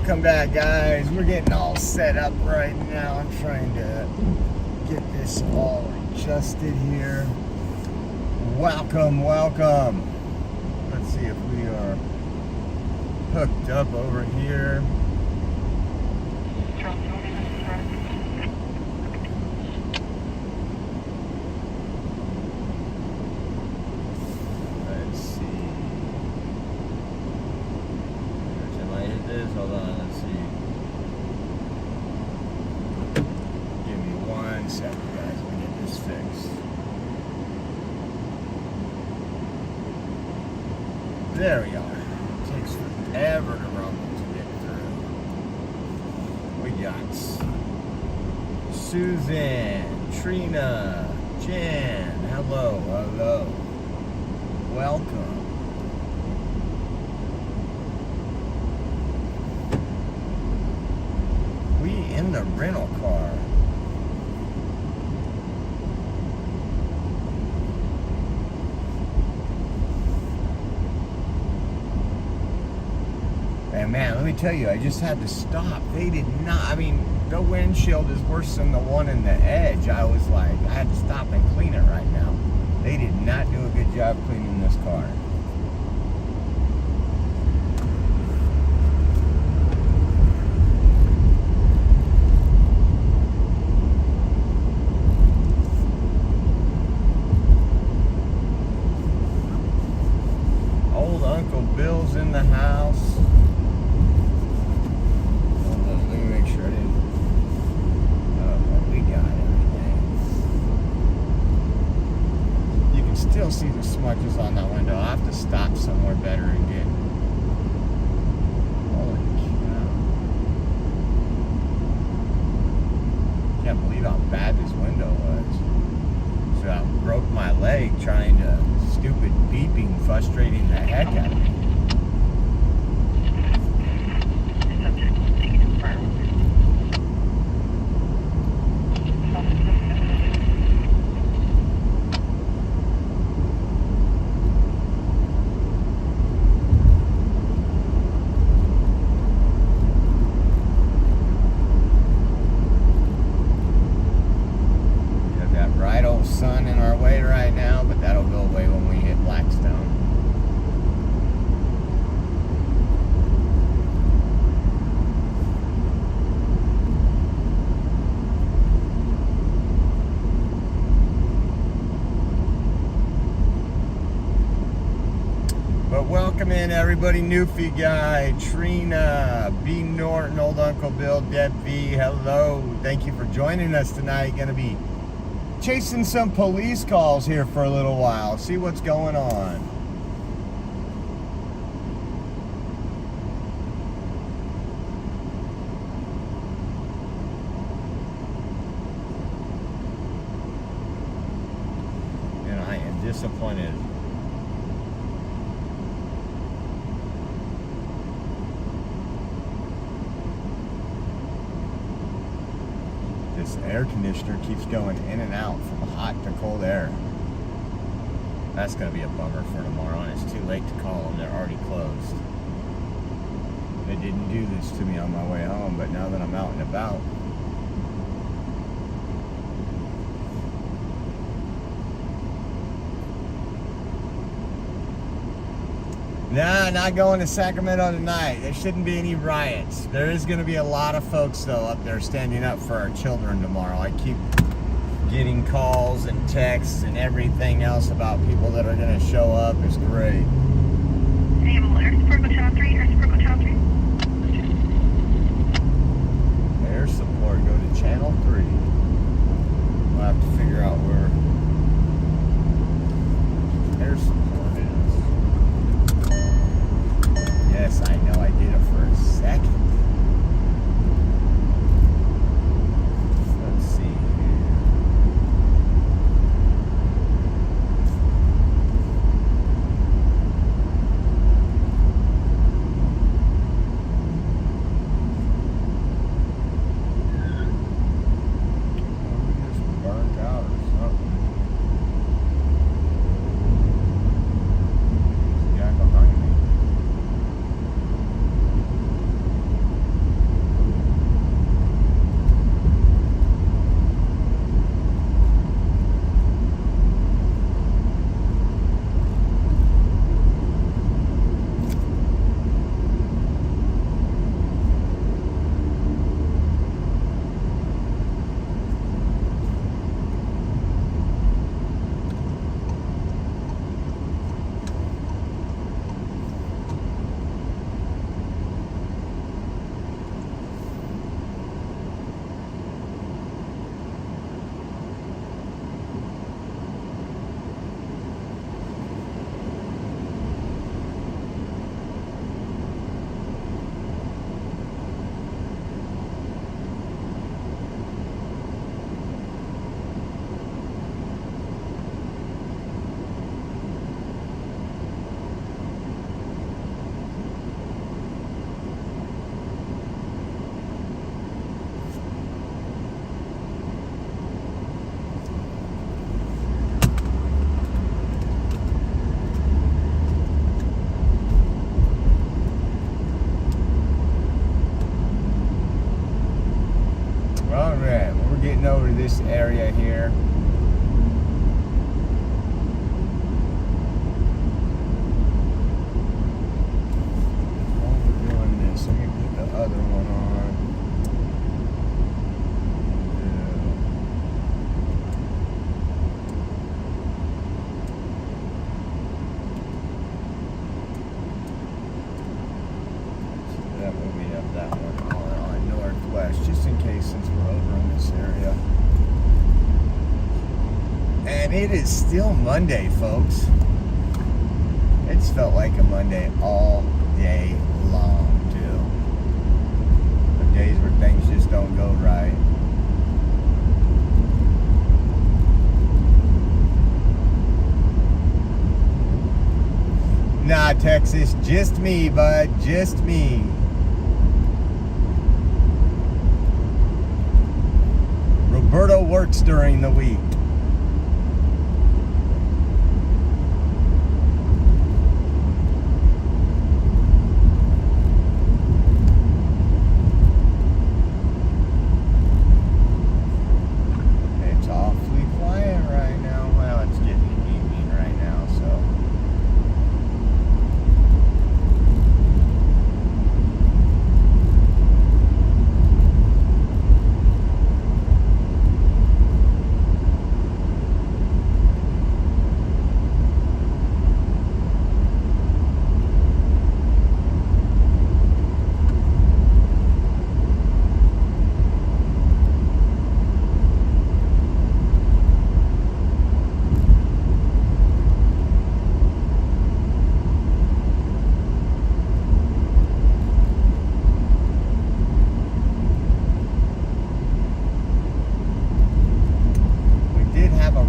Welcome back, guys. We're getting all set up right now. I'm trying to get this all adjusted here. Welcome. Let's see if we are hooked up over here. Let's see. Am I hit this? Hold on, let's see. Give me 1 second, guys. Let me get this fixed. There we are. It takes forever to rumble to get through. We got Susan, Trina, Jan. Hello. Welcome. We in the rental car. And man, let me tell you, I just had to stop. They did not, I mean, the windshield is worse than the one in the edge. I was like, I had to stop and clean it right now. They did not do a good job cleaning this car. Old Uncle Bill's in the house. Still see the smudges on that window. I'll have to stop somewhere better and get. Holy cow. Can't believe how bad this window was. So I broke my leg trying to. Stupid beeping frustrating the heck out of me. Sun in our way right now, but that'll go away when we hit Blackstone. But welcome in everybody, Newfie Guy, Trina, B. Norton, Old Uncle Bill, Deb V, hello. Thank you for joining us tonight. Gonna be chasing some police calls here for a little while. See what's going on. And I am disappointed. This air conditioner keeps going in and out from hot to cold air. That's going to be a bummer for tomorrow, and it's too late to call them. They're already closed. They didn't do this to me on my way home, but now that I'm out and about. Nah, not going to Sacramento tonight. There shouldn't be any riots. There is going to be a lot of folks, though, up there standing up for our children tomorrow. I keep getting calls and texts and everything else about people that are going to show up. It's great. Air support, go to channel 3. We'll have to figure out where air support is. Yes, I know, I did it for a second. Let's see here. We just burnt out or something. this area here. While we're doing this, let me put the other one on. Since we're over in this area. And it is still Monday, folks. It's felt like a Monday all day long, too. The days where things just don't go right. Nah, Texas, just me, bud, just me. Roberto works during the week. It's awfully quiet right now. Well, it's getting evening right now, so.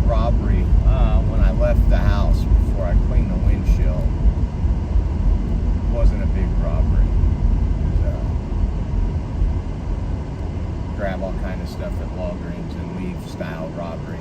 Robbery when I left the house before I cleaned the windshield. It wasn't a big robbery. It was grab all kind of stuff at Walgreens and leave style robbery.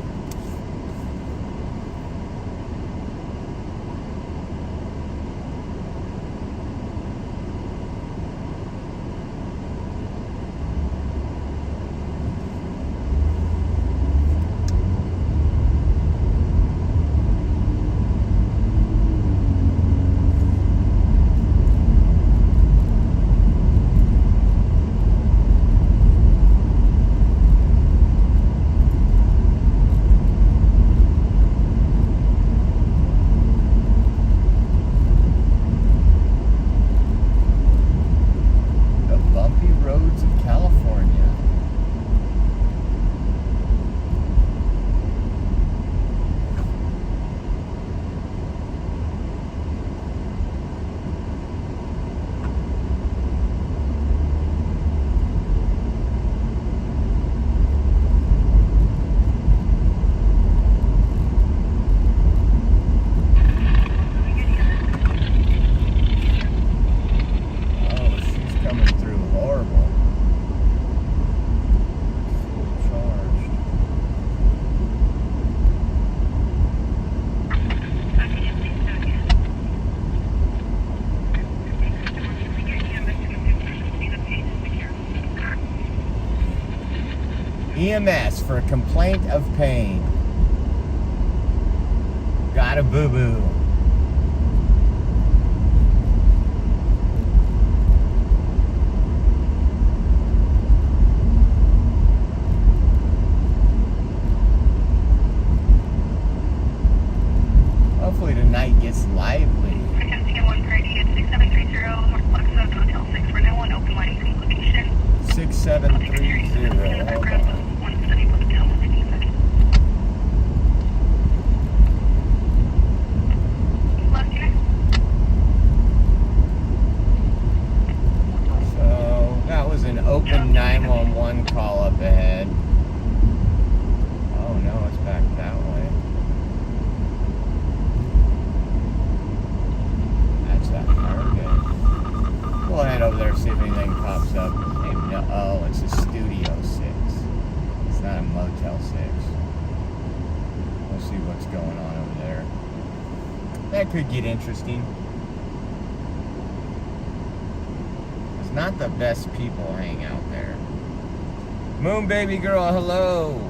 EMS for complaint of pain. Got a boo-boo. Hopefully tonight gets lively. 6730. Hold on. So that was an open 911 call up ahead. Oh no, it's back that way. That's that target. We'll head over there, see if anything pops up. Oh, it's a Studio 6. It's not a Motel 6. We'll see what's going on over there. That could get interesting. It's not the best people hang out there. Moon Baby Girl, hello.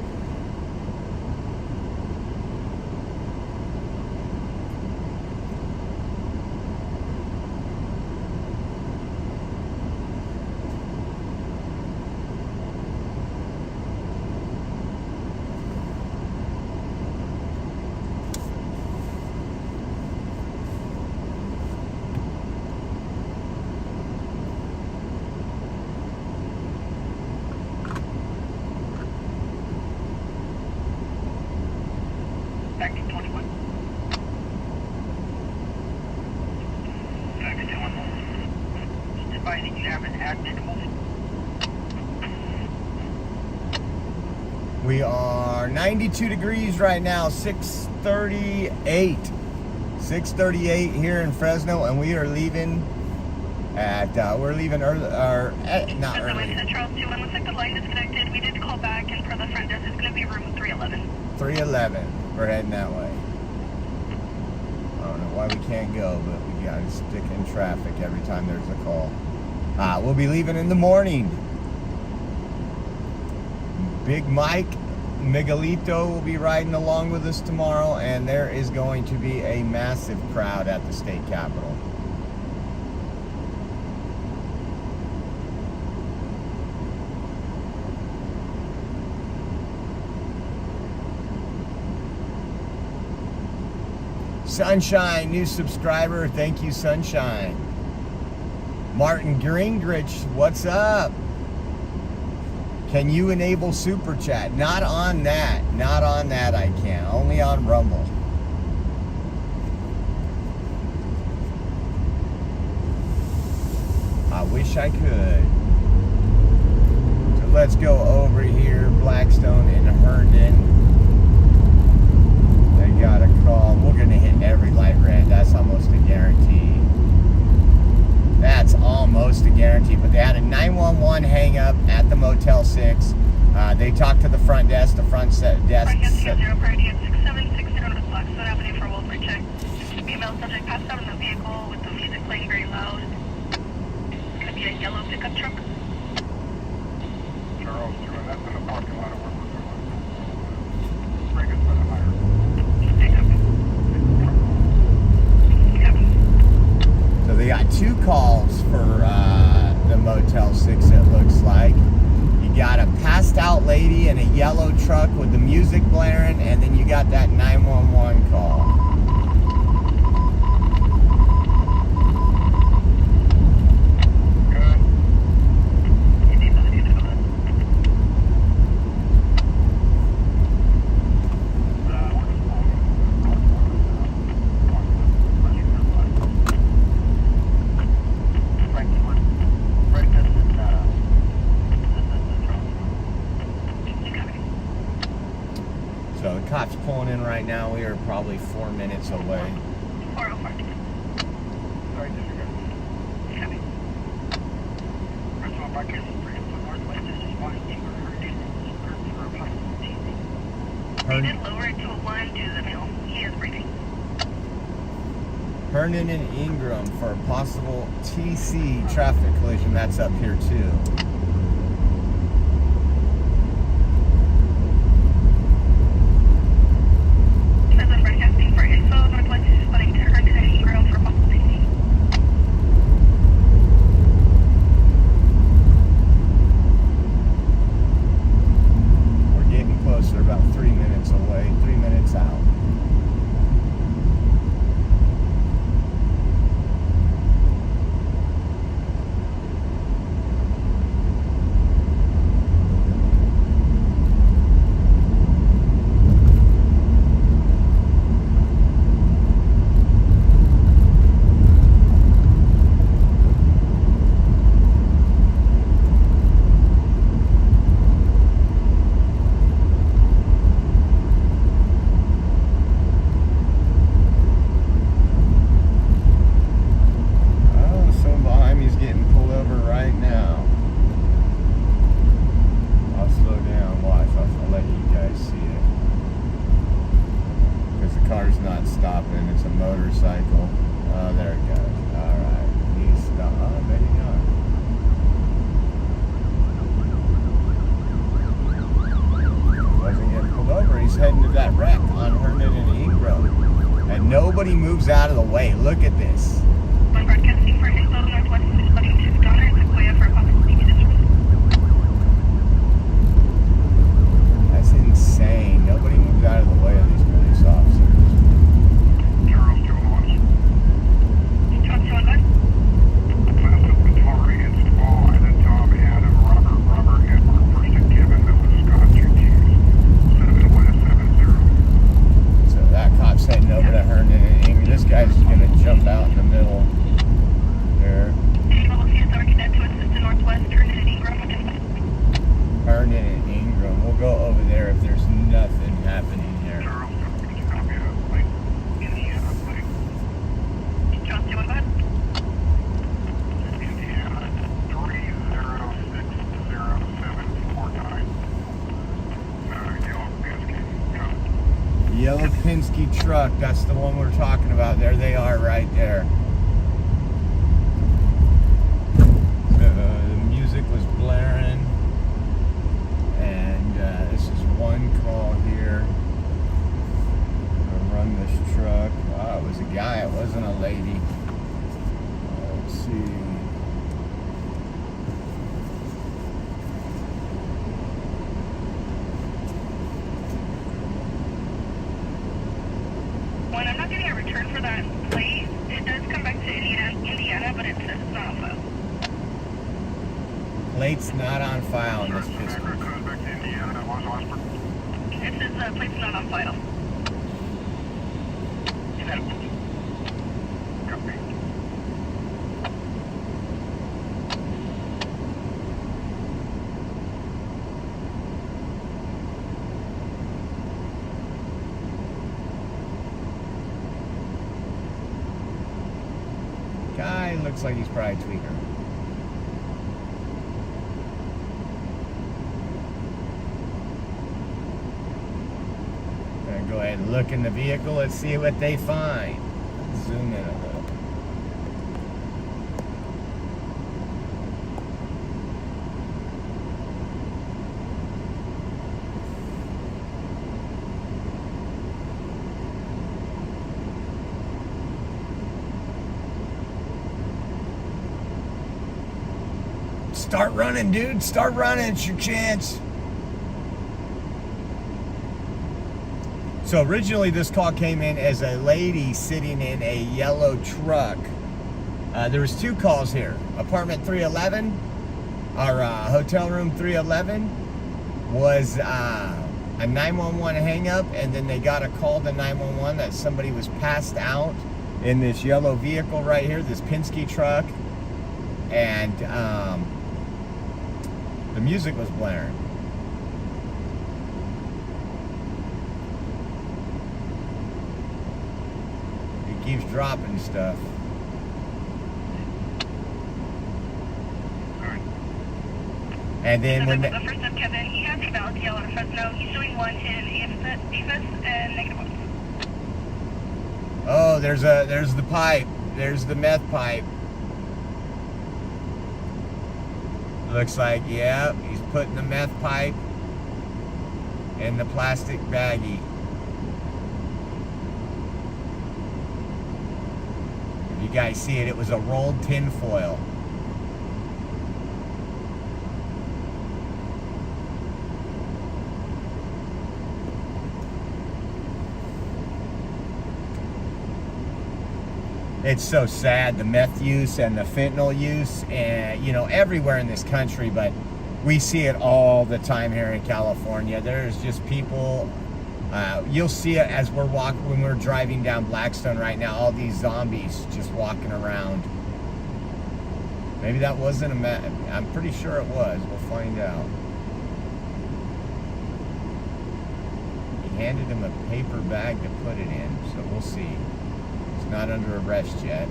We are 92 degrees right now, 6:38. 6:38 here in Fresno, and we are leaving at, we're leaving early, or not early. Charles 21 looks like the line disconnected. We did call back, and for the front desk, it's going to be room 311. 311. We're heading that way. I don't know why we can't go, but we got to stick in traffic every time there's a call. We'll be leaving in the morning. Big Mike Miguelito will be riding along with us tomorrow, and there is going to be a massive crowd at the state capitol. Sunshine, new subscriber. Thank you, Sunshine. Martin Gingrich, what's up? Can you enable Super Chat? Not on that. Not on that I can. Only on Rumble. I wish I could. So let's go over here. Blackstone and Herndon. They got a call. We're going to hit every light red. That's almost a guarantee. That's almost a guarantee. But they had a 911 hang up at the Motel 6. They talked to the front desk. The front desk. Front desk, 0 priority at 6760 North Block, South Avenue for a Wolford check. Female subject passed out in the vehicle with the music playing very loud. It's going to be a yellow pickup truck. Charles, that's in the parking lot of where we're going. Bring us for the hire. So they got 2 calls for the Motel 6, it looks like. You got a passed out lady in a yellow truck with the music blaring, and then you got that 911 call. Cops pulling in right now. We are probably 4 minutes away. 405. Sorry, disregard. Copy. Fresno, back in. Bring us to Northwest. This is one Eagle Hurricane. For a possible TV. They did lower it to a 1 due to the mail. He is breathing. Herndon and Ingram for a possible TC traffic collision. That's up here too. Nobody moves out of the way. Look at this. Broadcasting for info Northwest is flooding to Donner Sequoia for a possible TV disturbance. That's insane. Nobody moves out of the way of these police officers. Charles, 201. Charles 201. Classes with Tori and Paul, and then Tom, Adam, Robert, Edward, first and Kevin, that was Scott, 2 Chiefs. 7170. So that cop's heading over to Herndon and Ingram. This guy's going to jump out in the middle there. Penske truck. That's the one we're talking about. There they are right there. The music was blaring. And this is one call here. I'm gonna run this truck. Wow, it was a guy. It wasn't a lady. Let's see. When I'm not getting a return for that plate, it does come back to Indiana, but it says it's not on file. Plate's not on file in this pistol. Comes back to Indiana, that was Osprey. It says plate's not on file. Is that Copy. Guy looks like he's probably a tweaker. Gonna go ahead and look in the vehicle. Let's see what they find. Zoom in a little. Start running, dude. Start running. It's your chance. So originally this call came in as a lady sitting in a yellow truck. There was two calls here. Apartment 311, or hotel room 311, was a 911 hang-up, and then they got a call to 911 that somebody was passed out in this yellow vehicle right here, this Penske truck, and the music was blaring. It keeps dropping stuff. And then when the first up, Kevin, he has a valid yellow to Fresno. He's showing one in AFIS and -1. Oh, there's the pipe. There's the meth pipe. Looks like, yeah, he's putting the meth pipe in the plastic baggie. If you guys see it, it was a rolled tin foil. It's so sad, the meth use and the fentanyl use, and everywhere in this country, but we see it all the time here in California. There's just people, you'll see it as when we're driving down Blackstone right now, all these zombies just walking around. Maybe that wasn't a meth, I'm pretty sure it was, we'll find out. He handed him a paper bag to put it in, so we'll see. Not under arrest yet.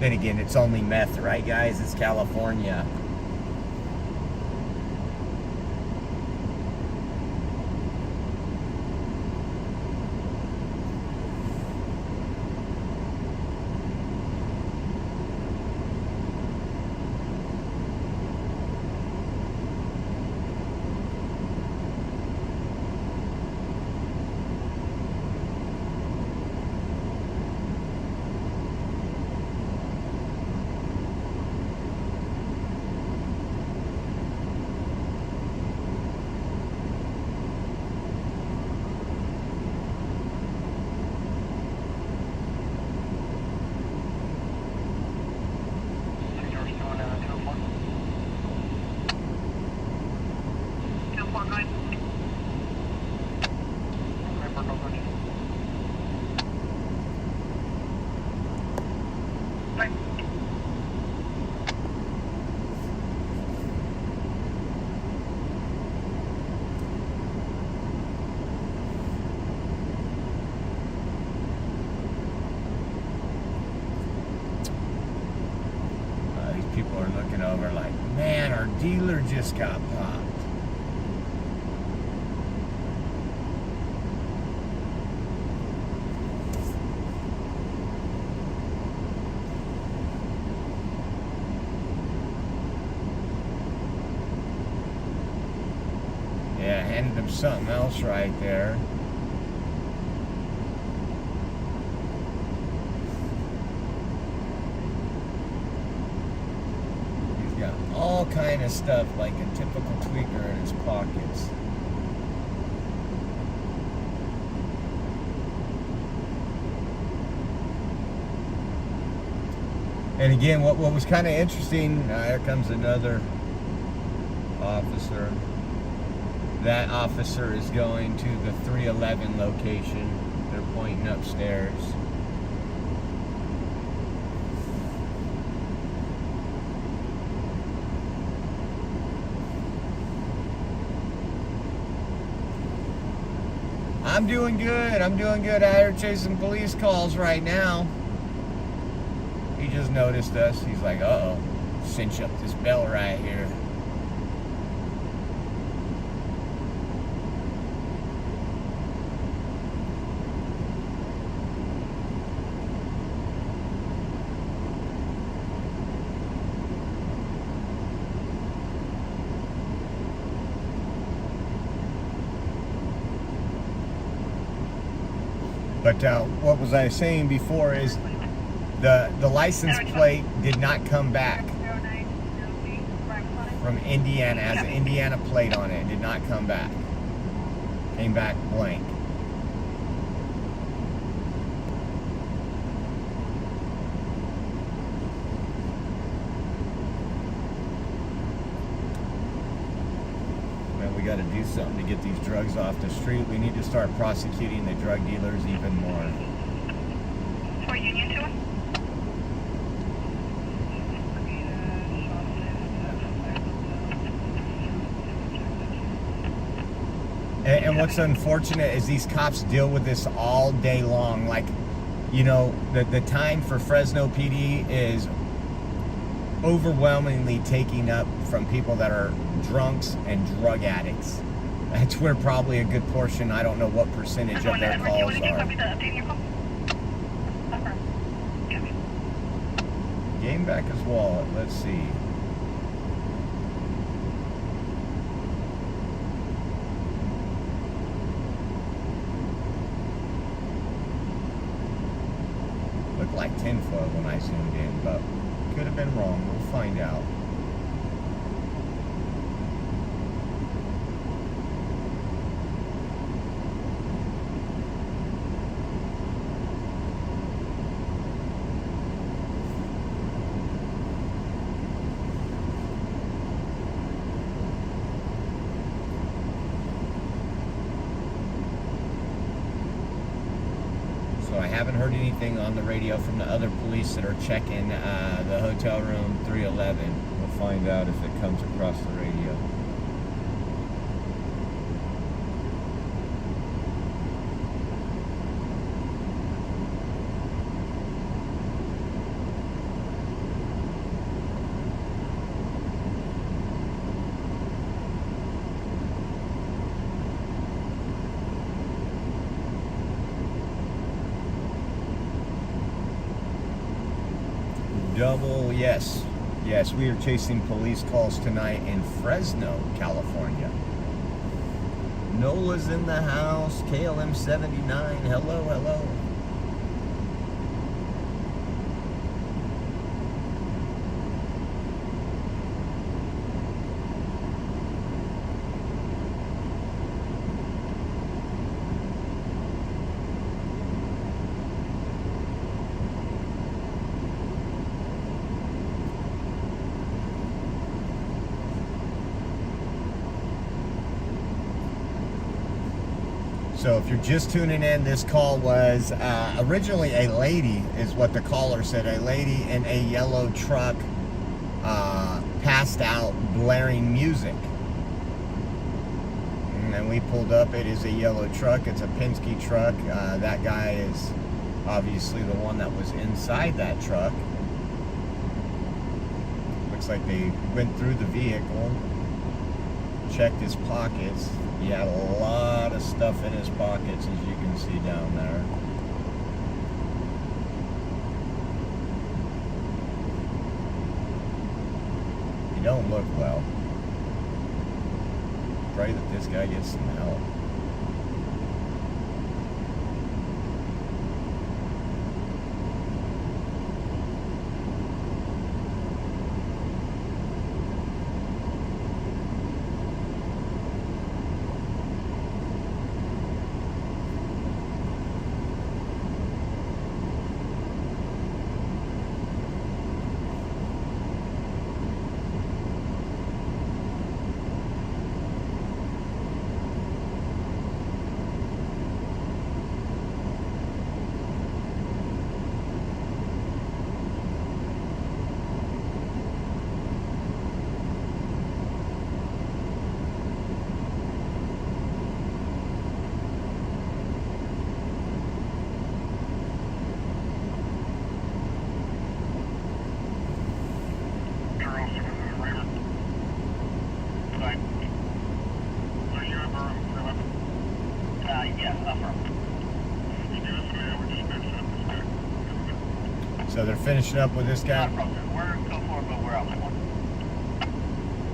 Then again, it's only meth, right, guys? It's California. People are looking over like, man, our dealer just got popped. something else right there. He's got all kind of stuff like a typical tweaker in his pockets. And again, what was kind of interesting, here comes another officer. That officer is going to the 311 location. They're pointing upstairs. I'm doing good. I'm doing good out here chasing police calls right now. He just noticed us. He's like, uh-oh, cinch up this bell right here. But what was I saying before is the license plate did not come back from Indiana, has an Indiana plate on it. It did not come back. Came back blank. Man, we got to do something to get these drugs off the street. We need to start prosecuting the drug dealers even more. For Union 2? And what's unfortunate is these cops deal with this all day long. Like, you know, the time for Fresno PD is overwhelmingly taking up from people that are drunks and drug addicts. That's where probably a good portion, I don't know what percentage of their calls are. Game back his wallet, let's see. Looked like tinfoil when I zoomed in, but could have been wrong. We'll find out. I haven't heard anything on the radio from the other police that are checking the hotel room 311. We'll find out if it comes across the radio. Double, yes, we are chasing police calls tonight in Fresno, California. Nola's in the house, KLM 79, hello. So if you're just tuning in, this call was originally a lady, is what the caller said. A lady in a yellow truck passed out blaring music. And we pulled up. It is a yellow truck. It's a Penske truck. That guy is obviously the one that was inside that truck. Looks like they went through the vehicle, checked his pockets. He had a lot of stuff in his pockets, as you can see down there. He don't look well. pray that this guy gets some help. So they're finishing up with this guy.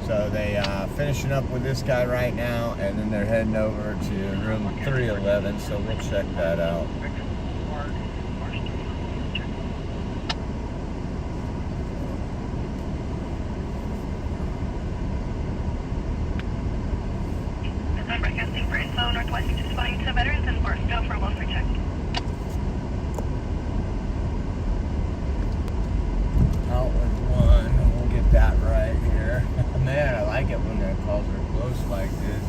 So they finishing up with this guy right now, and then they're heading over to room 311. So we'll check that out. Broadcasting Fresno, Northwest, responding to veterans in Fresno for a welfare check. Outlet 1, we'll get that right here. Man, I like it when the calls are close like this.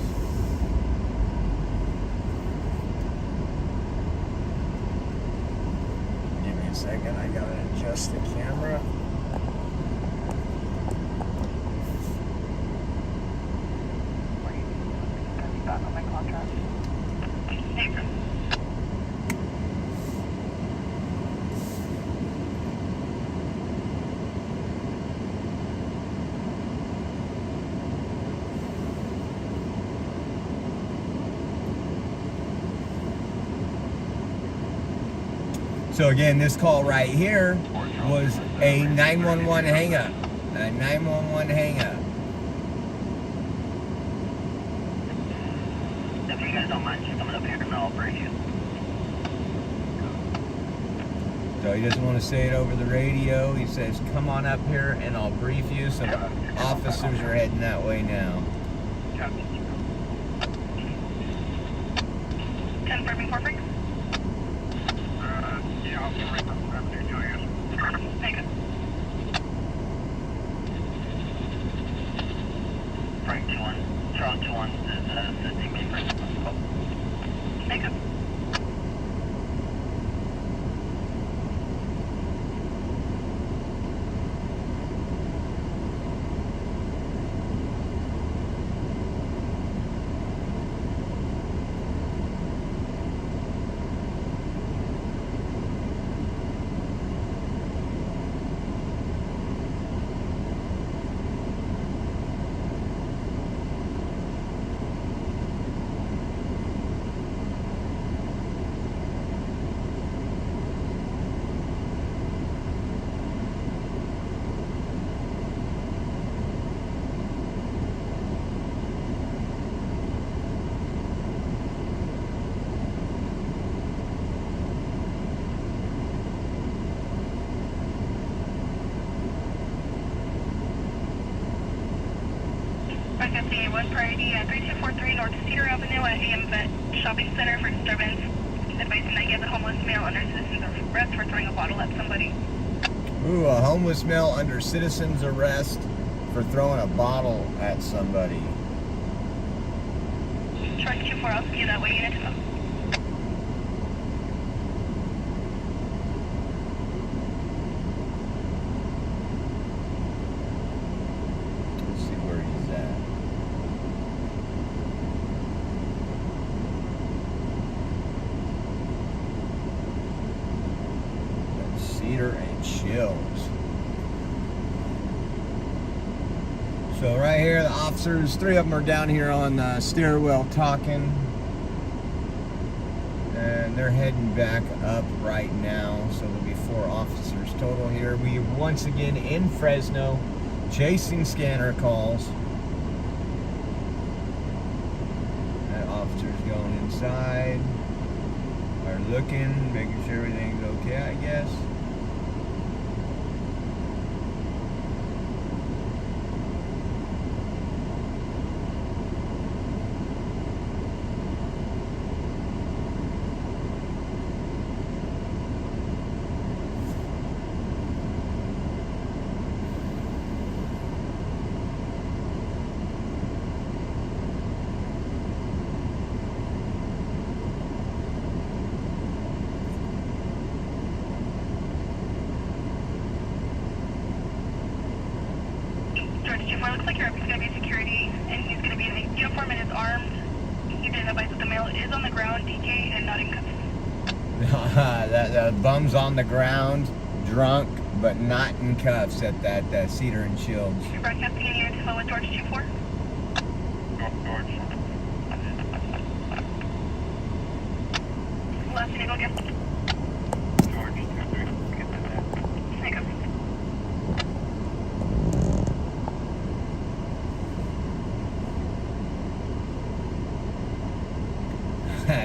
Give me a second, I gotta adjust the camera. So again, this call right here was a 911 hang-up. A 911 hang-up. If you guys don't mind just coming up here and I'll brief you. So he doesn't want to say it over the radio. He says, come on up here and I'll brief you. So the officers are heading that way now. Confirming for freaks. Yeah, I'll be right back. Thank you. Frank 2-1. Charles 2-1 is assisting me for Thank you. Broadcasting A1 priority at 3243 North Cedar Avenue at AM Vet Shopping Center for Disturbance. Advising that you have a homeless male under citizen's arrest for throwing a bottle at somebody. Ooh, a homeless male under citizen's arrest for throwing a bottle at somebody. Charge 24, I'll see you that way, unit 12. Let's see where he's at. That's Cedar and Chills. So right here, the officers, 3 of them are down here on the stairwell talking. And they're heading back up right now. So there'll be 4 officers total here. We are once again in Fresno, chasing scanner calls. Officers going inside. Are looking, making sure everything's okay, I guess. Looks like your is going to be security, and he's going to be in a uniform and is armed. He did advise that the male is on the ground, DK, and not in cuffs. That bum's on the ground, drunk, but not in cuffs at that Cedar and Shields. You're broadcasting in unit to with George 24. Last unit, go again.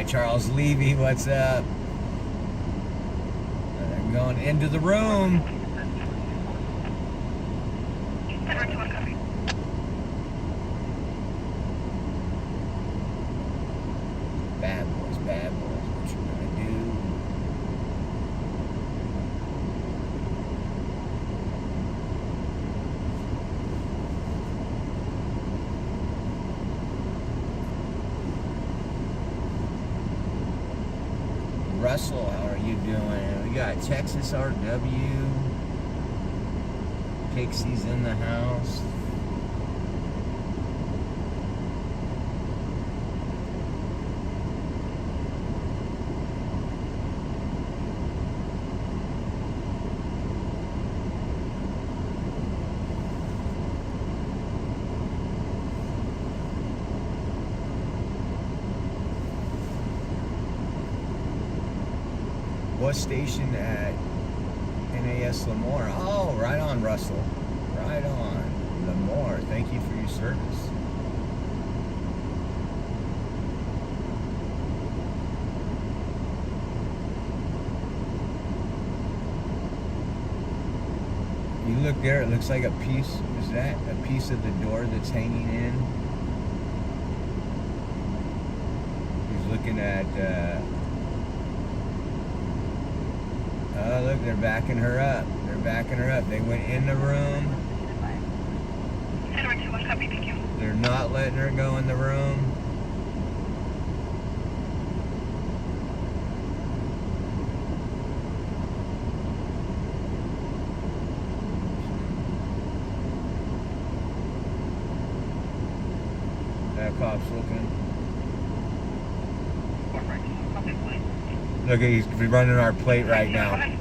Charles Levy, what's up? I'm going into the room. Bad boys, what you gonna do? Russell, how are you doing? We got Texas RW. Pixie's in the house. What station at NAS Lemoore? Oh, right on, Russell. Right on. Lemoore, thank you for your service. You look there, it looks like a piece, is that a piece of the door that's hanging in? He's looking at, oh, look, they're backing her up. They're backing her up. They went in the room. They're not letting her go in the room. That cop's looking. Look, he's running our plate right now. 9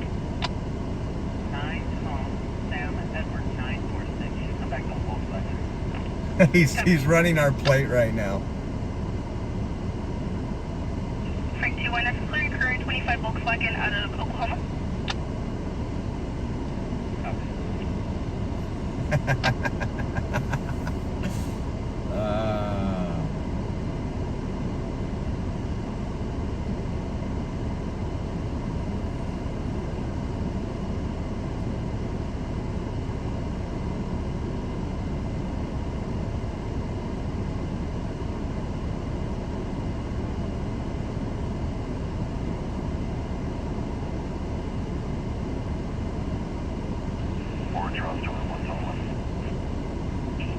Tom Sam Edward 946. Come back to Volkswagen. he's running our plate right now. Frank 21, that's clearing current 25 Volkswagen out of Oklahoma.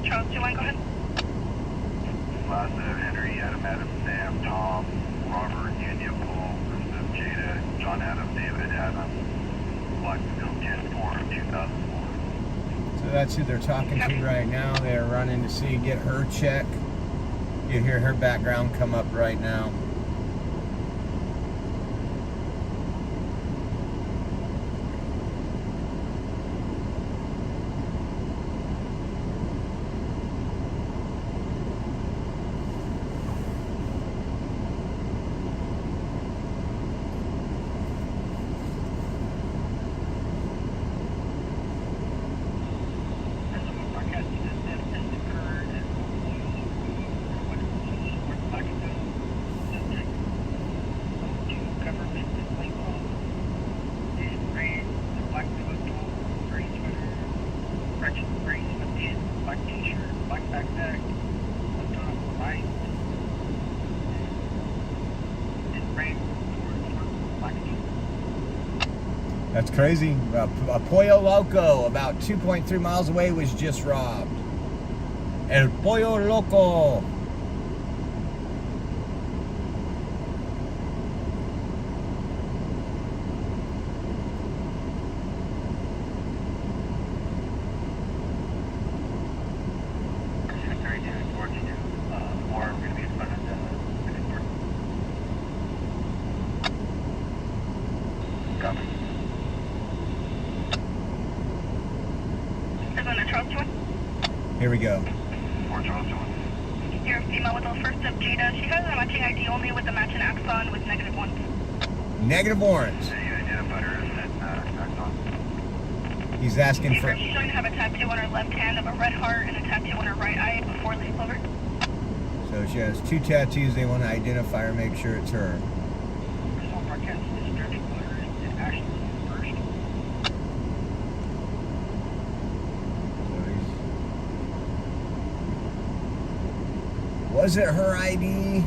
Charles 21, go ahead. Last Henry, Adam, Sam, Tom, Robert, Union, Paul, Elizabeth, Jada, John, Adam, David, Adam, Blackville, 10-4, 2004. So that's who they're talking to right now. They're running to see, get her check. You hear her background come up right now. That's crazy. A Pollo Loco about 2.3 miles away was just robbed. El Pollo Loco. Here we go. Your female with the first of Jada. She has a matching ID only with the matching axon with negative ones. Negative warrants. He's asking for. She's showing to have a tattoo on her left hand of a red heart and a tattoo on her right eye before leaf clover. So she has 2 tattoos. They want to identify her, make sure it's her. Was it her ID?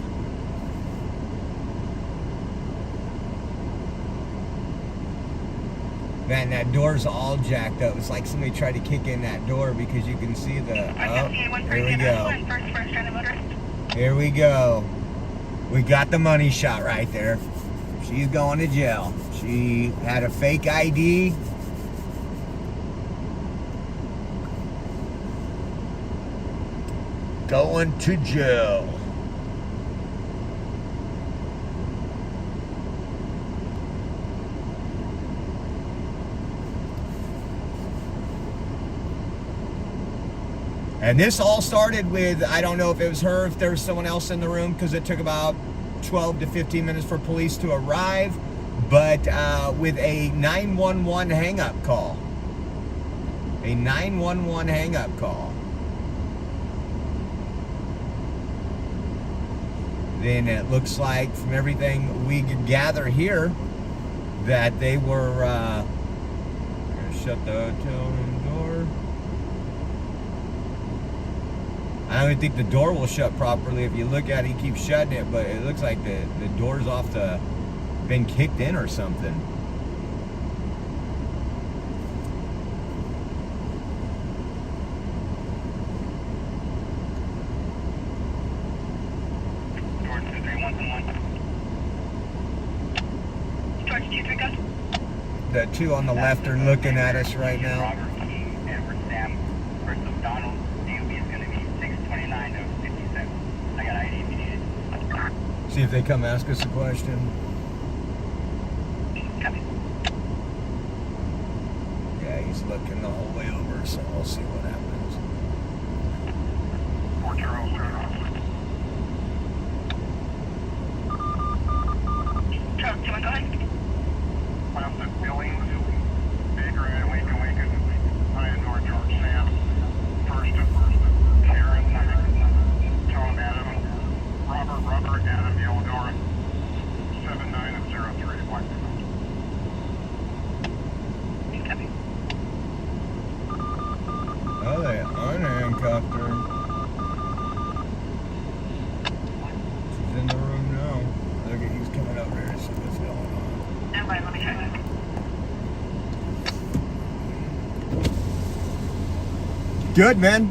Man, that door's all jacked up. It's like somebody tried to kick in that door because you can see the. Oh, here we go. Here we go. We got the money shot right there. She's going to jail. She had a fake ID. Going to jail. And this all started with, I don't know if it was her, if there was someone else in the room, because it took about 12 to 15 minutes for police to arrive, but with a 911 hang-up call. A 911 hang-up call. Then it looks like, from everything we could gather here, that they were gonna shut the hotel room door. I don't even think the door will shut properly. If you look at it, he keeps shutting it, but it looks like the door's been kicked in or something. The 2 on the left are looking at us right now. See if they come ask us a question. Yeah, he's looking the whole way over, so we'll see what happens. Fort Charles, turn off. Charles, do you want to go ahead? Billings, Baker and Lincoln, Ryan North George Sam, first Karen, Tom Adam, Robert Adam Yildor, 7903 White. Oh, they unhandcuffed her. She's in the room now. Look at, he's coming over here to see what's going on. Let me check. Good, man.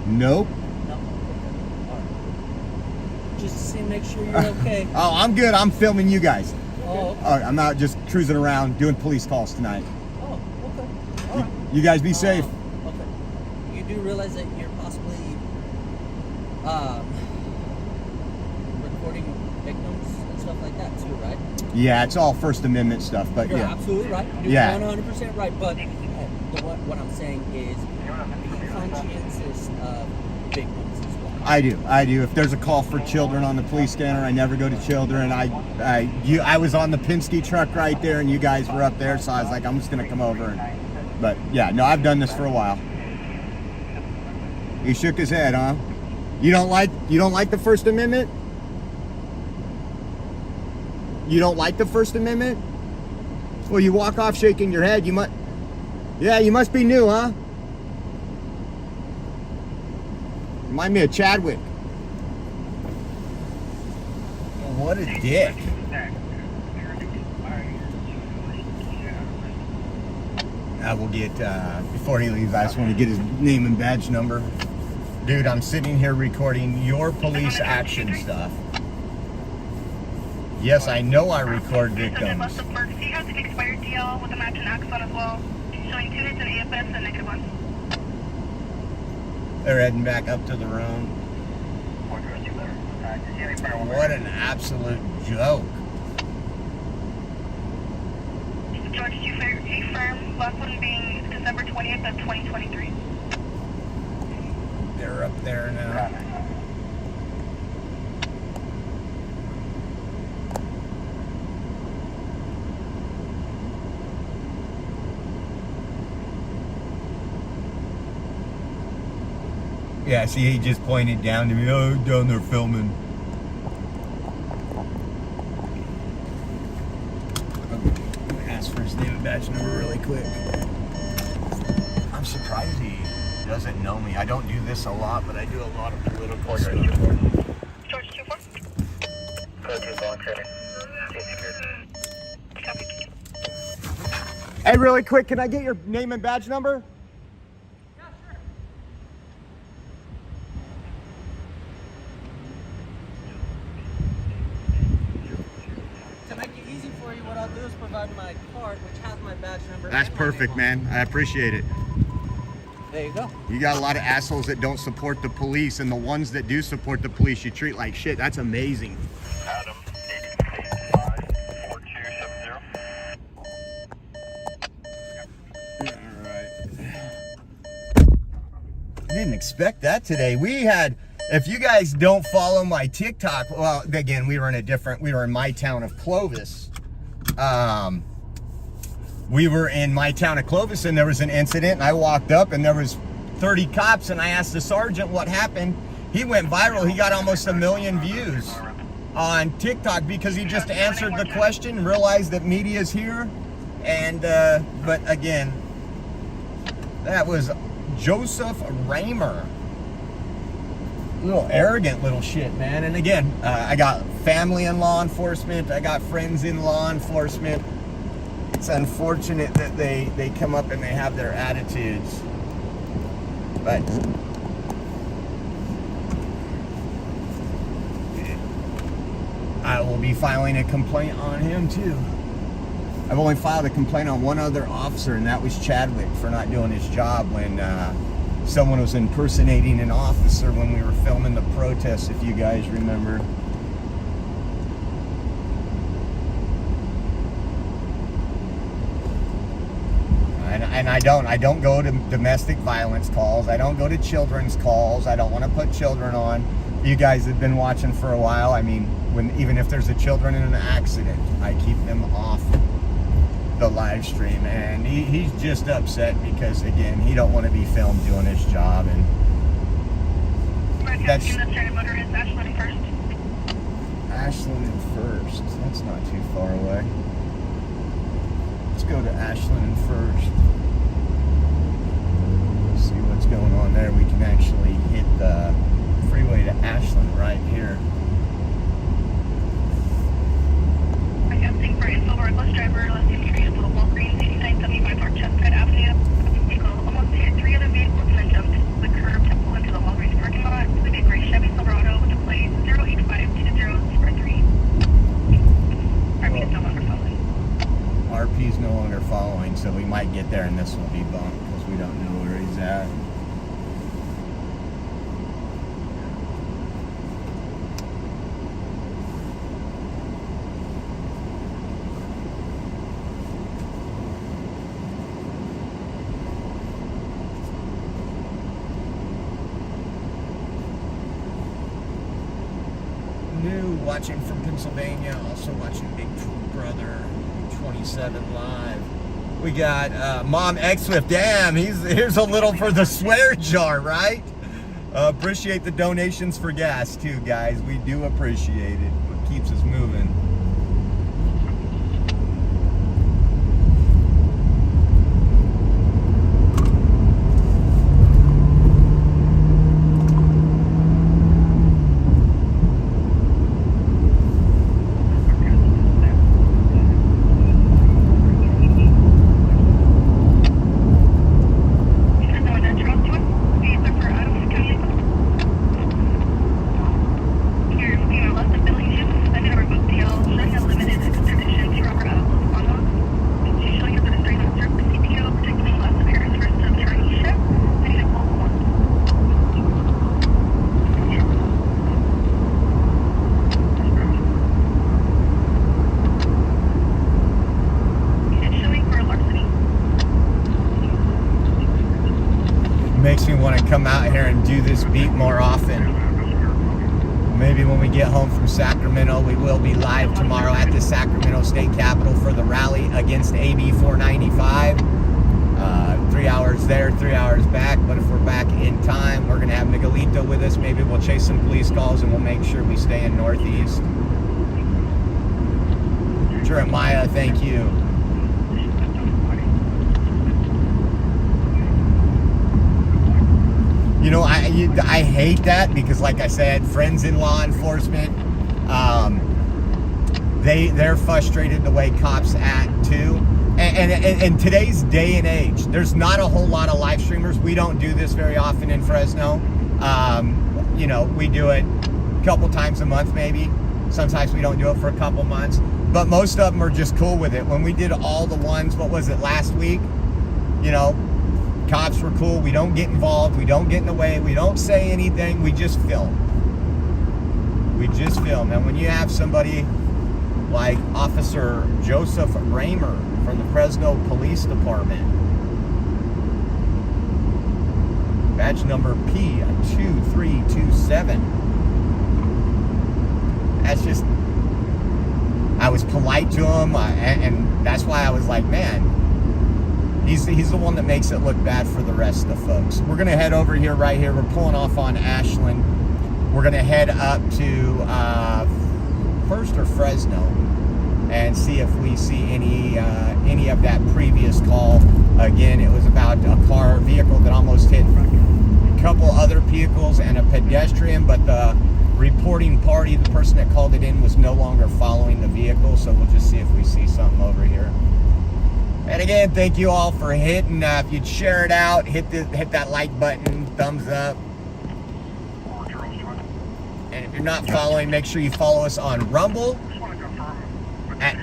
Nope. No. All right. Just to see, make sure you're okay. Oh, I'm good. I'm filming you guys. Oh, okay. I'm out just cruising around doing police calls tonight. Oh, okay. All right. You guys be safe. Okay. You do realize that you're possibly recording victims and stuff like that too, right? Yeah, it's all First Amendment stuff, but You're yeah. absolutely right. You're Yeah. 100% right. But what I'm saying is be conscientious of victims as well. I do. If there's a call for children on the police scanner, I never go to children. I was on the Penske truck right there, and you guys were up there, so I was like, I'm just gonna come over. But yeah, no, I've done this for a while. He shook his head, huh? You don't like the First Amendment? You don't like the First Amendment? Well, you walk off shaking your head. You must be new, huh? Remind me of Chadwick. What a dick. I will get, before he leaves, I just want to get his name and badge number. Dude, I'm sitting here recording your police action stuff. Yes, I know I record victims. He has an expired DL with a match and axon as well, showing 2 hits in AFS and -1. They're heading back up to the room. What an absolute joke. George, did you affirm last one being December 20th of 2023? They're up there now. Yeah, see, he just pointed down to me. Oh, down there filming. I'm gonna ask for his name and badge number really quick. I'm surprised he doesn't know me. I don't do this a lot, but I do a lot of political stuff. George 24? Copy. Hey, really quick, can I get your name and badge number? To make it easy for you, what I'll do is provide my card, which has my badge number. That's and my perfect, name on man. I appreciate it. it. There you go. You got a lot of assholes that don't support the police, and the ones that do support the police, you treat like shit. That's amazing. Adam, 885-4270. All right. I didn't expect that today. We had, if you guys don't follow my TikTok, well, again, we were in my town of Clovis. We were in my town of Clovis, and there was an incident, and I walked up, and there was 30 cops, and I asked the sergeant what happened. He went viral. He got almost 1 million views on TikTok because he just answered the question, realized that media's here, and but again, that was Joseph Raymer. Little arrogant little shit, man. And again, I got family in law enforcement. I got friends in law enforcement. It's unfortunate that they come up and they have their attitudes. But I will be filing a complaint on him too. I've only filed a complaint on one other officer, and that was Chadwick for not doing his job when someone was impersonating an officer when we were filming the protest, if you guys remember. And I don't go to domestic violence calls. I don't go to children's calls. I don't want to put children on. You guys have been watching for a while. I mean, even if there's a children in an accident, I keep them off the live stream. And he's just upset because, again, he don't want to be filmed doing his job. And that's Ashland first. Ashland and First. That's not too far away. Let's go to Ashland and First. See what's going on there. We can actually hit the freeway to Ashland right here. I got thing for a silver bus driver, left in area of Walgreens, 8975 North Chestnut Avenue. Vehicle almost hit 3 other vehicles and then jumped the curb to pull into the Walgreens parking lot. It was a gray Chevy Silverado with the plate 0852003. RP is no longer following. RP is no longer following, so we might get there and this will be bumped because we don't know where he's at. Watching from Pennsylvania, also watching Big Brother 27 live. We got Mom X Swift. Damn, here's a little for the swear jar, right? Appreciate the donations for gas too, guys. We do appreciate it. It keeps us moving. come out here and do this beat more often. Maybe when we get home from Sacramento, we will be live tomorrow at the Sacramento State Capitol for the rally against AB 495. 3 hours there, 3 hours back. But if we're back in time, we're going to have Miguelito with us. Maybe we'll chase some police calls and we'll make sure we stay in Northeast. Jeremiah, thank you. You know, I hate that because, like I said, friends in law enforcement, they're frustrated the way cops act too. And today's day and age, there's not a whole lot of live streamers. We don't do this very often in Fresno. You know, we do it a couple times a month maybe. Sometimes we don't do it for a couple months. But most of them are just cool with it. When we did all the ones, what was it, last week? You know, cops were cool. We don't get involved. We don't get in the way. We don't say anything. We just film. We just film. And when you have somebody like Officer Joseph Raymer from the Fresno Police Department, badge number P2327. That's just, I was polite to him, and that's why I was like, man, he's the one that makes it look bad for the rest of the folks. We're going to head over here, right here. We're pulling off on Ashland. We're going to head up to First or Fresno and see if we see any of that previous call. Again, it was about a vehicle that almost hit a couple other vehicles and a pedestrian, but the reporting party, the person that called it in, was no longer following the vehicle, so we'll just see if we see something over here. And again, thank you all for hitting. If you'd share it out, hit that like button, thumbs up. And if you're not following, make sure you follow us on Rumble at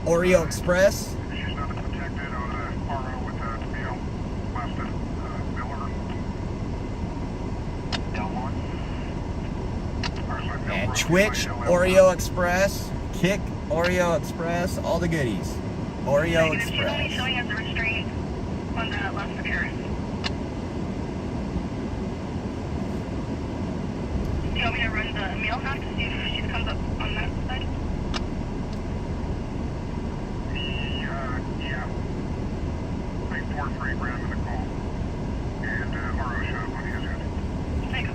Oreo Express. And Twitch, Oreo Express, Kick, Oreo Express, all the goodies. Oreo Express. She's only showing as a restraint on the last appearance. Do you want me to run the mail map to see if she comes up on that side? Yeah. I think 4-3 ran him in the call. And RO showed up on his end. There you go.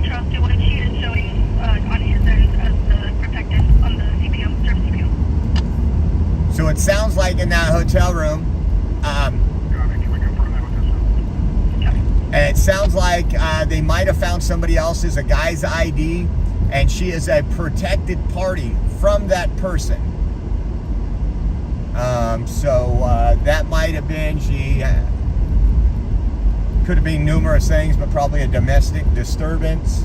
Charles, what she is showing on his end as the protected on the CPO, service CPO. So it sounds like in that hotel room, Can we confirm that with this? it sounds like they might have found somebody else's, a guy's ID, and she is a protected party from that person. So that might have been, she could have been numerous things, but probably a domestic disturbance.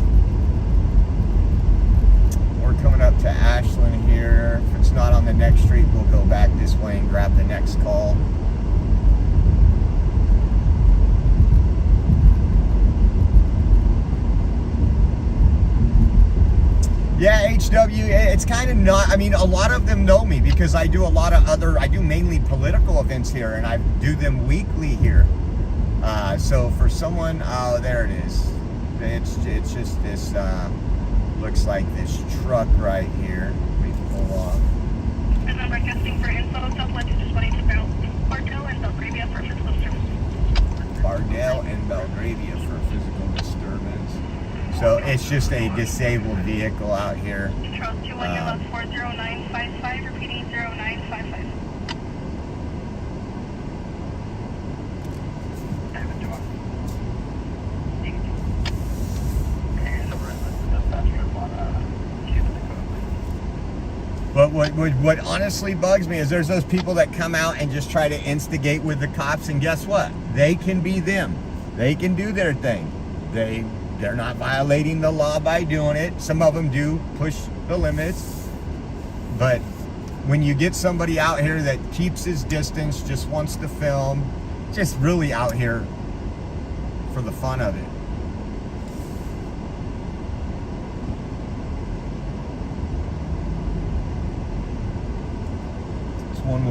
We're coming up to Ashland here. If it's not on the next street, we'll go back this way and grab the next call. Yeah, HW, it's kind of not, I mean, a lot of them know me because I do a lot of I do mainly political events here, and I do them weekly here. So for someone, oh, there it is. It's just this, looks like this truck right here. Let me pull off. And I'm broadcasting for info, Southwest is just wanting to bounce Bardell and Belgravia for physical disturbance. Bardell and Belgravia for physical disturbance. So it's just a disabled vehicle out here. Charles 21, your last 40955, repeating 0955. But what honestly bugs me is there's those people that come out and just try to instigate with the cops, and guess what? They can be them. They can do their thing. They're not violating the law by doing it. Some of them do push the limits. But when you get somebody out here that keeps his distance, just wants to film, just really out here for the fun of it.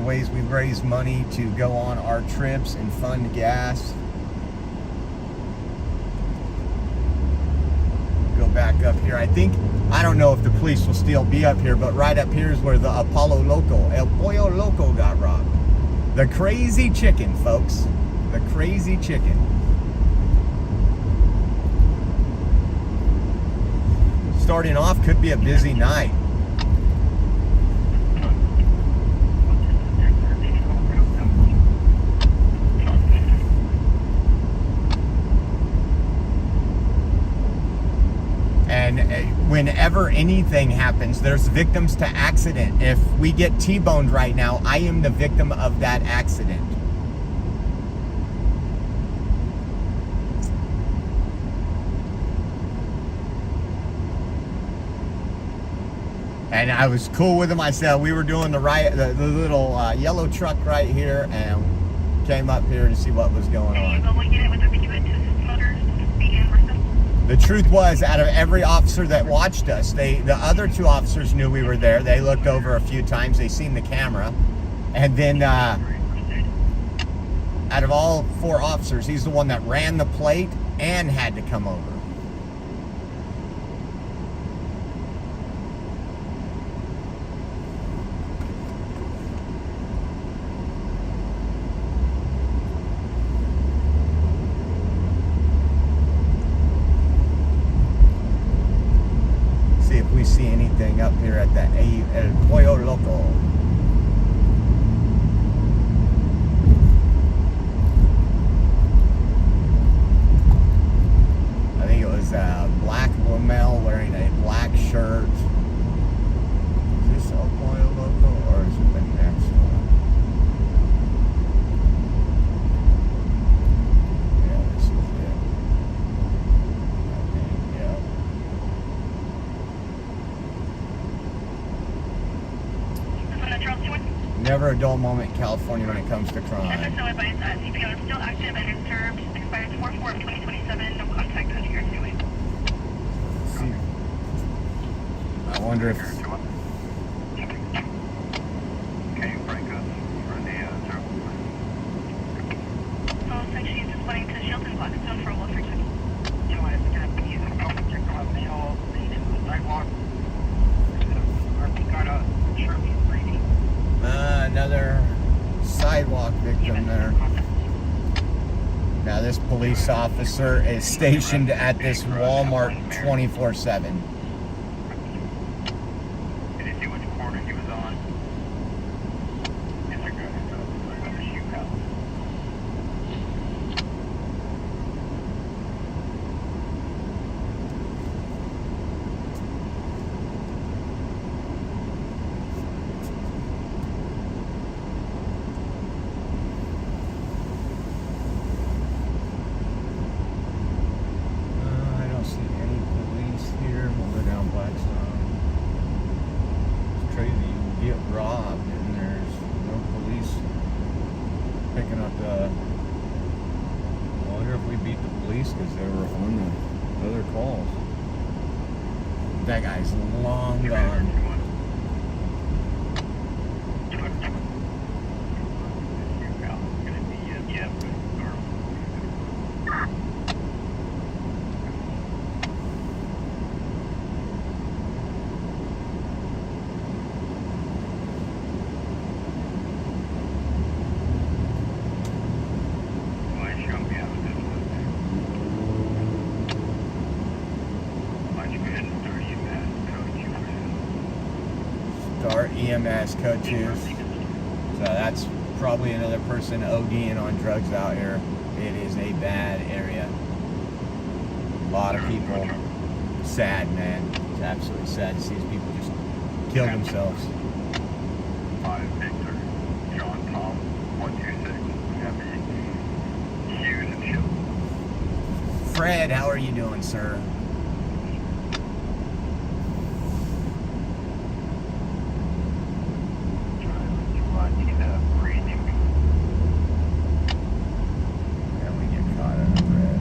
ways we raise money to go on our trips and fund gas. Go back up here. I don't know if the police will still be up here, but right up here is where the El Pollo Loco got robbed. The crazy chicken, folks. The crazy chicken. Starting off could be a busy night. And whenever anything happens, there's victims to accident. If we get T-boned right now, I am the victim of that accident. And I was cool with him. I said we were doing the little yellow truck right here, and came up here to see what was going on. The truth was, out of every officer that watched us, the other two officers knew we were there. They looked over a few times. They seen the camera. And then out of all 4 officers, he's the one that ran the plate and had to come over. See anything up here at the El Pollo Loco. I think it was a black woman wearing a black shirt. Is this El Pollo Loco or is it the next one? Yeah, this is it. I think, yeah. Never a dull moment in California when it comes to crime. CPO is still active and disturbed. Expires 4/4/2027. No contact under your freeway. See, I wonder if Can you break us for the So it's like she's just wanting to shield and block zone for a wall frequency. You know, it's going to be a check on the whole sidewalk. We got a Sherman reading. another sidewalk victim there. Now this police officer is stationed at this Walmart 24/7. Did you see which corner he was on? Yes, sir, go ahead. Shoot out. I don't see any police here. We'll go down Blackstone. It's crazy. You get robbed and there's no police picking up the... I wonder if we beat the police because they were on the other calls. That guy's long gone. Star EMS code 2. So that's probably another person ODing on drugs out here. It is a bad area. A lot of people. Sad, man. It's absolutely sad to see these people just kill themselves. 5 Victor, John Tom, 126. Happy Hughes and Shield. Fred, how are you doing, sir? And we get caught in a red.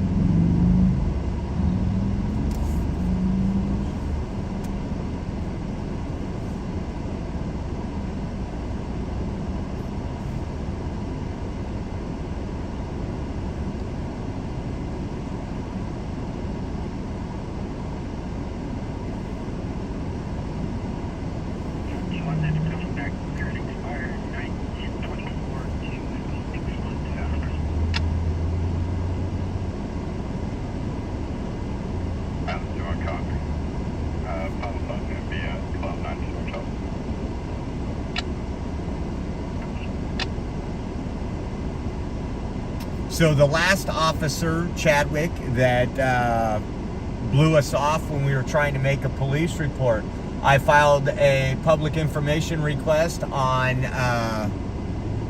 So the last officer, Chadwick, that blew us off when we were trying to make a police report, I filed a public information request on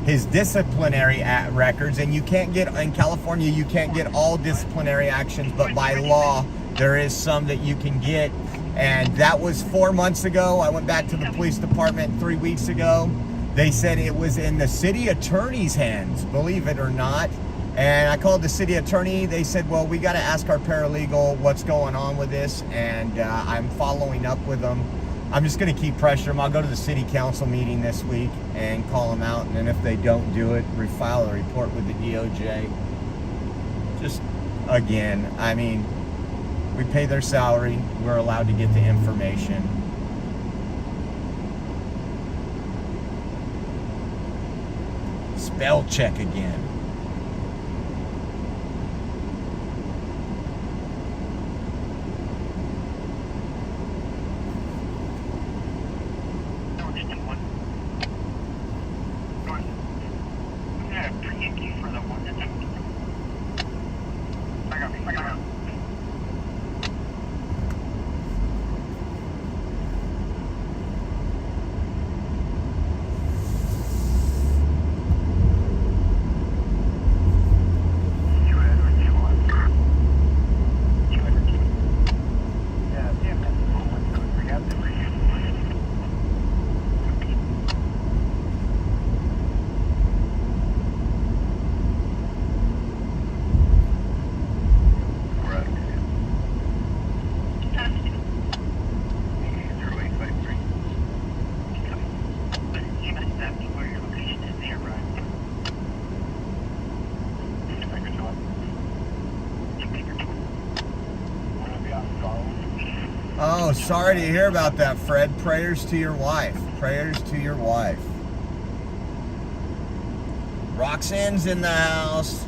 his disciplinary records, and you can't get, in California, you can't get all disciplinary actions, but by law, there is some that you can get. And that was 4 months ago. I went back to the police department 3 weeks ago. They said it was in the city attorney's hands, believe it or not. And I called the city attorney. They said, well, we got to ask our paralegal what's going on with this. And I'm following up with them. I'm just going to keep pressure them. I'll go to the city council meeting this week and call them out. And then if they don't do it, refile a report with the DOJ. Just, again, I mean, we pay their salary. We're allowed to get the information. Spell check again. Oh, sorry to hear about that, Fred. Prayers to your wife. Prayers to your wife. Roxanne's in the house.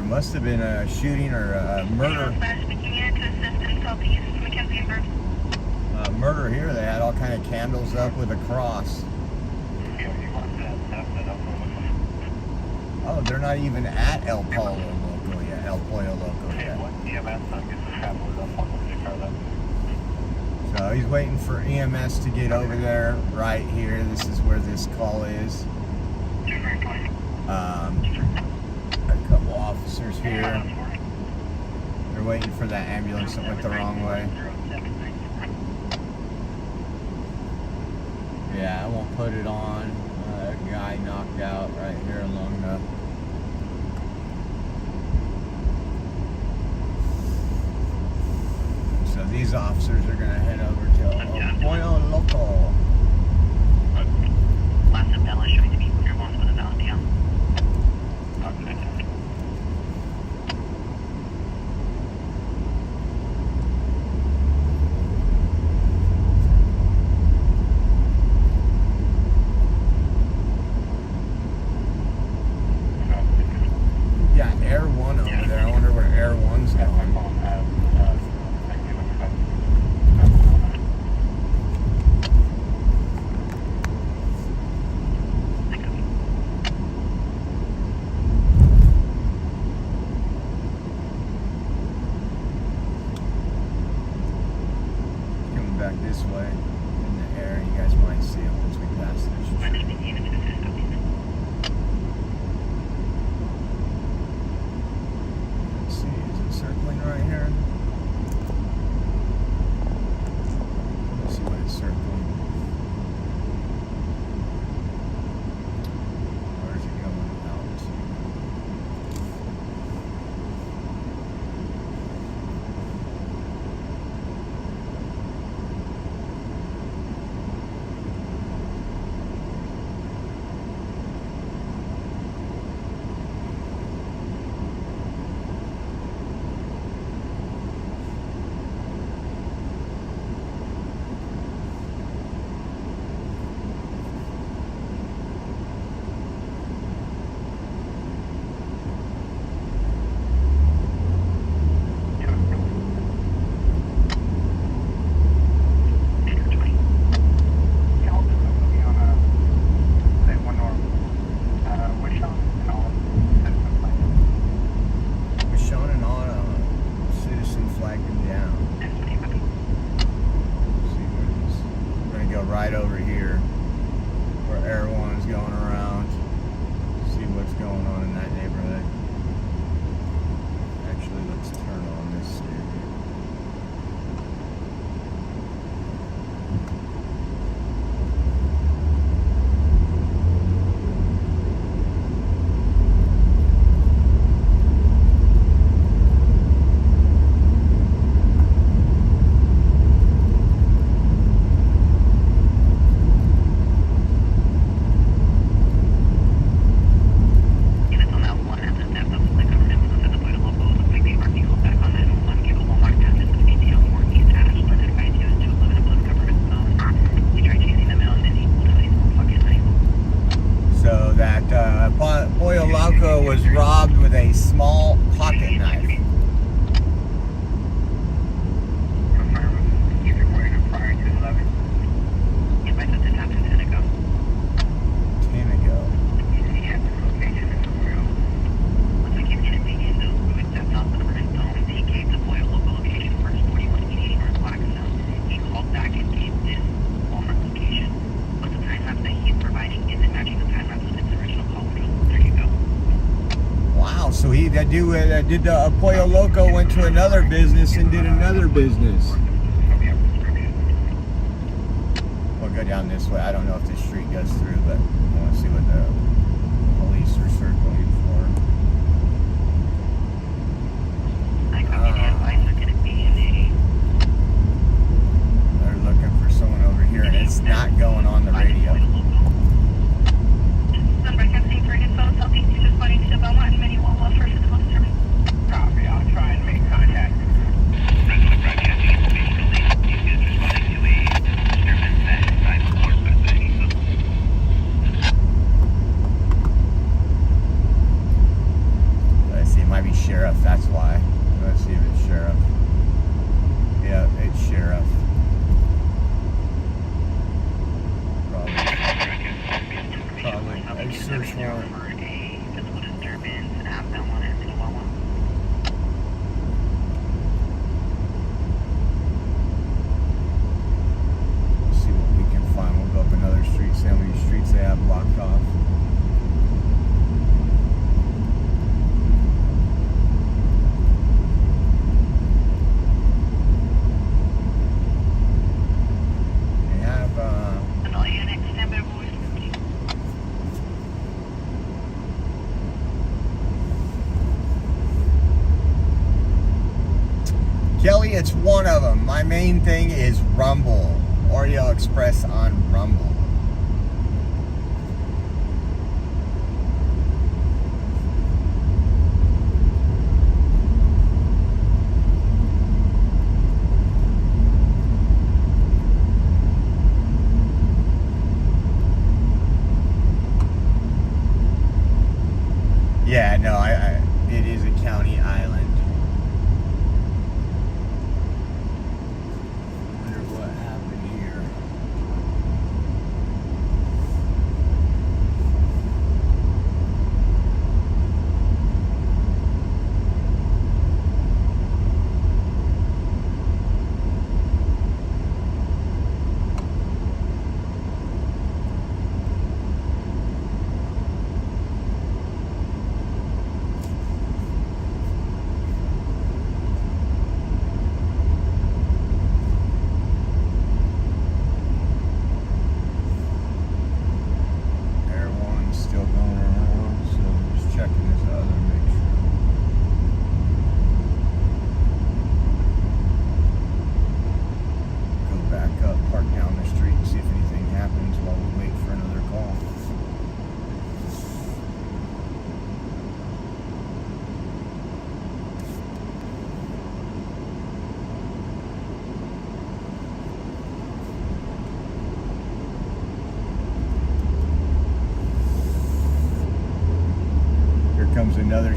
Must have been a shooting or a murder. Murder here. They had all kind of candles up with a cross. Oh, they're not even at El Pollo Loco yet. El Pollo Loco yet. So he's waiting for EMS to get over there. Right here. This is where this call is. A couple officers here. They're waiting for that ambulance that went the wrong way. Yeah, I won't put it on. A guy knocked out right here along the... So these officers are going to head over to El Pollo Loco. Last of Dallas showing to be clear one for the Valley. back this way in the air. You guys might see it once we pass this tree. Let's see, is it circling right here? Let's see what it's circling. Where's it going out to? Right over here where Air One's going around. See what's going on in that neighborhood. Actually, let's turn on this stereo. Pollo Loco was robbed with a small pocket knife. So that dude that did the Pollo Loco went to another business and did another business. We'll go down this way. I don't know if this street goes through, but I want to see what the police are circling for. They're looking for someone over here, and it's not going on the radio. Number 17 for info, southeast, you just wanting to Belmont and many wall for physical disturbance. Copy, I'll try and make contact. Fresno broadcasting information release. You just responding to a disturbance that inside the court by the Let's see, it might be sheriff, that's why. Let's see if it's sheriff. Yeah, it's sheriff. Probably a search warrant. for a physical disturbance and have Belmont and many wall. See what we can find. We'll go up another street, see how many streets they have blocked off. They have, And all units, stand by, boys. Kelly, it's one of them. My main thing is Rumble. Oreo Express on Rumble. Yeah, no, it is a county island. Wonder what happened here.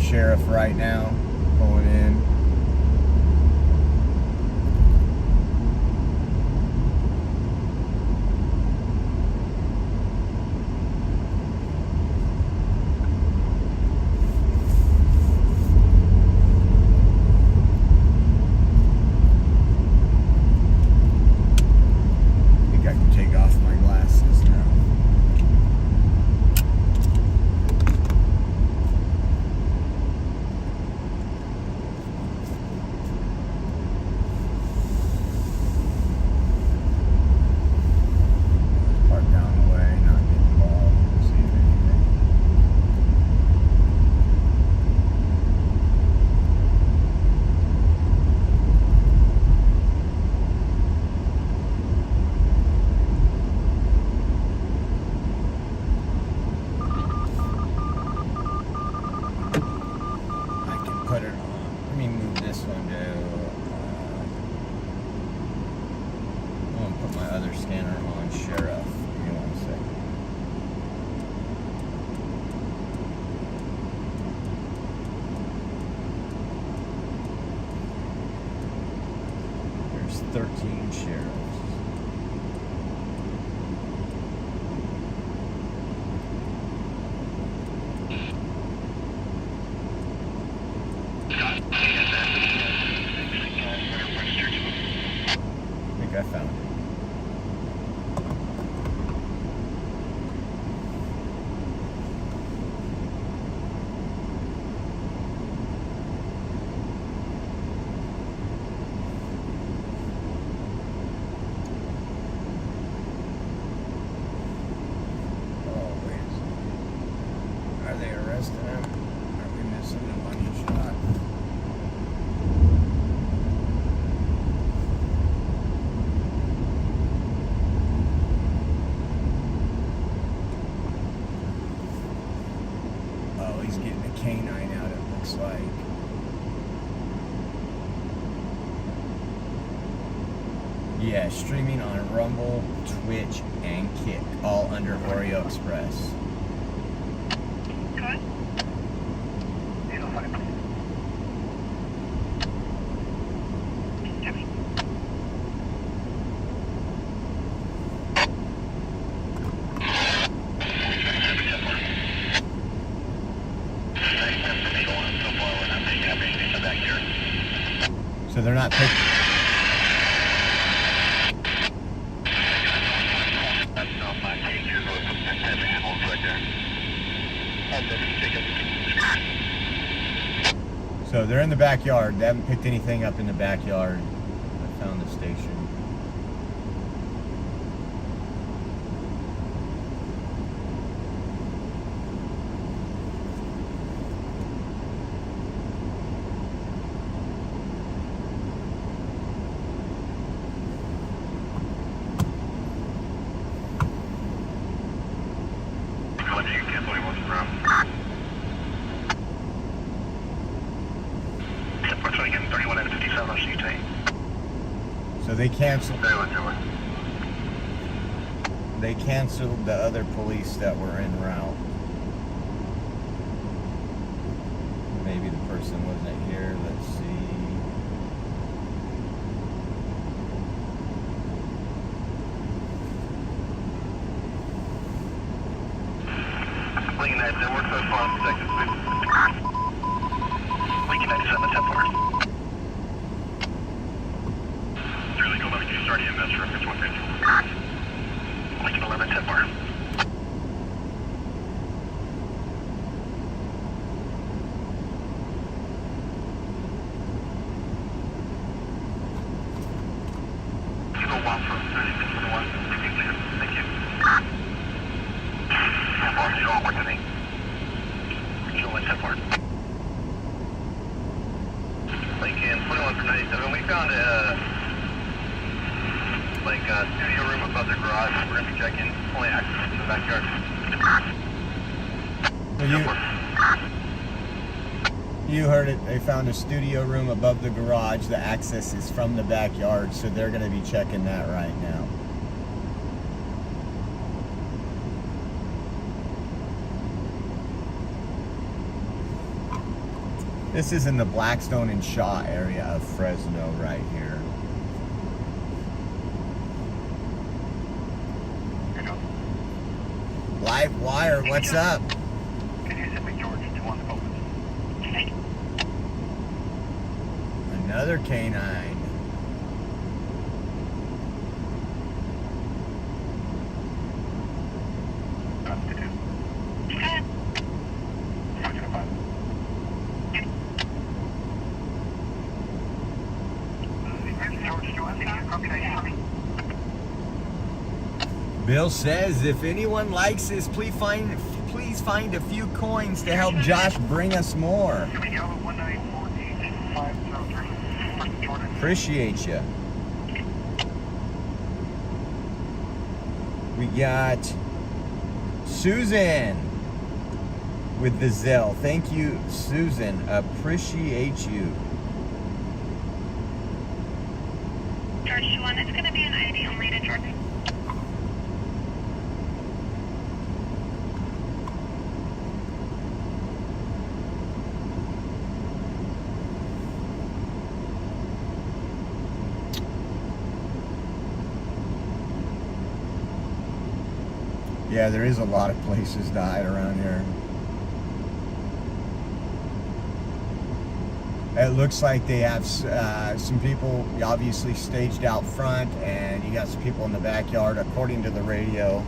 sheriff right now, pulling in. I think I can take off my glasses now. Park down the way, not get involved, don't see anything. I can put it on. Let me move this one to. I'm gonna put my other scanner on sheriff. Give me 1 second. There's 13 sheriffs. I think I found it. Oh, wait a second. Are they arresting him? Are we missing the money shot? Oh, he's getting a canine out, it looks like. Yeah, streaming on Rumble, Twitch, and Kick, all under Oreo Express. Good. So they're not picking. So they're in the backyard. They haven't picked anything up in the backyard. I found the station. So they canceled. They canceled the other police that were en route. Maybe the person wasn't here. Let's see. Lincoln 97, we're so far on detective. Lincoln 97, 10 4. Through legal 11, you start EMS for 5150. Lincoln 11, 10 4. You go walk from 30 minutes to 1. Thank you. 10 4, you don't work today. Regional 10 4. Lincoln 21 for 97. We found a studio room above the garage. We're gonna be checking only access to the backyard. Well, you heard it. They found a studio room above the garage. The access is from the backyard, so they're going to be checking that right now. This is in the Blackstone and Shaw area of Fresno right here. Live Wire, what's up? Can you send me George to one of the Another canine. Bill says, if anyone likes this, please find a few coins to help Josh bring us more. Appreciate you. We got Susan with the Zelle. Thank you, Susan. Appreciate you. George 21, it's going to be an ID only to George. Yeah, there is a lot of places to hide around here. It looks like they have some people obviously staged out front, and you got some people in the backyard, according to the radio.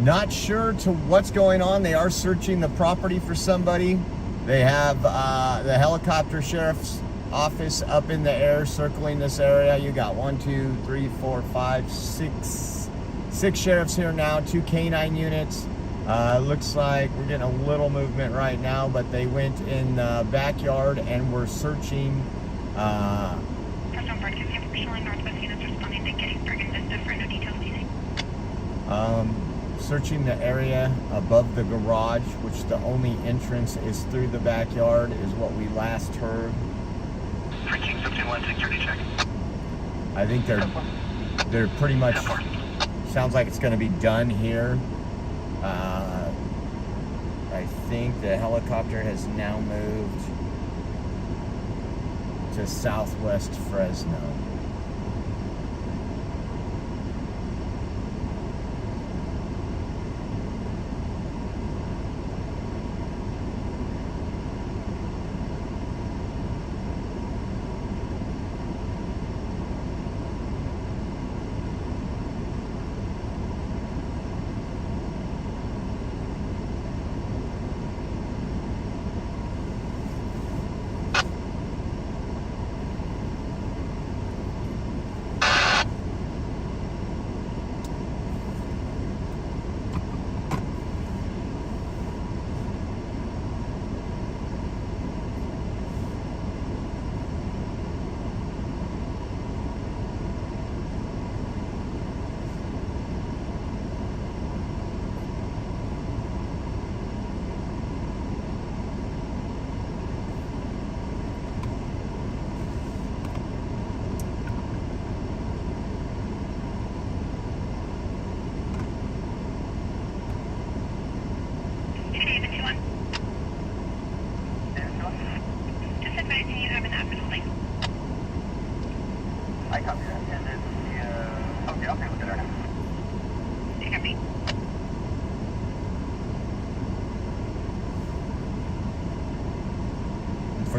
Not sure to what's going on. They are searching the property for somebody. They have the helicopter sheriff's office up in the air circling this area. You got 1, 2, 3, 4, 5, 6 sheriffs here now, 2 canine units. Looks like we're getting a little movement right now, but they went in the backyard and were searching. Searching the area above the garage, which the only entrance is through the backyard, is what we last heard. 1351 security check. I think they're pretty much, sounds like it's going to be done here. I think the helicopter has now moved to southwest Fresno.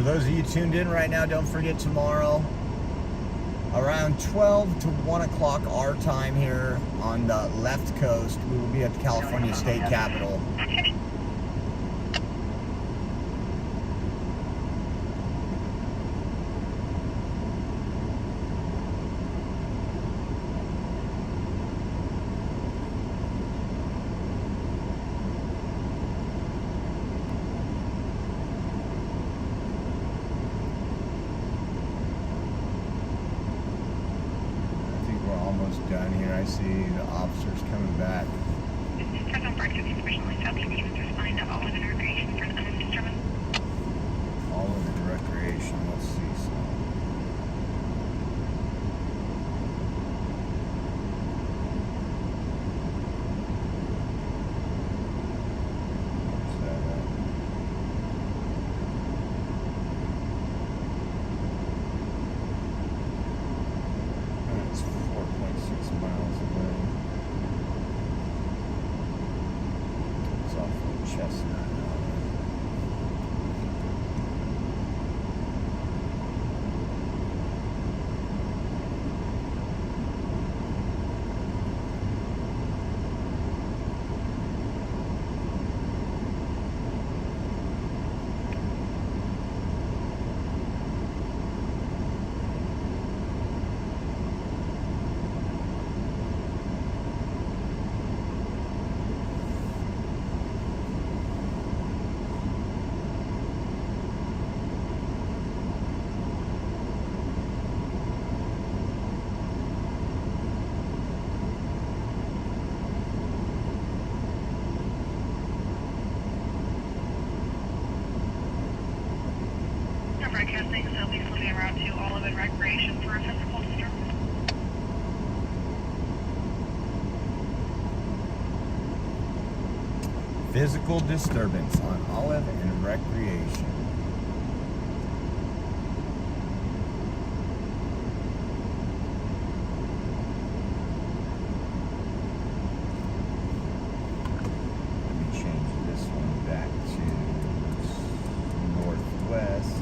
those of you tuned in right now, don't forget tomorrow, around 12 to 1 o'clock our time here on the left coast, we will be at the California State Capitol. Done here. I see the officers coming back. Fresno Breakfast Professionally South Indians responding to all of the recreation for the unknown disturbance. All of the recreation. Let's see some. Where's that at? That's 4.6 miles away. It's off of Chestnut. Broadcasting southeast Living Route to Olive and Recreation for a physical disturbance. Physical disturbance on Olive and Recreation. Let me change this one back to northwest.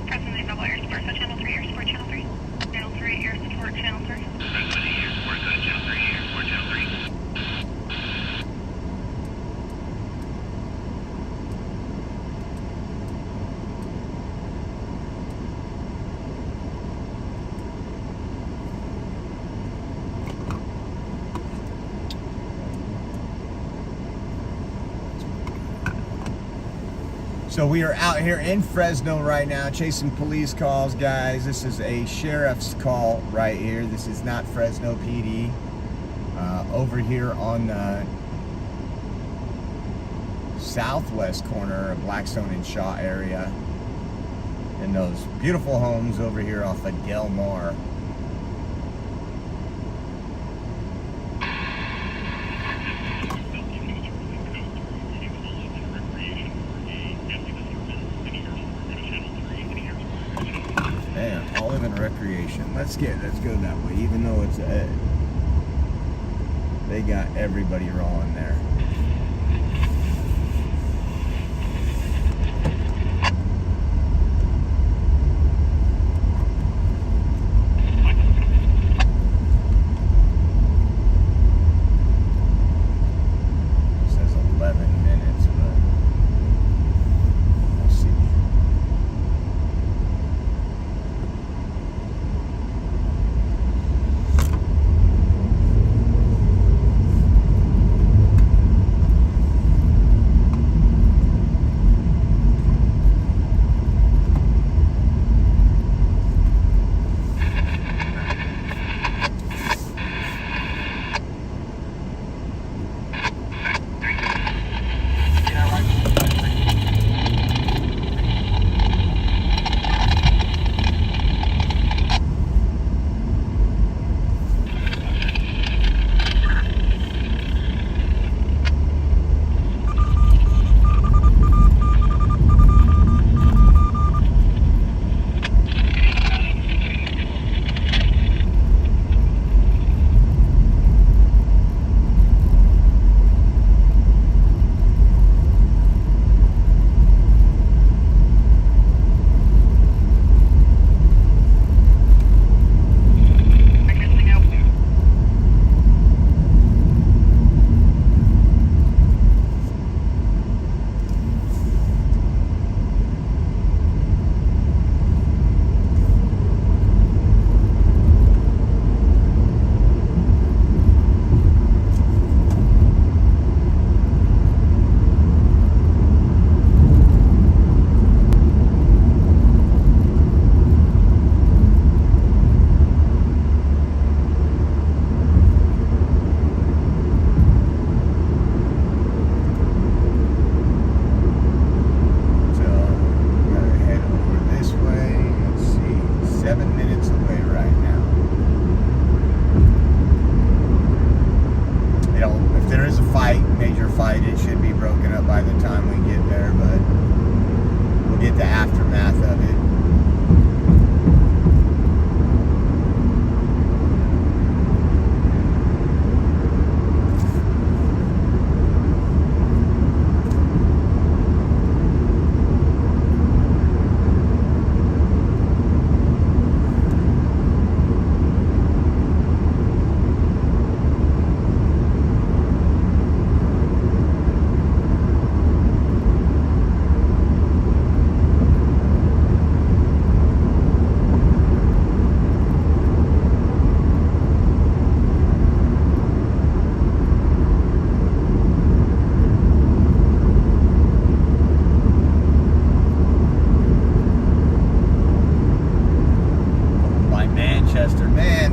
Presently available air support, so channel 3, air support, channel 3. Channel 3, air support, channel 3. Presently, air support, channel 3, air support, channel 3. So we are out here in Fresno right now chasing police calls, guys. This is a sheriff's call right here. This is not Fresno PD. Over here on the southwest corner of Blackstone and Shaw area. In those beautiful homes over here off of Del Mar. Man, Olive and Recreation. Let's go that way, even though it's they got everybody rolling there. It says 11 minutes, but we'll see. major fight. It should be broken up by the time we get there, but we'll get the aftermath of it.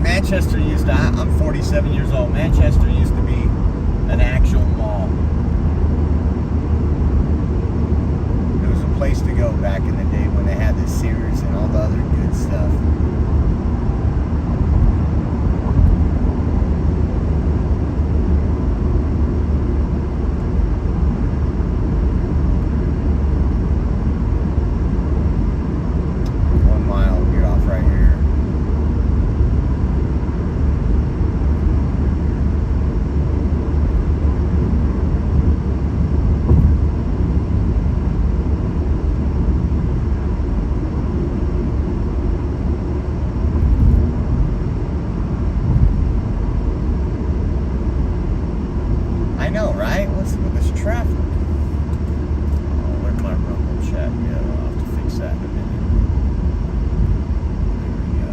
Manchester used to, I'm 47 years old, Manchester used to be an actual mall. It was a place to go back in the day when they had the Sears and all the other good stuff. I know, right? What's with this traffic? Oh, where's my rumble check? Yeah, I'll have to fix that in a minute. There we go.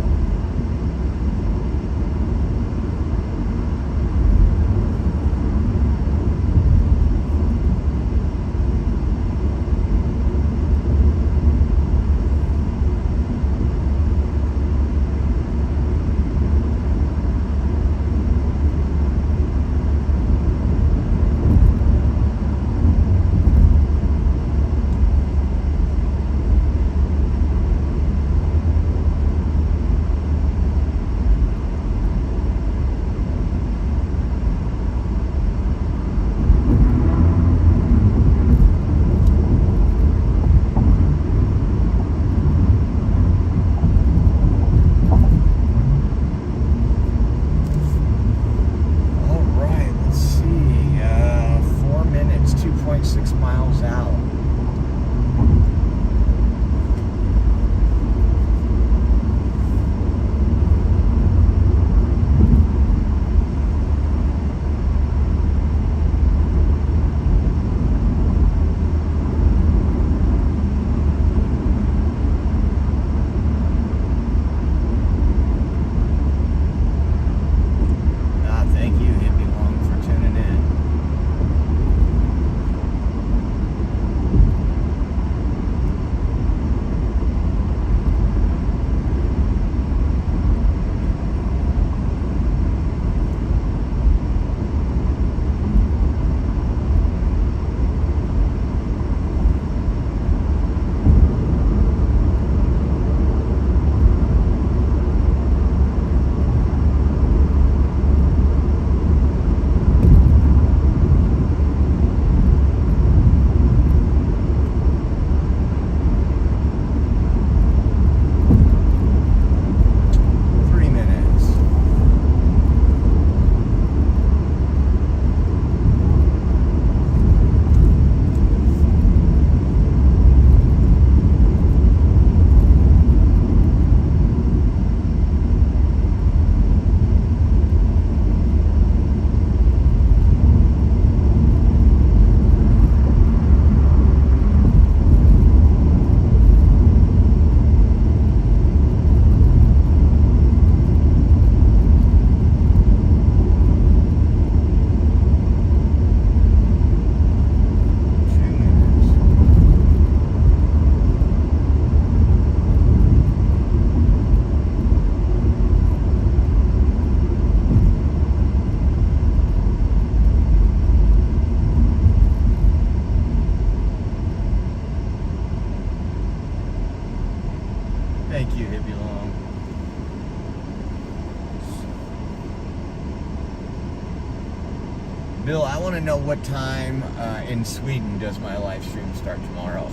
know what time in Sweden does my live stream start tomorrow.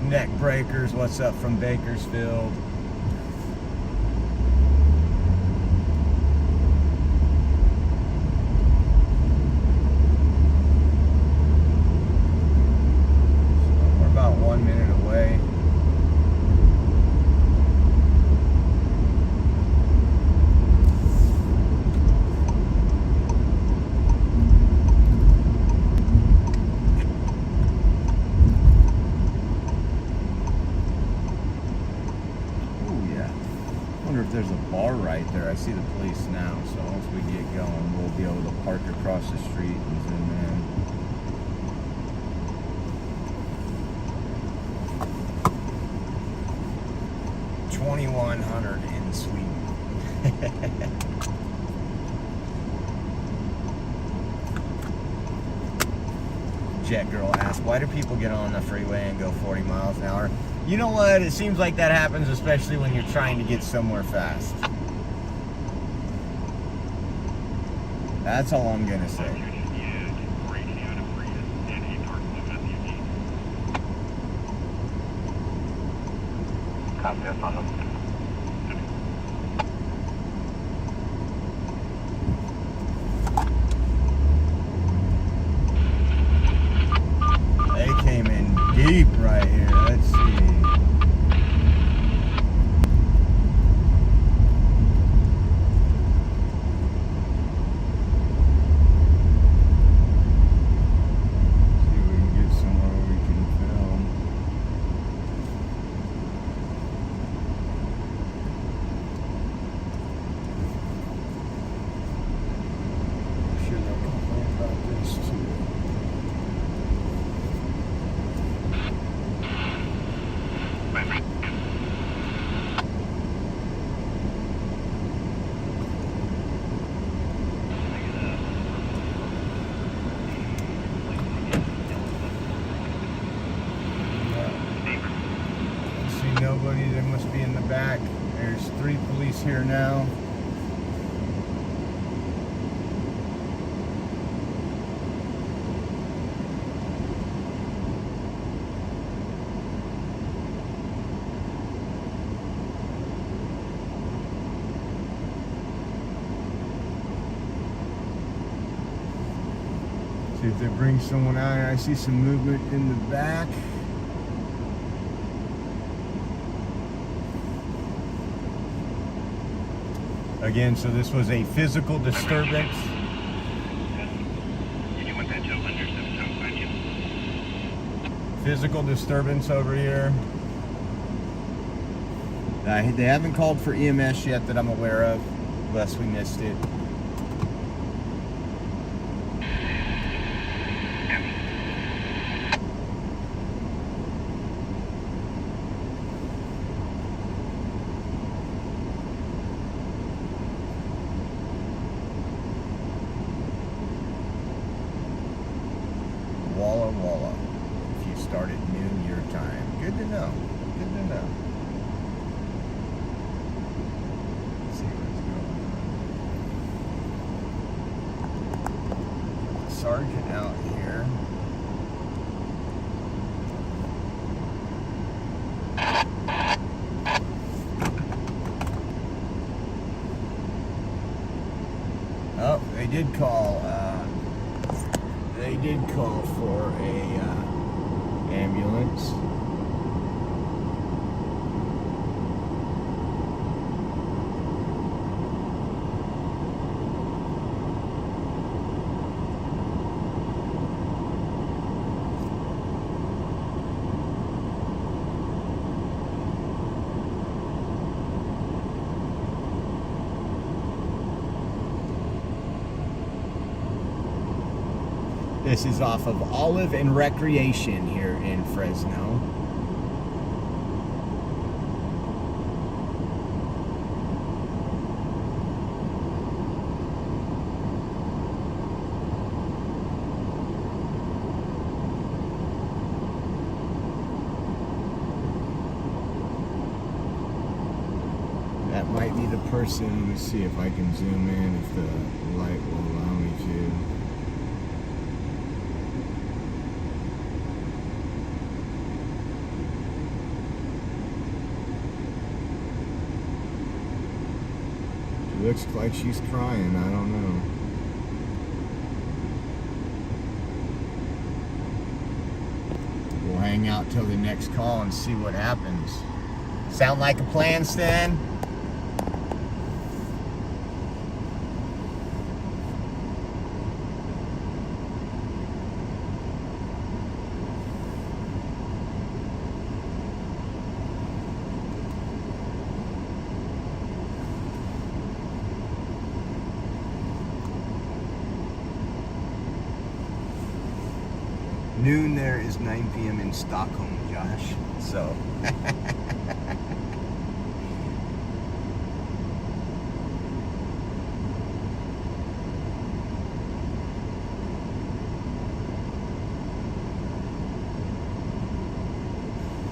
Neck breakers, what's up from Bakersfield? We're about 1 minute away. There's a bar right there. I see the police now, so once we get going, we'll be able to park across the street and zoom in. $2,100 in Sweden. Jet Girl asked, why do people get on the freeway and go 40 miles an hour? You know what? It seems like that happens, especially when you're trying to get somewhere fast. That's all I'm gonna say. Copy that on them. They came in deep right here. Let's see. Nobody, they must be in the back. There's 3 police here now. See if they bring someone out here. I see some movement in the back. Again, so this was a physical disturbance. Physical disturbance over here. They haven't called for EMS yet that I'm aware of, unless we missed it. Walla Walla. If you start at noon your time. Good to know. Good to know. Let's see what's going on. Sergeant out here. Oh, they did call. They did call for a ambulance. This is off of Olive and Recreation here in Fresno. That might be the person. Let me see if I can zoom in, if the light will allow me to. She looks like she's crying. I don't know. We'll hang out till the next call and see what happens. Sound like a plan, Stan? Noon there is 9 p.m. in Stockholm, Josh. So.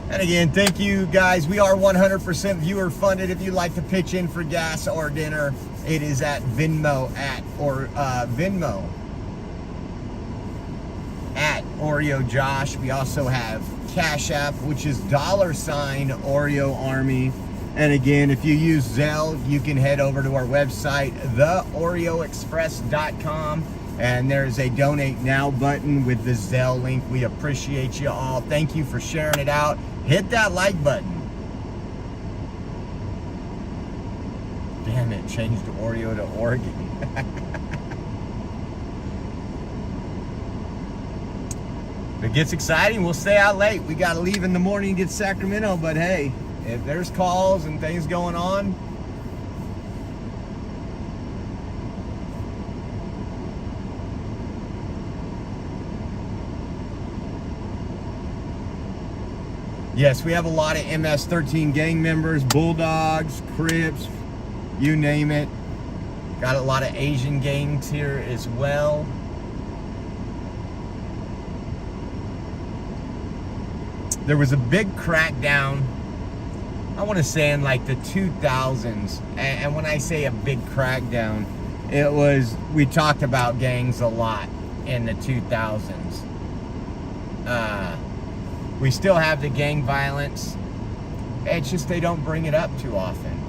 And again, thank you guys. We are 100% viewer funded. If you'd like to pitch in for gas or dinner, it is at Venmo Venmo at Oreo Josh. We also have Cash App, which is $ Oreo Army. And again, if you use Zelle, you can head over to our website, theoreoexpress.com. And there's a donate now button with the Zelle link. We appreciate you all. Thank you for sharing it out. Hit that like button. Damn it, changed Oreo to Oregon. If it gets exciting, we'll stay out late. We got to leave in the morning and get to Sacramento, but hey, if there's calls and things going on, yes, we have a lot of MS-13 gang members, Bulldogs, Crips, you name it. Got a lot of Asian gangs here as well. There was a big crackdown, I want to say in like the 2000s. And when I say a big crackdown, it was, we talked about gangs a lot in the 2000s. We still have the gang violence. It's just they don't bring it up too often.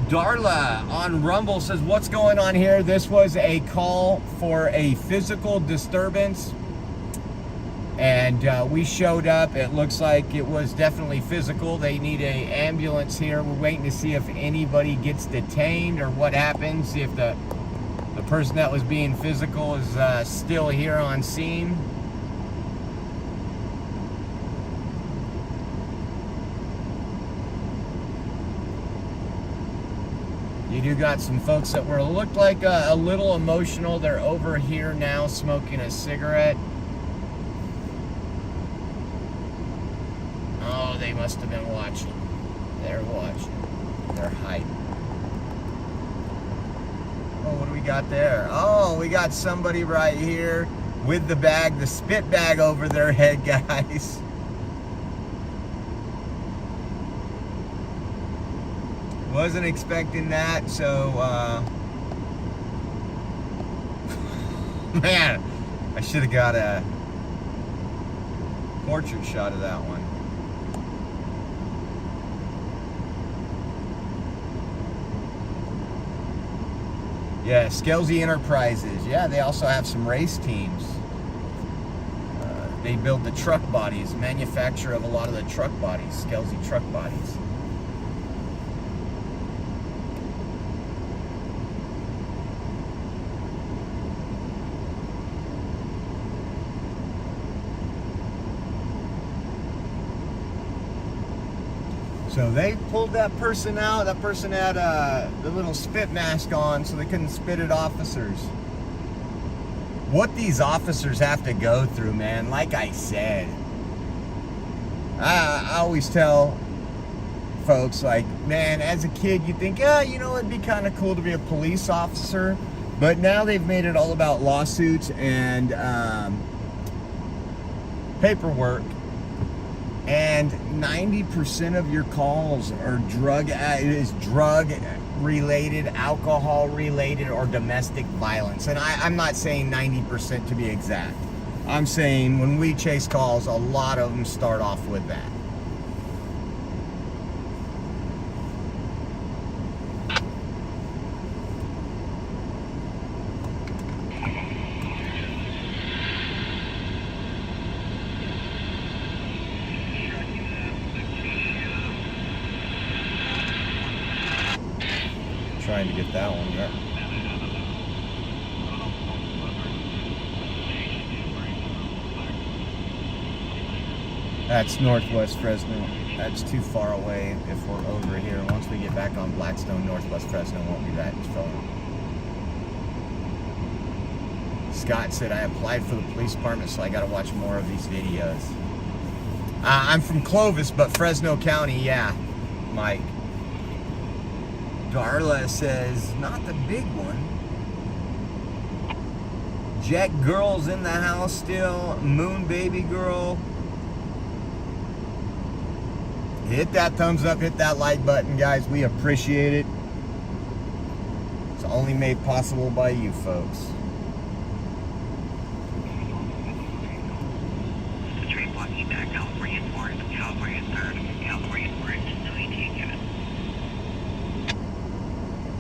Darla on Rumble says, what's going on here? This was a call for a physical disturbance. And we showed up. It looks like it was definitely physical. They need an ambulance here. We're waiting to see if anybody gets detained or what happens, if the person that was being physical is still here on scene. You do got some folks that were looked like a little emotional. They're over here now smoking a cigarette. Oh, they must have been watching. They're watching. They're hiding. Oh, what do we got there? Oh, we got somebody right here with the bag, the spit bag over their head, guys. Wasn't expecting that, so, man, I should have got a portrait shot of that one. Yeah, Skelzy Enterprises. Yeah, they also have some race teams. They build the truck bodies, manufacturer of a lot of the truck bodies, Skelzy truck bodies. So they pulled that person out. That person had the little spit mask on so they couldn't spit at officers. What these officers have to go through, man, like I said. I always tell folks, like, man, as a kid, you think, yeah, you know, it'd be kind of cool to be a police officer. But now they've made it all about lawsuits and paperwork, and 90% of your calls are drug related, alcohol related, or domestic violence. And I'm not saying 90% to be exact. I'm saying when we chase calls, a lot of them start off with that. Trying to get that one there. That's northwest Fresno. That's too far away if we're over here. Once we get back on Blackstone, northwest Fresno won't be that far. Scott said, I applied for the police department, so I got to watch more of these videos. I'm from Clovis, but Fresno County, yeah, Mike. Darla says, not the big one. Jack Girl's in the house still. Moon Baby Girl. Hit that thumbs up, hit that like button, guys. We appreciate it. It's only made possible by you folks.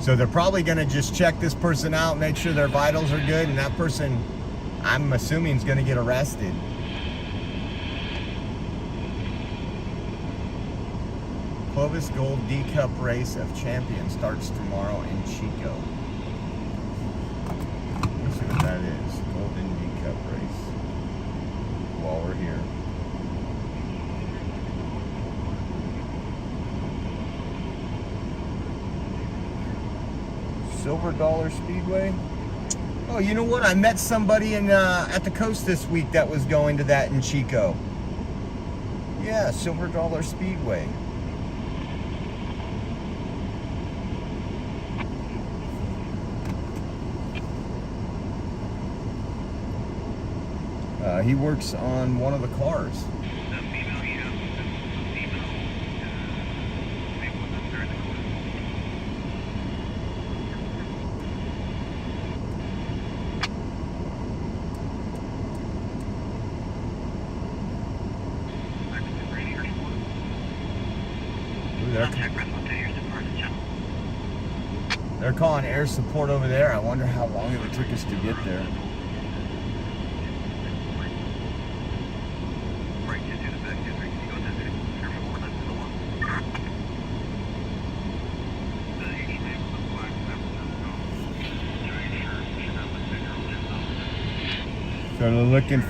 So they're probably going to just check this person out, make sure their vitals are good, and that person, I'm assuming, is going to get arrested. Clovis Gold D Cup Race of Champions starts tomorrow in Chico. Let's see what that is. Golden D Cup Race. While we're here. Silver Dollar Speedway. Oh, you know what? I met somebody in at the coast this week that was going to that in Chico. Yeah, Silver Dollar Speedway. He works on one of the cars. They're calling air support over there. I wonder how long it took us to get there. So they're looking.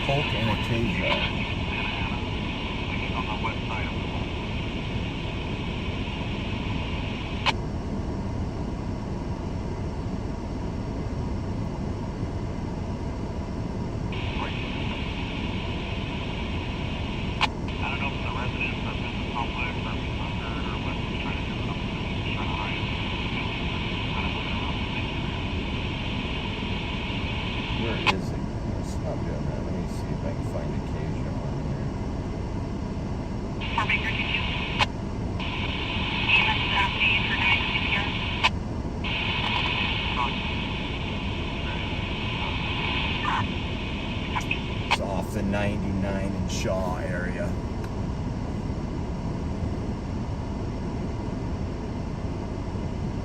Colt and a Acacia. Where is it? It's not doing that. Let me see if I can find Acacia on here. It's off the 99 in Shaw area.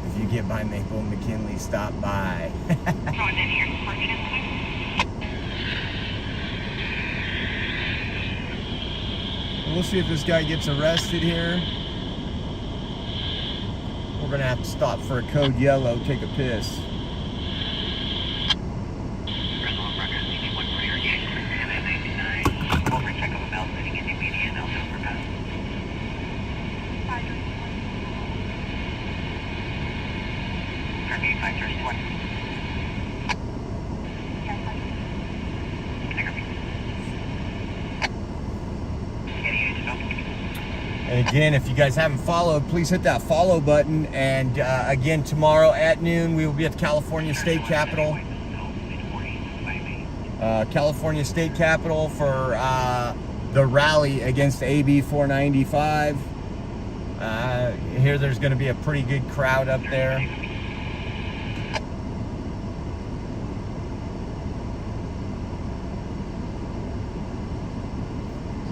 If you get by Maple and McKinley, stop by. We'll see if this guy gets arrested here. We're gonna have to stop for a code yellow, take a piss. And Again, if you guys haven't followed, please hit that follow button. And again, tomorrow at noon, we will be at the California State Capitol. California State Capitol for the rally against AB 495. Here there's going to be a pretty good crowd up there.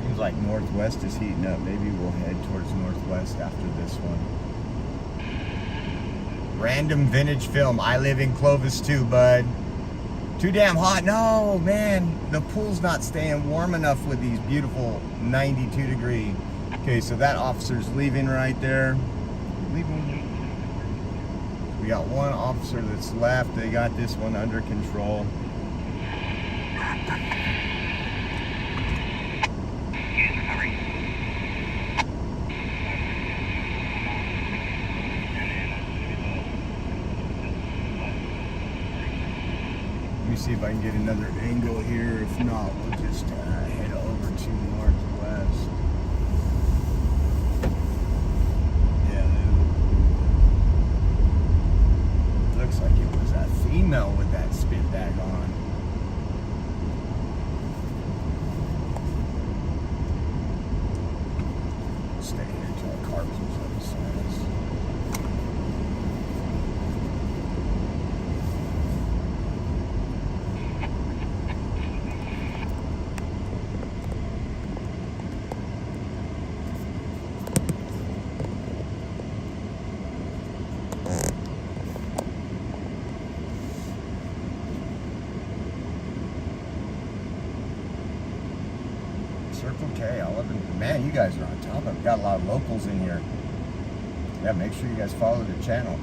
Seems like Northwest is heating up. Maybe we'll head towards Northwest after this one. Random vintage film. I live in Clovis too, bud. Too damn hot. No, man. The pool's not staying warm enough with these beautiful 92 degree. Okay, so that officer's leaving right there. Leaving. We got one officer that's left. They got this one under control. Let me see if I can get another angle here. If not, we'll just head over to Northwest. Yeah, it looks like it was that female with that spit bag on. Stay here until a car pulls up beside us. Circle K, I love it. Man, you guys are on top of it. Got a lot of locals in here. Yeah, make sure you guys follow the channel.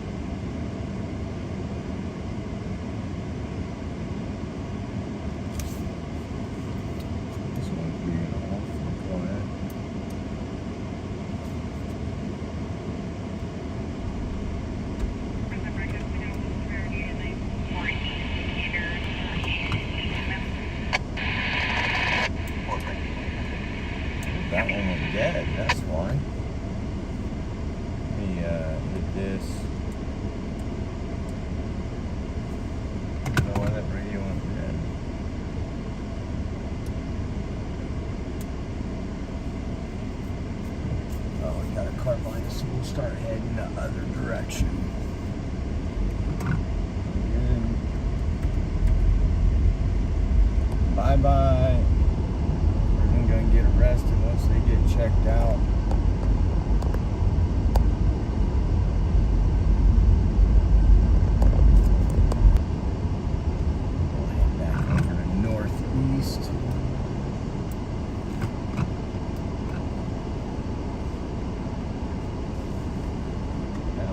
This one's being awful quiet. That one went dead, that's why. Let me hit this. No, that radio went dead. Oh, we got a car behind us, so we'll start heading the other direction. Bye-bye. Gonna get arrested once they get checked out. We'll head back over to Northeast.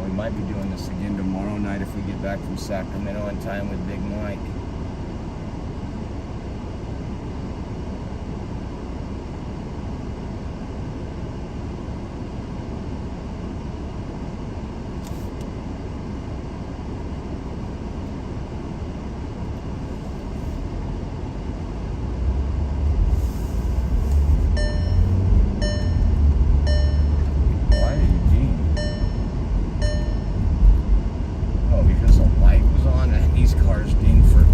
We might be doing this again tomorrow night if we get back from Sacramento in time with Big Mike. Cars being for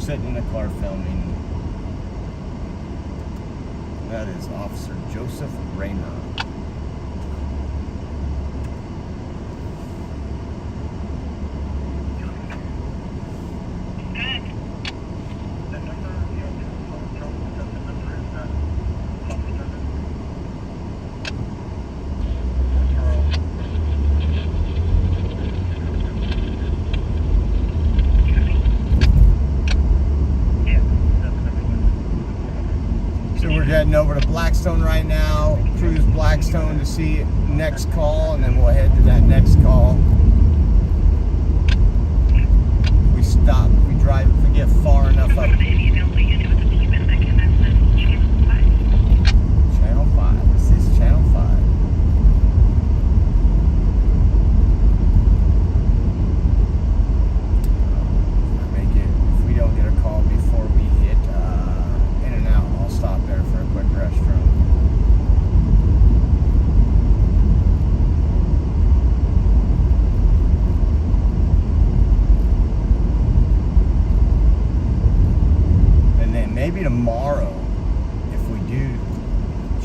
sitting in the car filming. That is Officer Joseph Raymer. The number, the number is not So we're heading over to Blackstone right now. Cruise Blackstone to see next call, and then we'll head to that next call. We stop, we drive, if we get far enough up. Channel 5. This is Channel 5. If we don't get a call before we hit In and Out, I'll stop there for a quick restroom. And then maybe tomorrow, if we do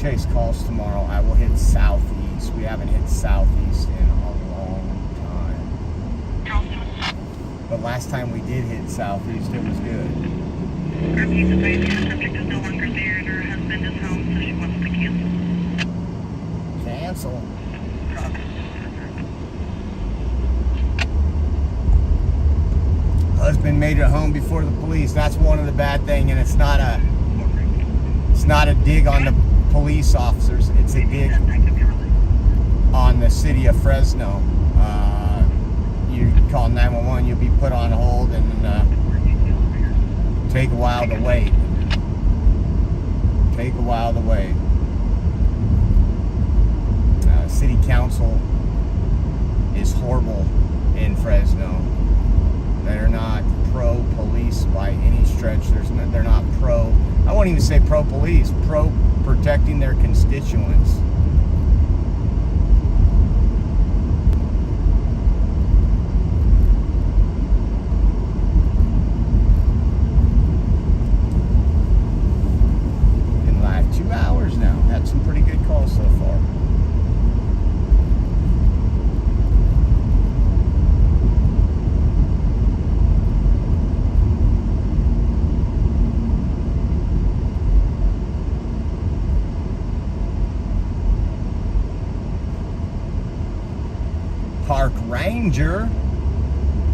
chase calls tomorrow, I will hit Southeast. We haven't hit Southeast in a long time. But last time we did hit Southeast, it was good. Our piece advised the subject is no longer there and her husband is home, so she wants to cancel. Cancel. Husband made it home before the police. That's one of the bad things, and it's not a dig on the police officers. It's a dig on the city of Fresno. You call 911, you'll be put on hold, and take a while to wait. Take a while to wait. City council is horrible in Fresno. They're not pro-police by any stretch. They're not pro, I won't even say pro-police, pro-protecting their constituents. Been live 2 hours now. Had some pretty good calls so far. Park Ranger.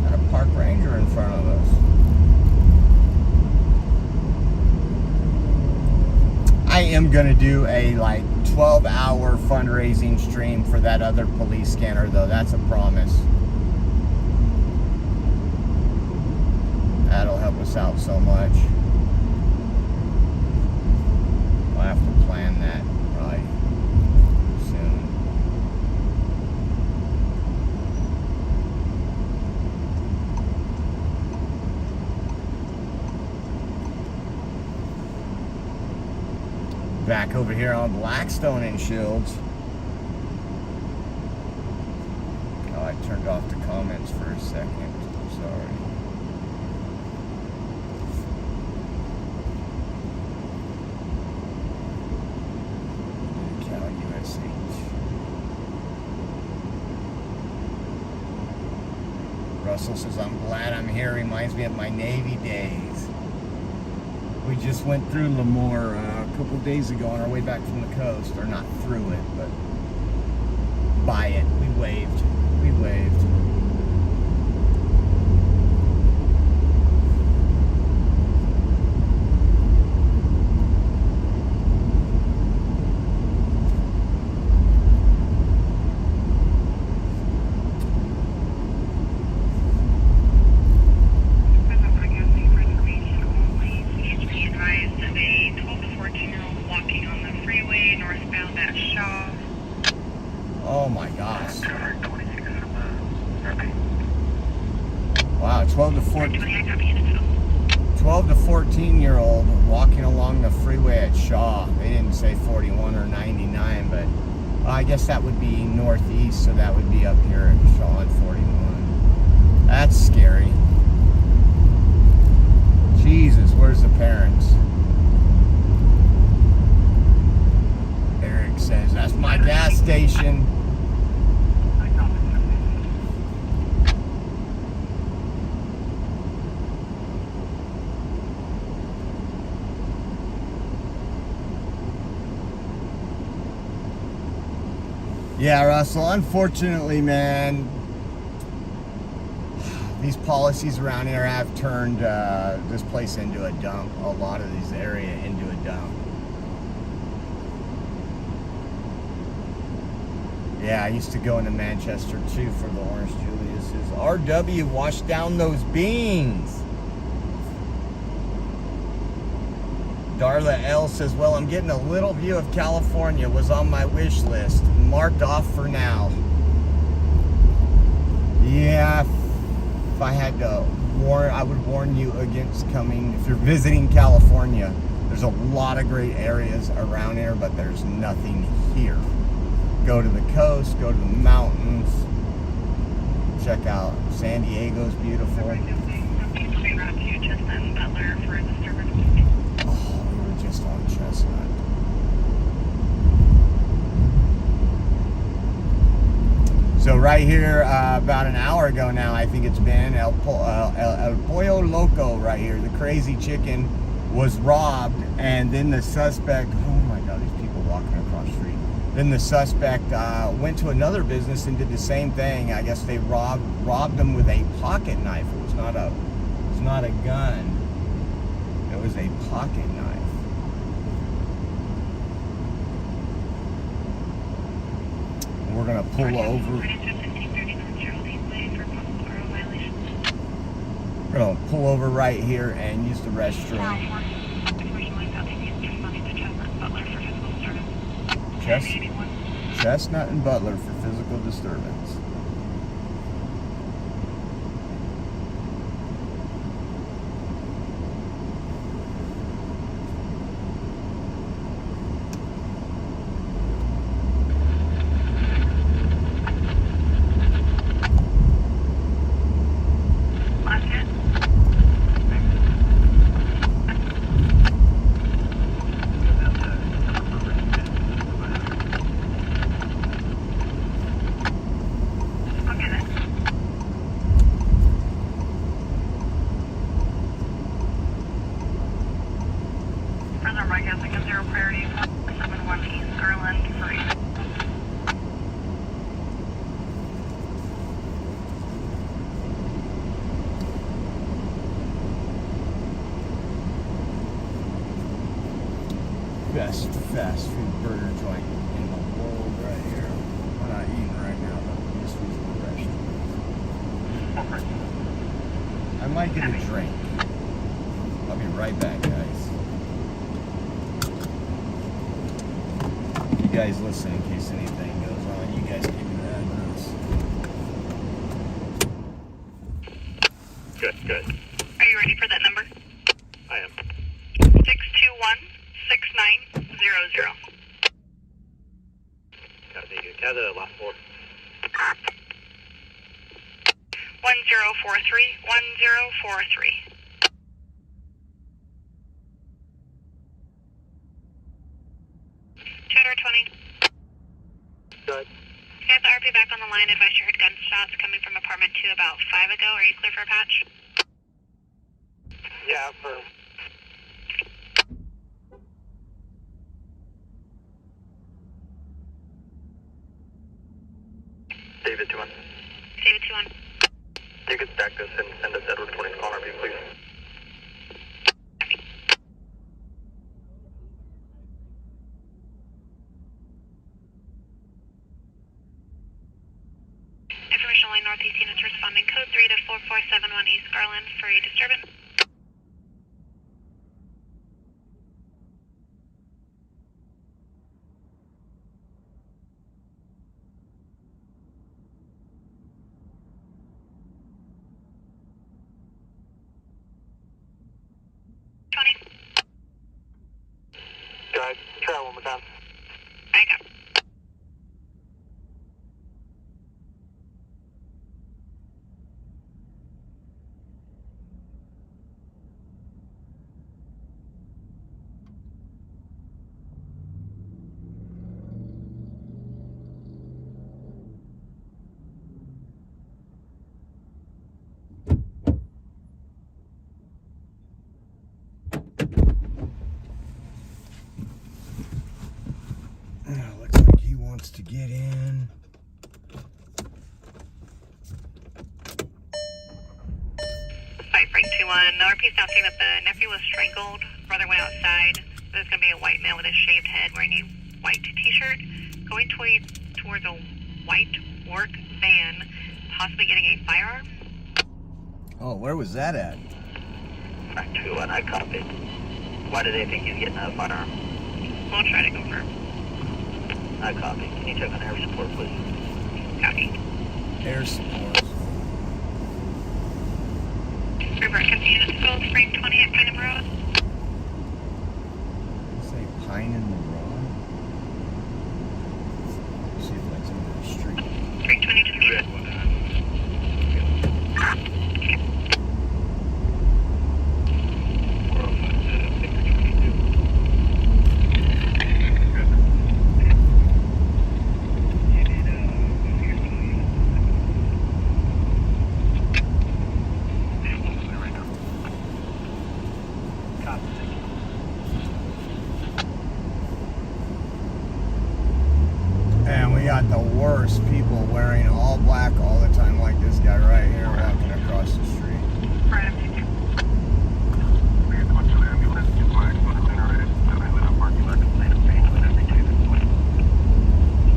Got a park ranger in front of us. I am gonna do a like 12-hour fundraising stream for that other police scanner though. That's a promise. That'll help us out so much. I'll have to plan that probably soon. Back over here on Blackstone and Shields. Oh, I turned off the comments for a second. Sorry. Cal USH. Russell says, I'm glad I'm here. Reminds me of my Navy days. We just went through Lemoore a couple days ago on our way back from the coast. Or not through it, but by it. We waved. We waved. Oh my gosh. Wow, 12 to 14-year-old walking along the freeway at Shaw. They didn't say 41 or 99, but I guess that would be northeast, so that would be up here at Shaw and 41. That's scary. Jesus, where's the parents? Eric says, that's my gas station. Yeah, Russell, unfortunately, man, these policies around here have turned this place into a dump, a lot of this area into a dump. Yeah, I used to go into Manchester too for the Orange Julius's. RW, wash down those beans. Darla L says, well, I'm getting a little view of California, was on my wish list, marked off for now. Yeah, if I had to warn, I would warn you against coming. If you're visiting California, there's a lot of great areas around here, but there's nothing here. Go to the coast, go to the mountains, check out San Diego's beautiful. Oh, we were just on Chestnut. So right here, about an hour ago now, I think it's been, El Pollo Loco right here, the crazy chicken, was robbed, and then the suspect, oh my God, these people walking across the street. Then the suspect went to another business and did the same thing. I guess they robbed them with a pocket knife. It was not a gun. It was a pocket knife. We're gonna pull over. We're gonna pull over right here and use the restroom. Chestnut and Butler for physical disturbance. Best fast food burger joint in the world right here. We're not eating right now, but we're just using the restroom. I might get a drink. I'll be right back, guys. You guys listen in case anything goes on. You guys give me the address. Good. Are you ready for that number? I am. 621-6900. Got the last four. 1043. 220. Go ahead. Okay, the RP back on the line. Advise you heard gunshots coming from apartment 2 about 5 ago. Are you clear for a patch? Yeah, for David 2-1. David 2-1. You could stack this and send us Edward 20 on RP, please. Information line Northeast units responding code 3 to 4471 East Garland for a disturbance. Guys, try it one more time. I got. Looks like he wants to get in. Fight Frank 2-1. The RP now saying that the nephew was strangled. Brother went outside. There's going to be a white man with a shaved head wearing a white t-shirt going towards a white work van, possibly getting a firearm. Oh, where was that at? Frank 2-1, I copy. Why do they think he's getting a firearm? We'll try to confirm. I copy. Can you check on air support, please? Copy. Air support. River, continue to go Frank 20 at Pine Road. Say Pine in the Road. See if that's into the street. Frank 20 to the And we got the worst people wearing all black all the time, like this guy right here walking across the street. right.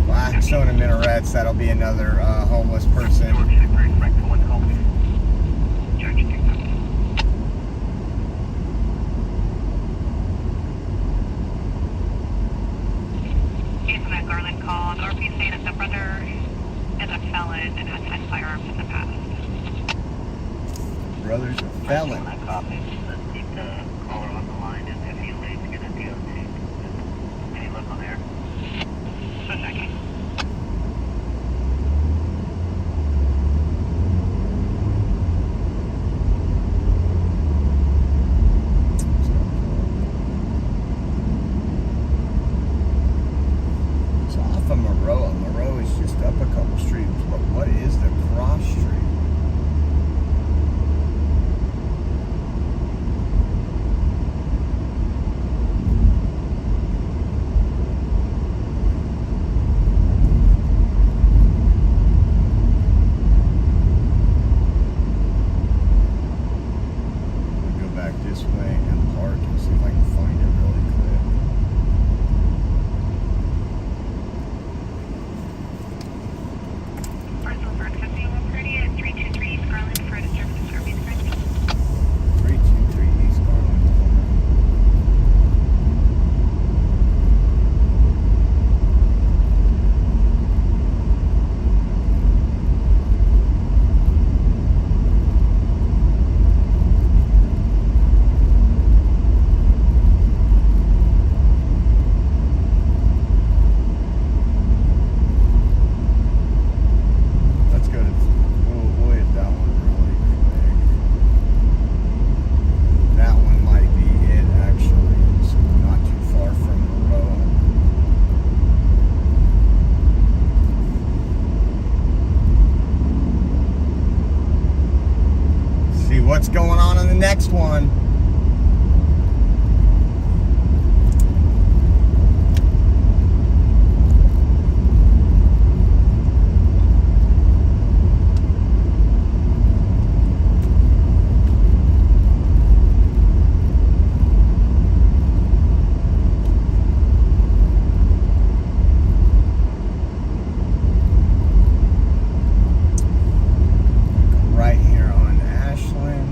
Blackstone and minarets, that'll be another homeless person. Case on that Garland call. The RP saying that the brother is a felon and has had firearms in the past. Brother's a felon. I copy. Let's keep the caller on the line, and if he's late to get a DOT. Any look on there? So checking. It's off of Moreau. Moreau is just up a couple streets. But what is the cross street? I'll go back this way and park and see if I can find it really quick. Parcel for accepting 130 at 323 East Garland for a disturbance service. 323 East Garland Corner. Let's go to, we'll hit that one really quick. That one might be it actually. It's not too far from the road. See what's going on in the next one. Right here on Ashland.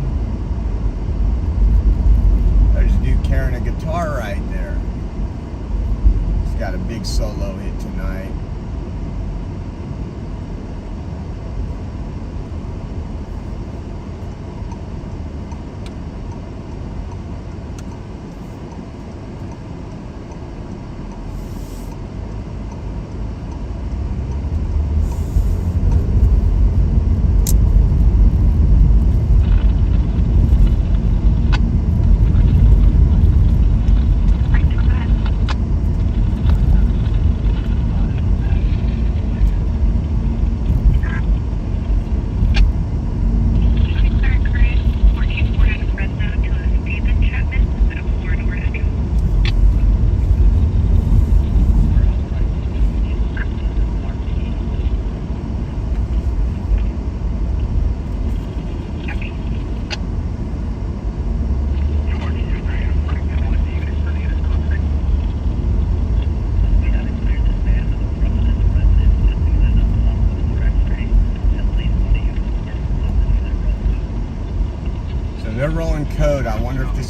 There's a dude carrying a guitar right there. He's got a big solo hit tonight. Frank 2-1.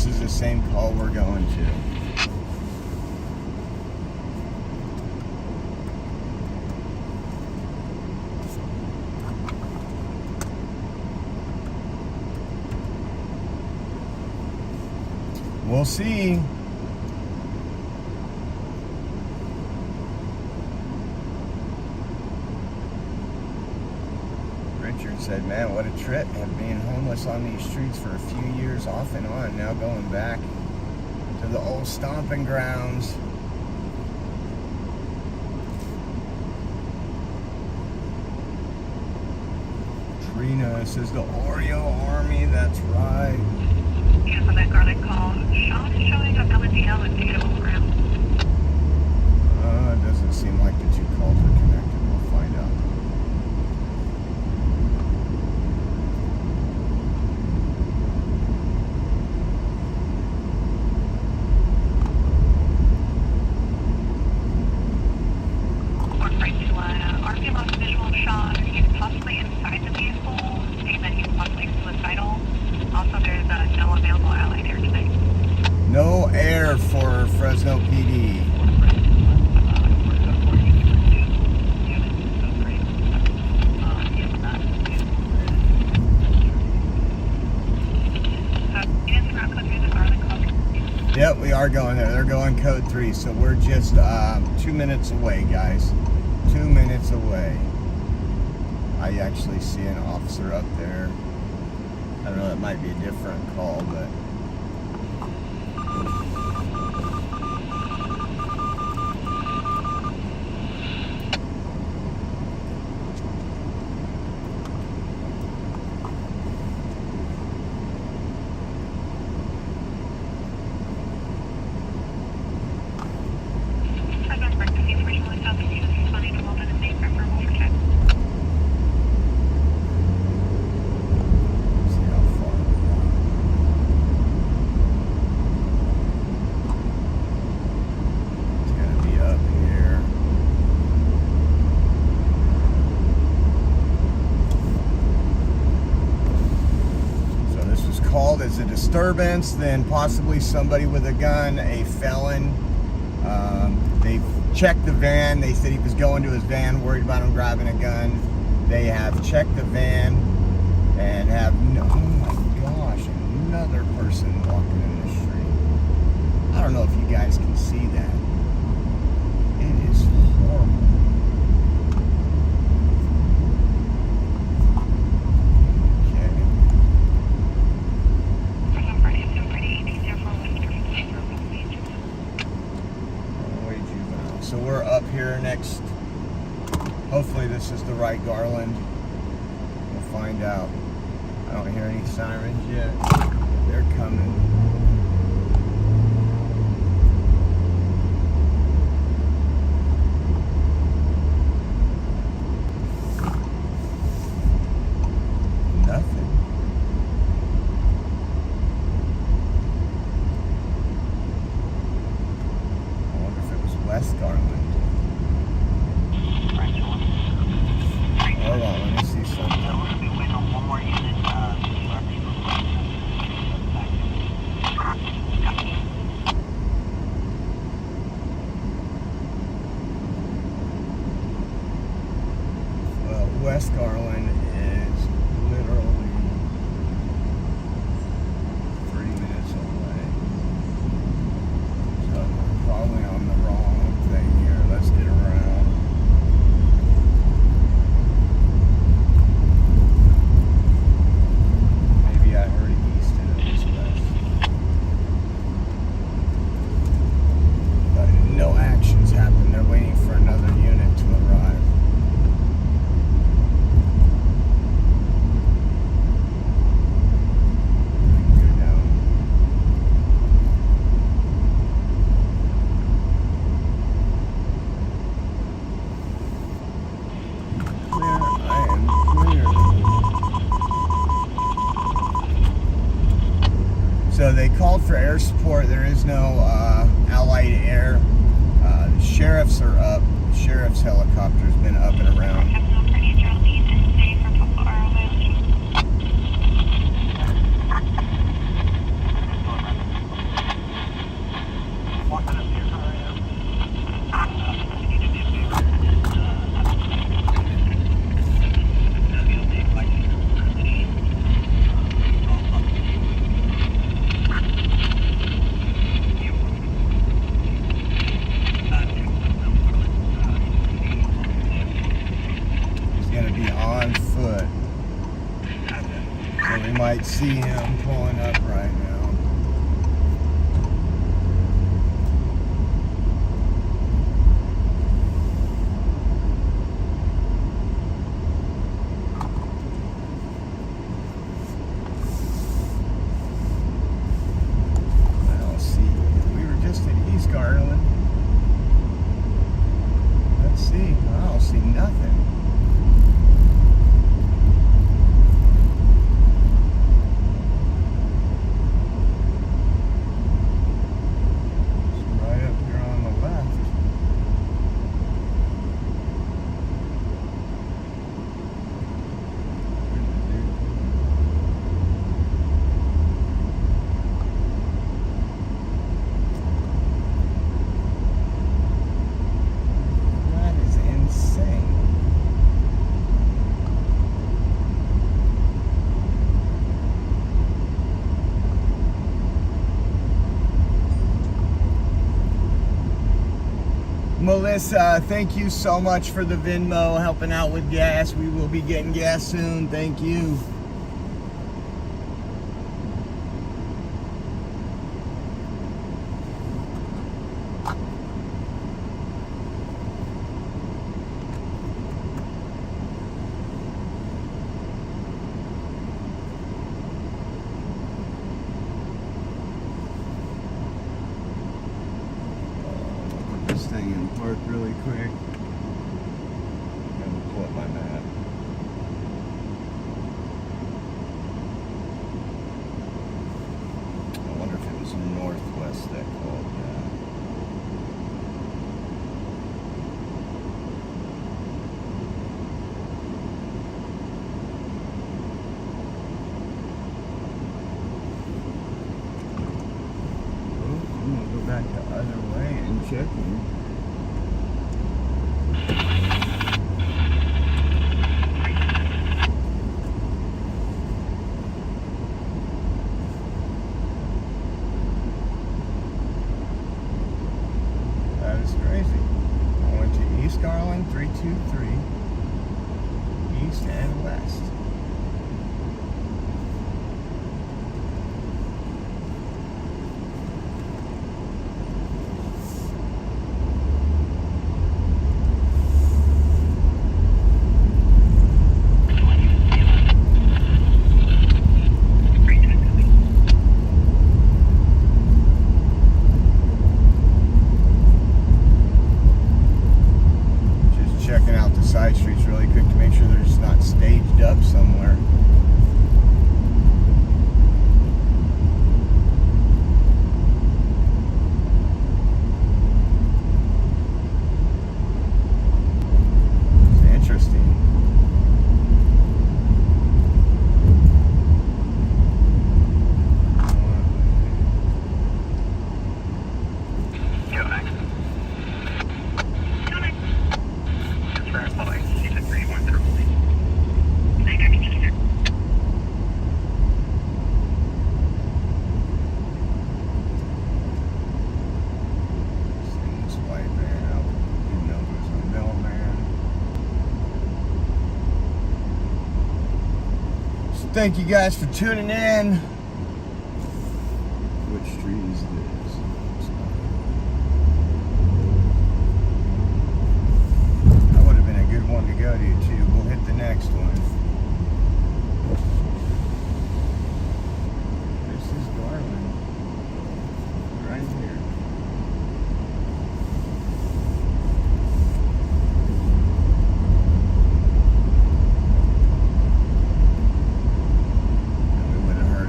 is the same call we're going to. We'll see. Richard said, man, what a trip. And being homeless on these streets for a few years off and on. Now going back to the old stomping grounds. Trina says the Oreo Army. That's right. Yes, on that garlic call. Sean is showing up LNDL and data program. It doesn't seem like the two calls are connected. We'll find out. Or right to RP lost visual of Sean. He's possibly inside the vehicle, saying that he's possibly suicidal. Also, there's no available allied air tonight. No air for Fresno PD. Yep, we are going there. They're going code 3, so we're just 2 minutes away, guys. 2 minutes away. I actually see an officer up there. I don't know, that might be a different call, but... As a disturbance, then possibly somebody with a gun, a felon. They checked the van. They said he was going to his van, worried about him driving a gun. They have checked the van and have no, oh my gosh, another person walking in the street. I don't know if you guys can see that. It is horrible. So we're up here next. Hopefully this is the right Garland. We'll find out. I don't hear any sirens yet. They're coming. Nothing. West Garland. Hold on, let me see something. We're going to be waiting on one more unit. Well, West Garland is literally 3 minutes away. So we're probably on the wrong thing here. Let's get around. Maybe I heard east and it was west. But no actions happen. They're waiting for another unit to arrive. So they called for air support. There is no allied air. The sheriffs are up. The sheriff's helicopter's been up and around. might see him pulling up right now. Garland. Let's see. I don't see nothing. It's right up here on the left. Melissa, thank you so much for the Venmo, helping out with gas. We will be getting gas soon. Thank you. Thing in park really quick. And we'll pull up my map. I wonder if it was northwest that called that. I'm gonna go back the other way and check them. That is crazy. I went to East Garland 323, east and west. Checking out the side streets really quick to make sure they're just not staged up somewhere. It's interesting. Thank you guys for tuning in. Which street is this? That would have been a good one to go to too. We'll hit the next one. This is Garland. Right here.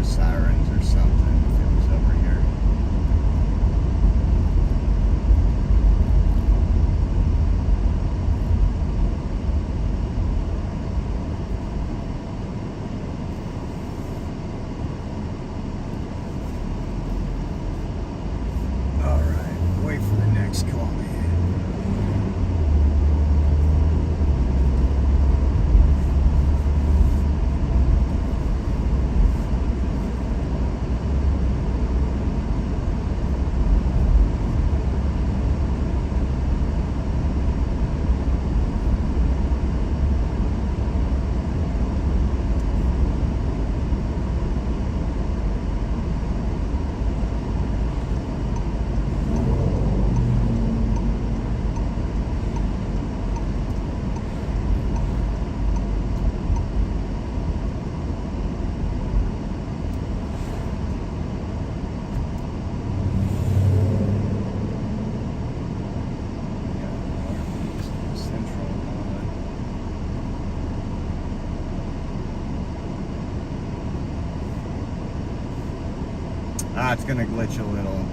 Sirens or something if it was over here. Nah, it's gonna glitch a little.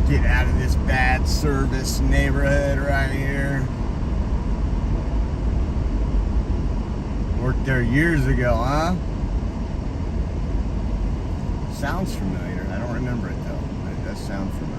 Get out of this bad service neighborhood right here. Worked there years ago, huh? Sounds familiar. I don't remember it though, but it does sound familiar.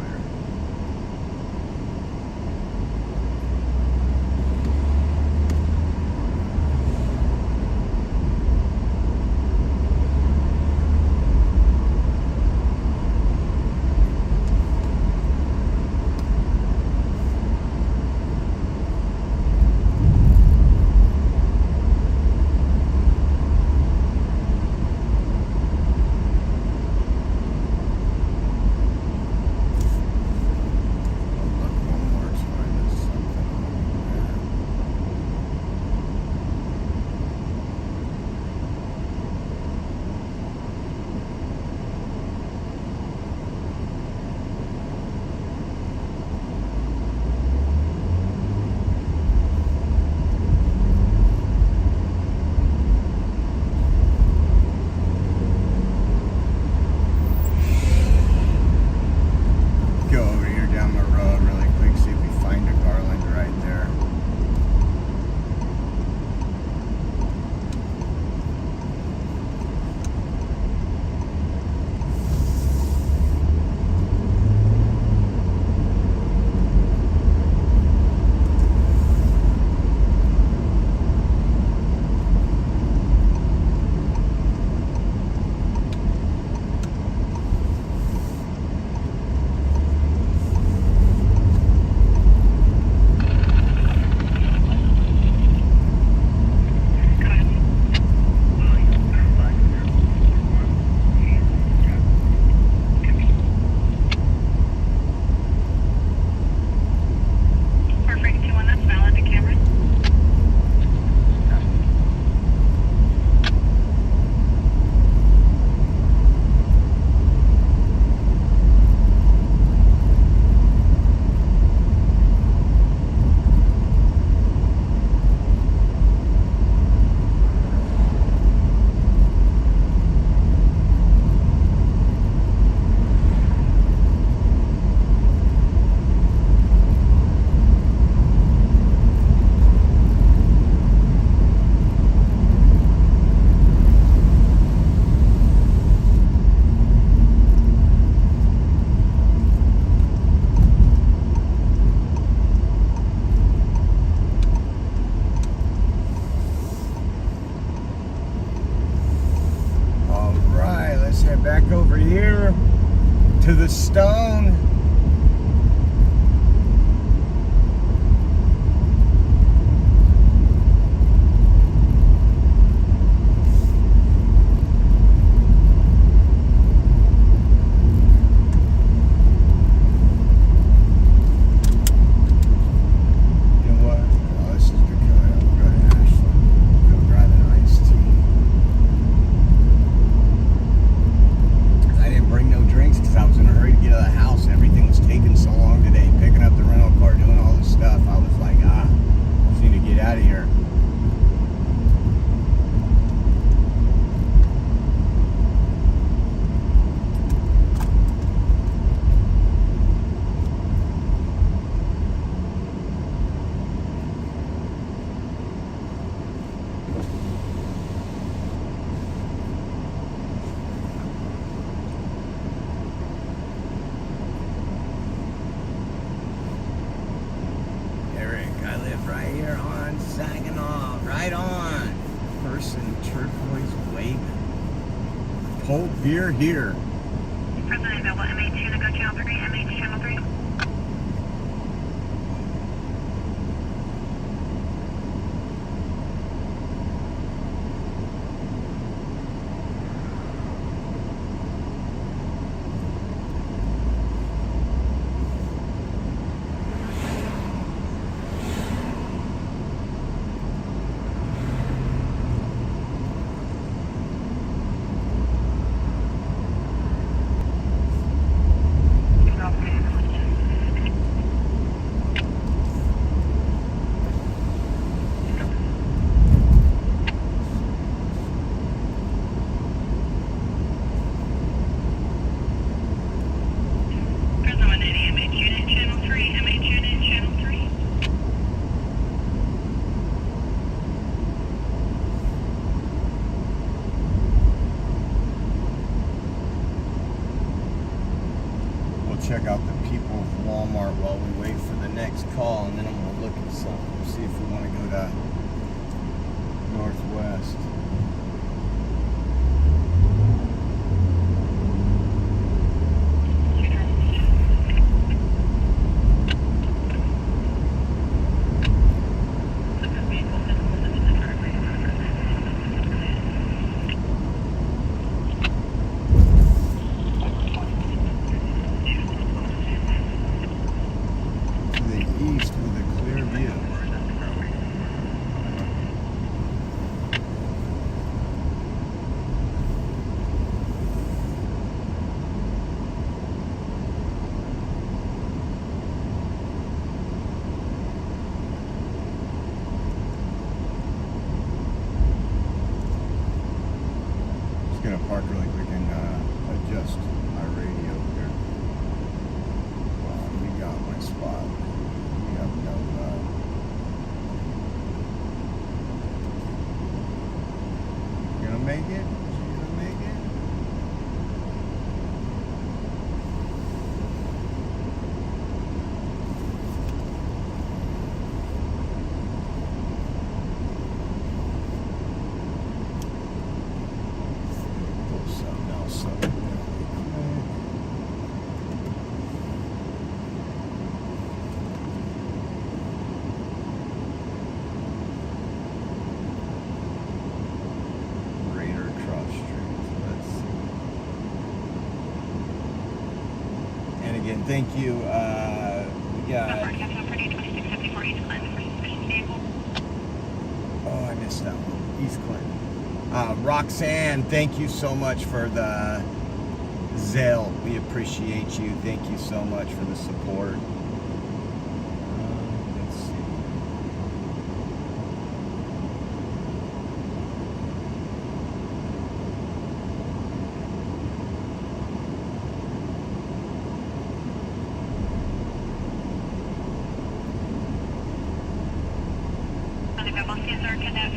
Back over here to the stone. Hold beer here. Presently available MH2 to go channel 3, MH channel 3. check out the people of Walmart while we wait for the next call, and then I'm gonna look at something, see if we want to go to Northwest. Gonna park really quick and adjust my radio here. You got my spot. You have no you gonna make it? You gonna make it? Again, thank you. We got. Oh, I missed that one. East Clinton. Roxanne, thank you so much for the Zelle. We appreciate you. Thank you so much for the support. Let's see.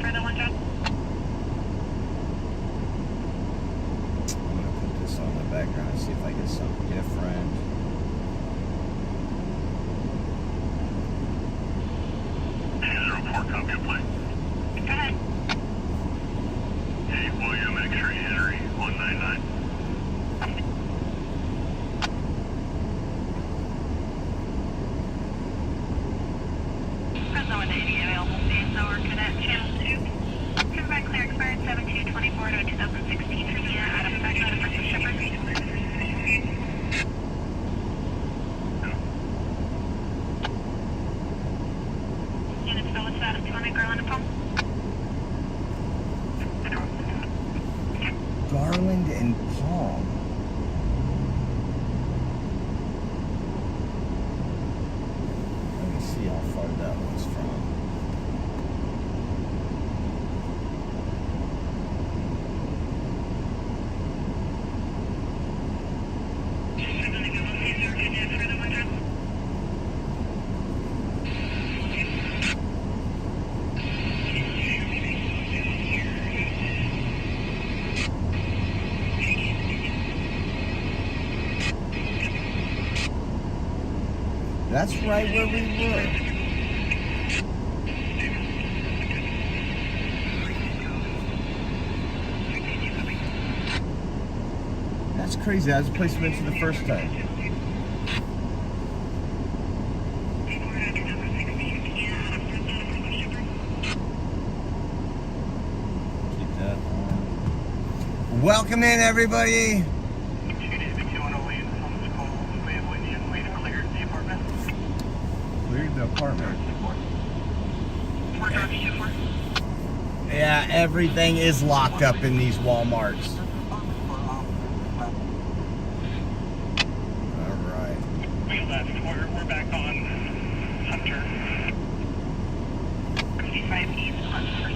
For the one job. I'm gonna put this on the background and see if I get something different. Report copy of plane. Go ahead. Hey, William X-ray Henry 199. Fresno with 80 available space, so we're cadet channel 2. Come back clear, expired 7224 to 2016 Virginia, Adam Fresno to First Shepherd. Units still with status 20, Garland and Palm. Garland and Palm. Let me see how far that one's from. That's right where we were. That's crazy. That was the place we went to the first time. Keep that on. Welcome in, everybody. Cleared the apartment. Yeah, everything is locked up in these Walmarts. All right. We're back on Hunter. 55 East Hunter.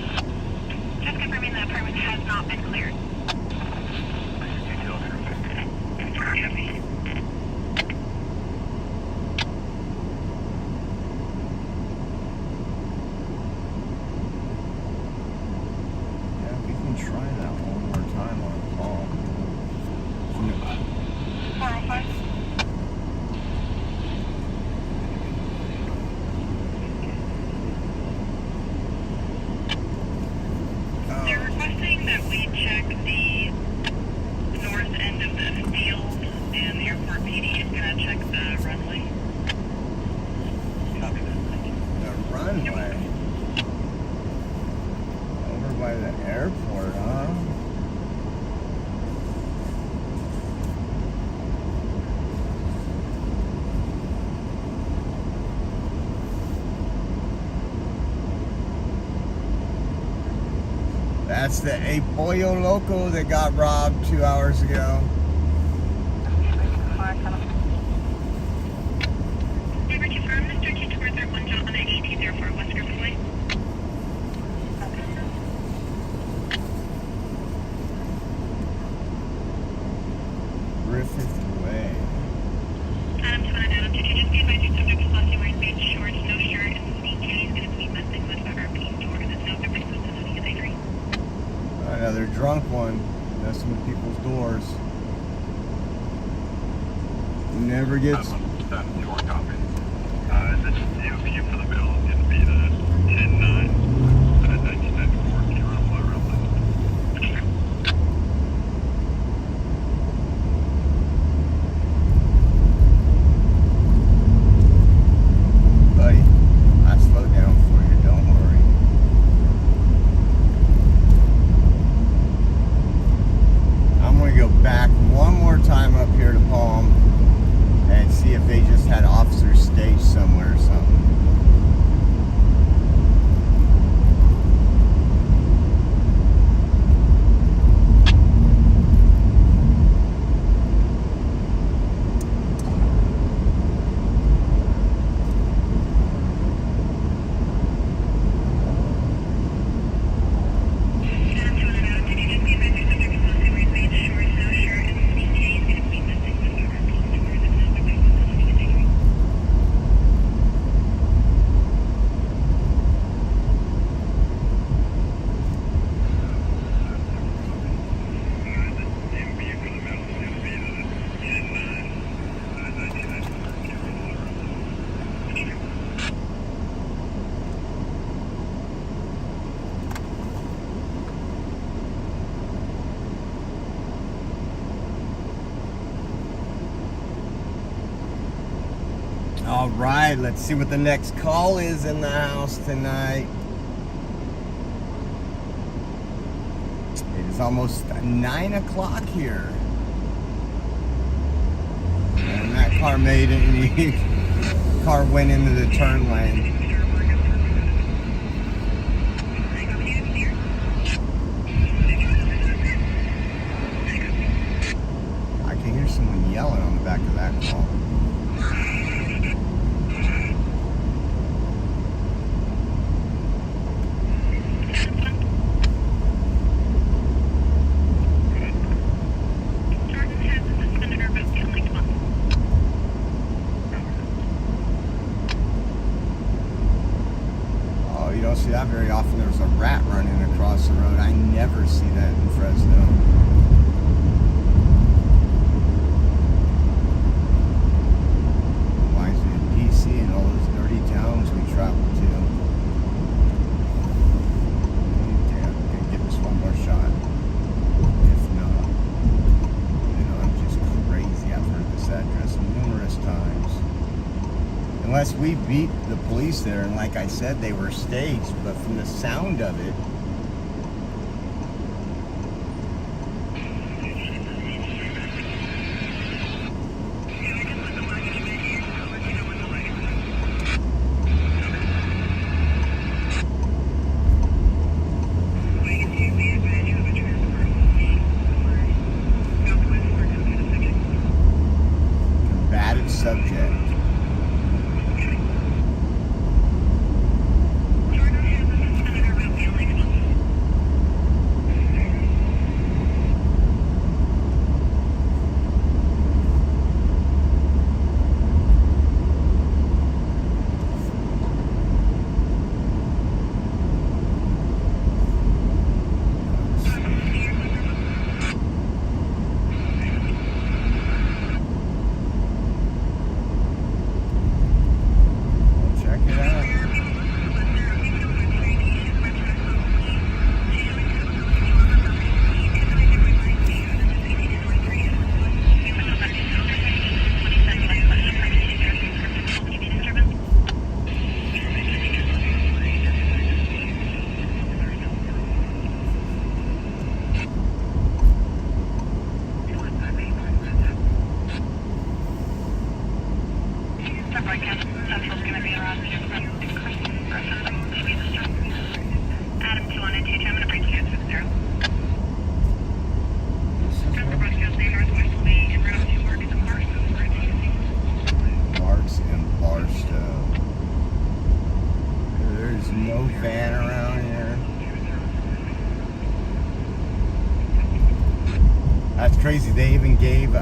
Just confirming the apartment has not been cleared. Try that one more time on Palm. 405. That's the A Pollo Loco that got robbed 2 hours ago. Driver 2 firm, Mr. 2 towards our Gunshot on the 1804 West Griffin Way. Griffith Way. Adam 2 and Adam 2, just be advised your subject is last wearing beige shorts, no shirt, and CK is going to be messing with the RP door that's now their business in the United. Another drunk one messing with people's doors. Never gets. That's your copy. The DOP for the bill is going to be the 10-9 at 1994 Kilo roughly. Buddy, I slowed down for you, don't worry. I'm gonna go back one more time up here to Palm and see if they just had officers staged somewhere or something. Adam 2 and Adam 2, just be advised your subject is last wearing beige shorts, no shirt, and CK is going to be messing with the RP door that's now their business in the United. All right, let's see what the next call is in the house tonight. It is almost 9 o'clock here. And that car made it. Car went into the turn lane. I can hear someone yelling on the back of that call. Jordan has a suspended or revoked felony to month. Oh, you don't see that very often. There's a rat running across the road. I never see that in Fresno. Reminds me of DC and all those dirty towns we travel to. Damn, gonna give this one more shot. If not, I'm just crazy. I've heard this address numerous times. Unless we beat the police there, and like I said, they were staged, but from the sound of it, combative subject. Jordan has a suspended or revoked felony to month. Check it out. Adam 2 on and 2, I'm going to bring you guys to 0. crazy. They even gave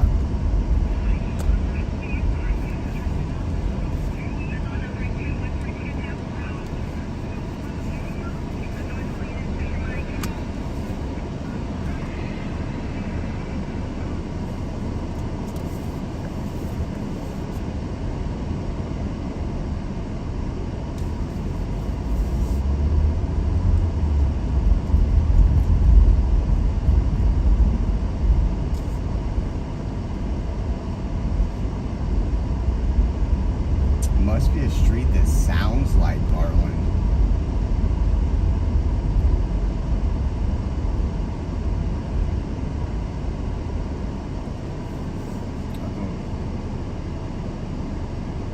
must be a street that sounds like Garland.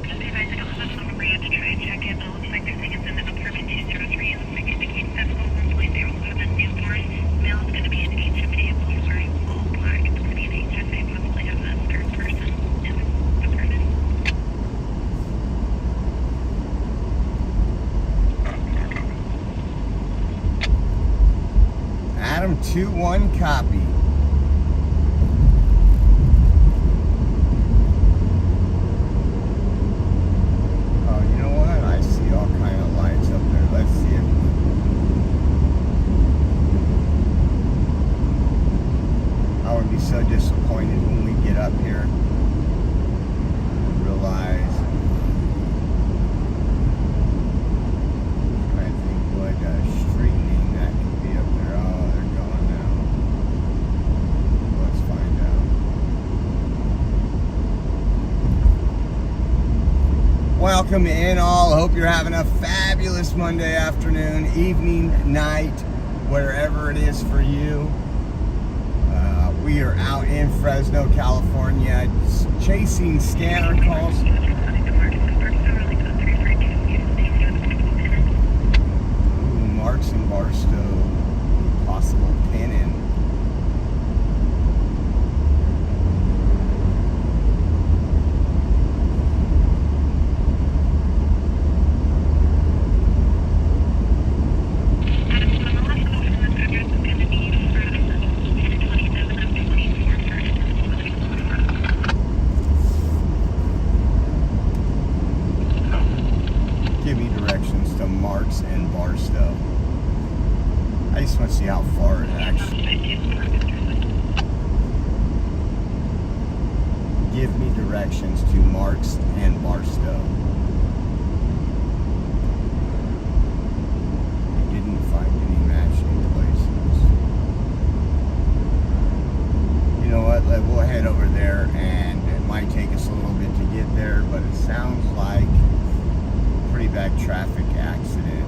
Just be advised, I don't have a phone number yet to try and check it, but it looks like they're saying it's in the apartment 203. It looks like indicates that's open place. They also have a newborn male. It's going to be an HFA, both wearing all black. It's going to be an HFA, possibly have a third person in the apartment. Adam 2-1 copy. Oh, you know what? I see all kind of lights up there. Let's see it. I would be so disappointed when we get up here and realize. I think what street name that could be up there. Oh, they're gone now. Let's find out. Welcome in all. Hope you're having a fabulous Monday afternoon, evening, night, wherever it is for you. We are out in Fresno, California, chasing scanner calls. Ooh, Marks and Barstow, possible pinning. Give me directions to Marks and Barstow. I just want to see how far it actually. Give me directions to Marks and Barstow. I didn't find any matching places. You know what? We'll head over there, and it might take us a little bit to get there, but it sounds like a pretty bad traffic accident.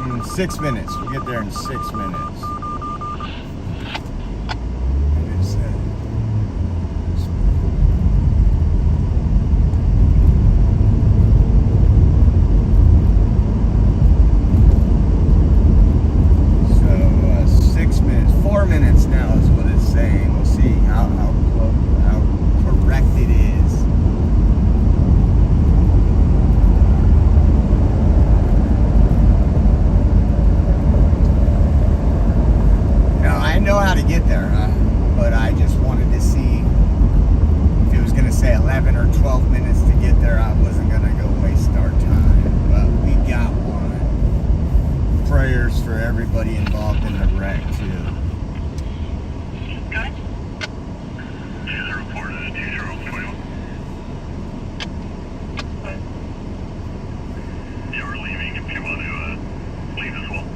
In 6 minutes. We'll get there in 6 minutes. And it's, so 6 minutes, 4 minutes now is what it's saying. We'll see how correct it is. I know how to get there, but I just wanted to see if it was going to say 11 or 12 minutes to get there. I wasn't going to go waste our time, but we got one. Prayers for everybody involved in the wreck, too. Got it? User reported at 2021. You're leaving if you want to leave as well.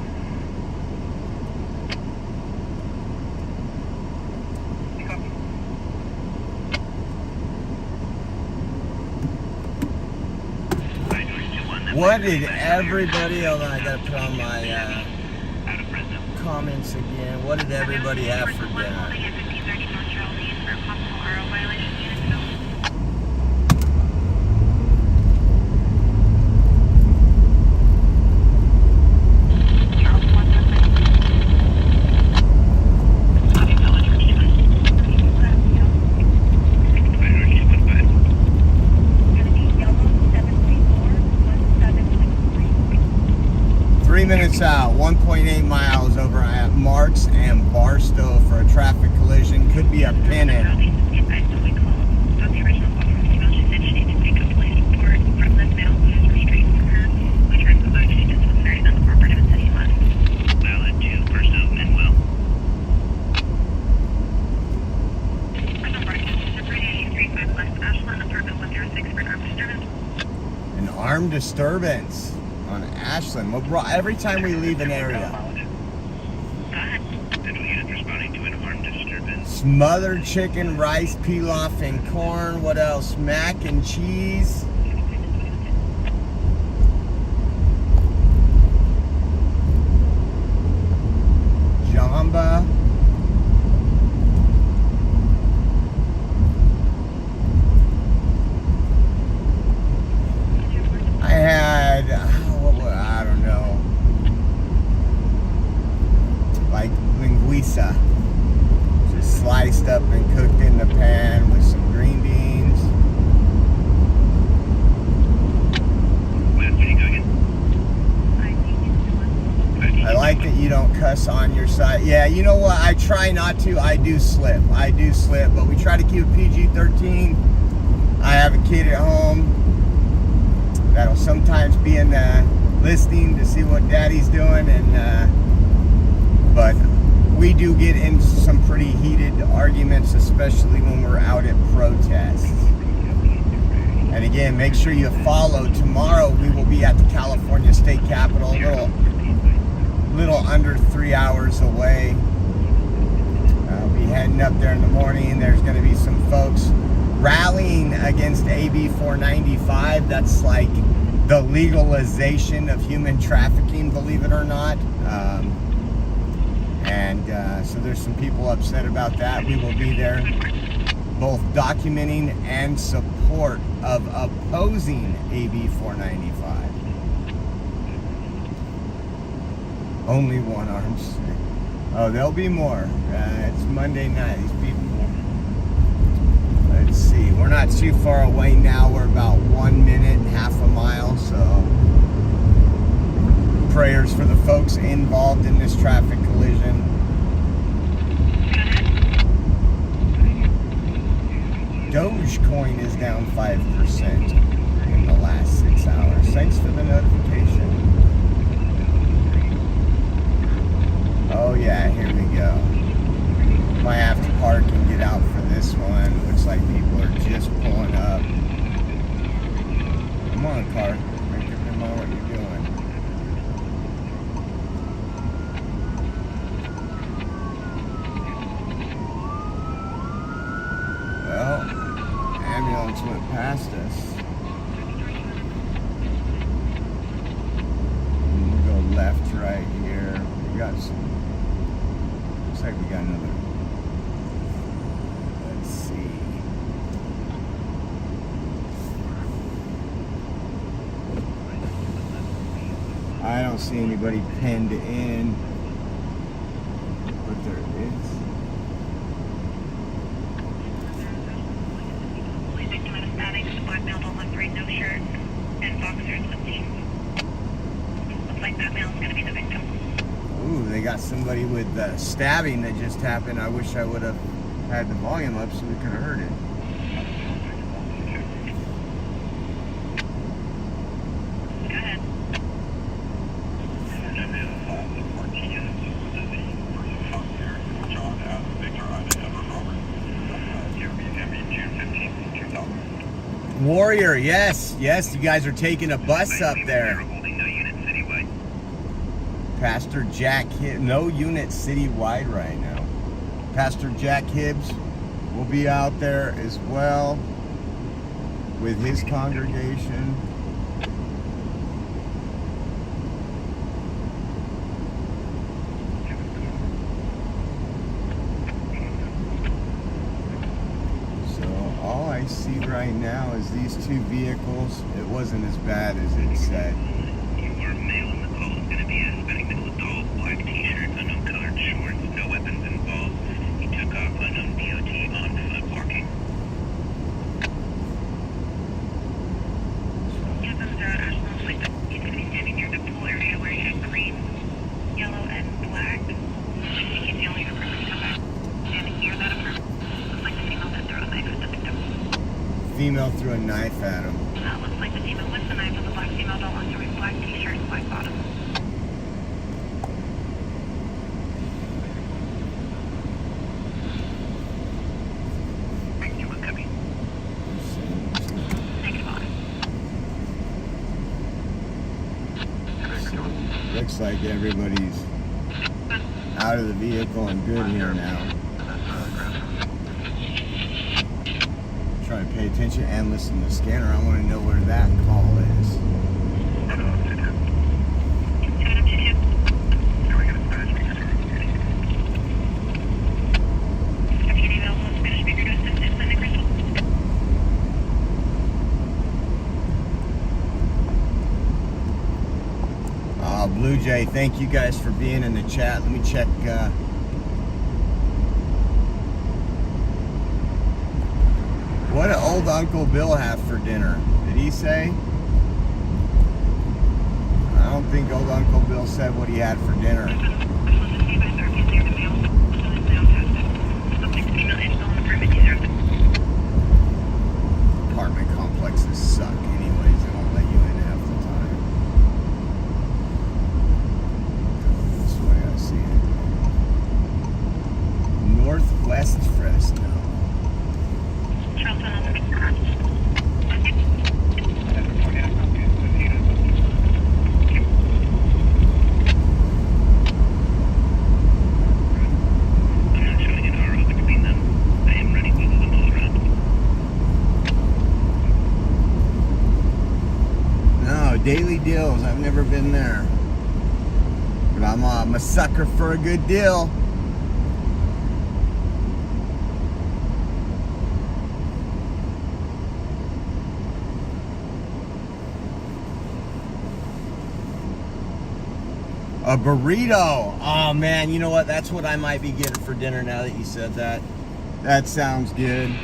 What did everybody, hold on, I gotta put on my comments again. What did everybody have for dinner? 3 minutes out, 1.8 miles over at Marks and Barstow for a traffic collision. Could be a pin-in. An armed disturbance on Ashland. Well, every time we leave an area. Smothered chicken, rice, pilaf, and corn. What else? Mac and cheese. Jamba. I had, I don't know, like linguiça, just sliced up and cooked in the pan with some green beans. I like that you don't cuss on your side. Yeah, you know what? I try not to. I do slip, but we try to keep it PG-13. I have a kid at home that'll sometimes be in the listening to see what daddy's doing, and but we do get into some pretty heated arguments, especially when we're out at protests. And again, make sure you follow. Tomorrow we will be at the California State Capitol, a little under 3 hours away. I'll be heading up there in the morning. There's going to be some folks rallying against AB 495. That's like the legalization of human trafficking, believe it or not. So there's some people upset about that. We will be there both documenting and support of opposing AB 495. Only one armed. Oh, there'll be more. It's Monday night. These people. Let's see. We're not too far away now. We're about 1 minute, half a mile. So prayers for the folks involved in this traffic collision. Dogecoin is down 5% in the last 6 hours. Thanks for the notification. Oh yeah, here we go. Might have to park and get out for this one. Looks like people are just pulling up. Come on, car. Make up your mind what you're doing. Well, ambulance went past us. We'll go left, right here. We got some. Looks like we got another. Let's see. I don't see anybody pinned in, but there is. Blackmailed on left, right, no shirt, and boxers with jeans. Looks like that male's gonna be the victim. Ooh, they got somebody with stabbing that just happened. I wish I would have had the volume up so we could have heard it. Go ahead. Warrior, yes, you guys are taking a bus up there. Pastor Jack Hibbs, no unit citywide right now. Pastor Jack Hibbs will be out there as well with his congregation. All I see right now is these two vehicles. It wasn't as bad as it said. Your male in the call is going to be a Hispanic male with tall black t-shirt, unknown colored shorts, no weapons involved. He took off unknown DOT on foot walking. Yes, I'm Ashland. He's going to be standing near the pool area where he had green female threw a knife at him. Looks like the female with the knife was a black female, don't want to wear black t-shirt and black bottoms. Thank you, copy. Negative on. Looks like everybody's out of the vehicle and good here now. Trying to pay attention and listen to the scanner. I want to know where that call is. Blue Jay, thank you guys for being in the chat. Let me check. What did old Uncle Bill have for dinner? Did he say? I don't think old Uncle Bill said what he had for dinner. Apartment complexes suck anyways. They won't let you in half the time. This way I see it. Northwest Fresno. Daily Deals, I've never been there, but I'm a sucker for a good deal. A burrito. Oh man, you know what? That's what I might be getting for dinner now that you said that. That sounds good.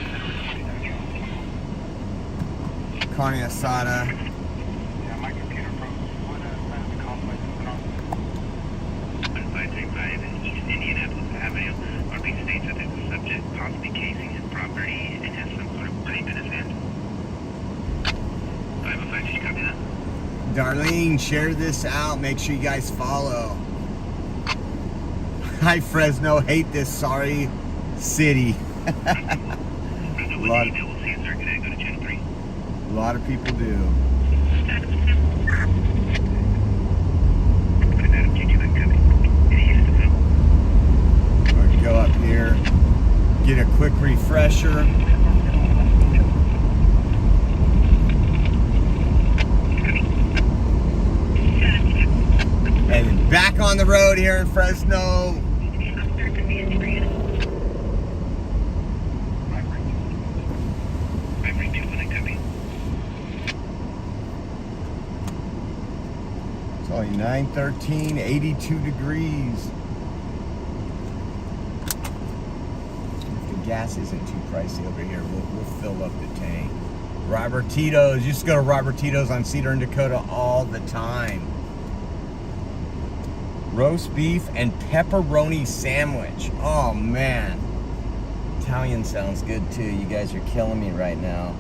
Carne asada. Darlene, share this out. Make sure you guys follow. Hi, Fresno. Hate this sorry city. A lot of people do. Go up here, get a quick refresher. And back on the road here in Fresno. It's only 9:13, 82 degrees. If the gas isn't too pricey over here, we'll fill up the tank. Robertito's, you just go to Robertito's on Cedar and Dakota all the time. Roast beef and pepperoni sandwich. Oh man. Italian sounds good too. You guys are killing me right now.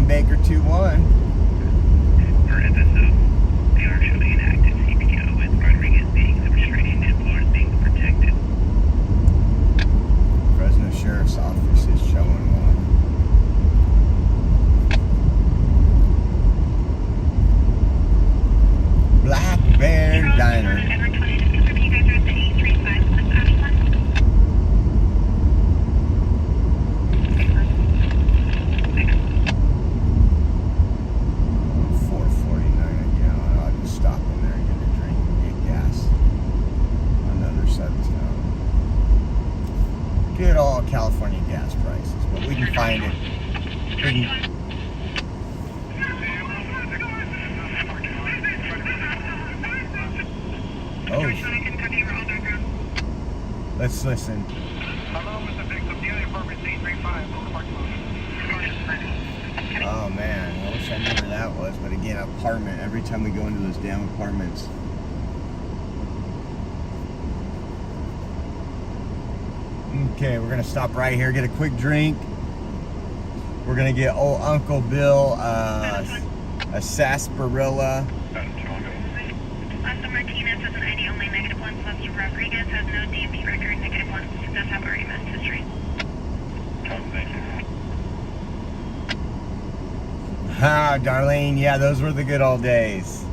Baker 2-1. For FSO, they are showing an active CPO with Rodriguez being the restrained and Flores being the protected. Fresno Sheriff's Office is showing one. Black Bear Diner. Let's listen. Hello, Mr. Victim. Daily apartment 835. Local parking lot. Oh man, I wish I knew where that was. But again, apartment. Every time we go into those damn apartments. Okay, we're gonna stop right here, get a quick drink. We're gonna get old Uncle Bill a sarsaparilla. Last Martinez has an ID only -1. Lester Rodriguez has no DMV record, -1. Does have already missed history. Thank you. Ah, Darlene, yeah, those were the good old days.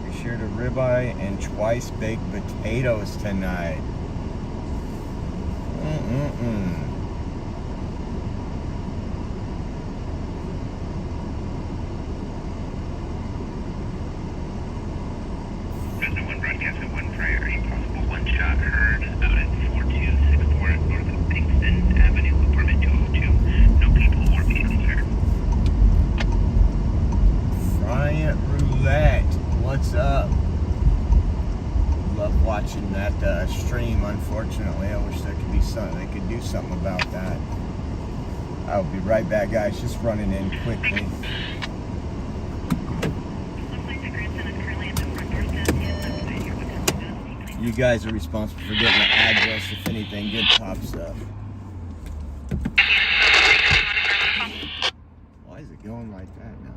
We shared a ribeye and twice baked potatoes tonight. Fresno 1 broadcast at 1 priority. Possible one-shot heard out at 4264 north of Kingston Avenue, apartment 202. No people or vehicles here. Bryant Roulette, what's up? Love watching that stream. Unfortunately, I wish there could be something they could do something about that. I'll be right back, guys. Just running in quickly. Looks like the grandson is currently at the front door steps. He is notified here within the building. You guys are responsible for getting the address, if anything, good top stuff. Why is it going like that now?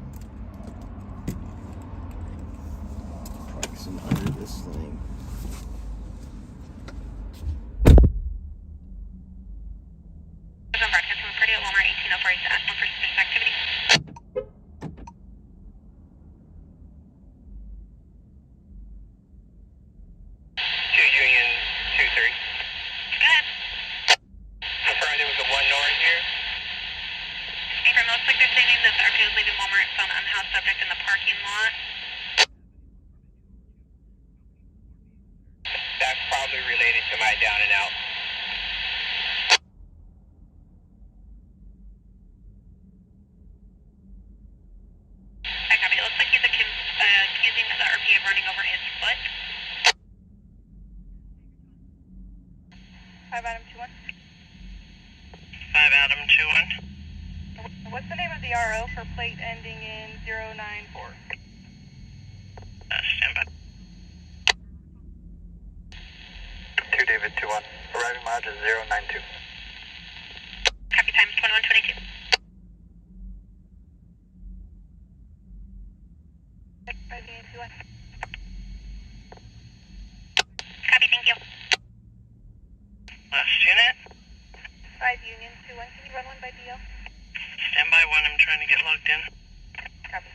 Practicing under this thing. I'm broadcasting with Freddie at Walmart 1804 to ask one for suspicious activity. 2 Union 23. Go ahead. Confirmed there was a 1 north here. Abram, looks like they're stating that the RP was leaving Walmart and found an unhoused subject in the parking lot. That's probably related to my down and out. I copy. It looks like he's accusing the RP of running over his foot. 5 Adam 21. 5 Adam 21. What's the name of the RO for plate ending in 094? Stand by. 2 David 21. Arriving mileage is 092. Copy, times 2122. Copy, thank you. Last unit. 5 Union 21. Can you run one by DL? Stand by 1. I'm trying to get logged in. Copy.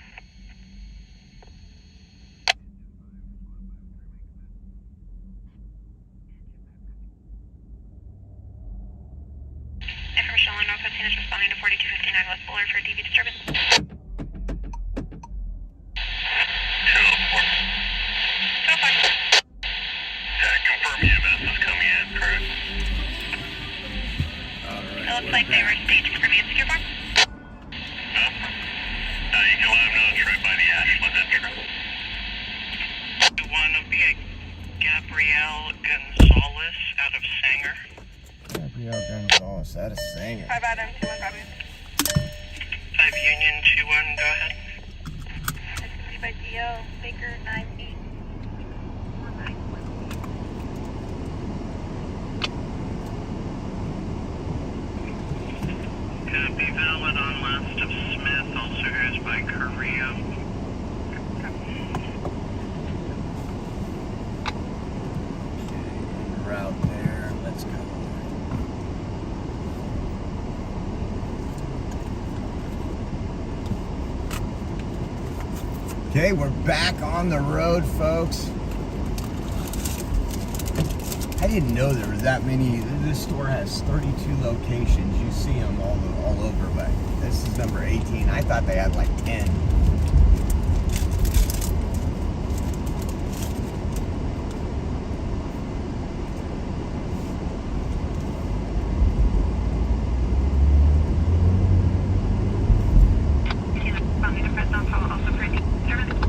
Information on North 15 is responding to 4259 West Bullard for DV disturbance. 204. 205. Confirm EMS is coming in, correct? It looks like they were staged for me at secure farm. You can let them know it's right by the Ashland entrance. 1 will be a Gabrielle Gonzalez out of Sanger. Gabrielle Gonzalez, that is Sanger. 5 Adam 21 copy. 5 Union 21, go ahead. This is by DL Baker 98. Copy valid on left of Smith, also here's by Carrillo. Route there, let's go. Okay, we're back on the road, folks. I didn't know there were that many. This store has 32 locations. You see them all over, but this is number 18. I thought they had like 10. Responding to Fresno, also for disturbance.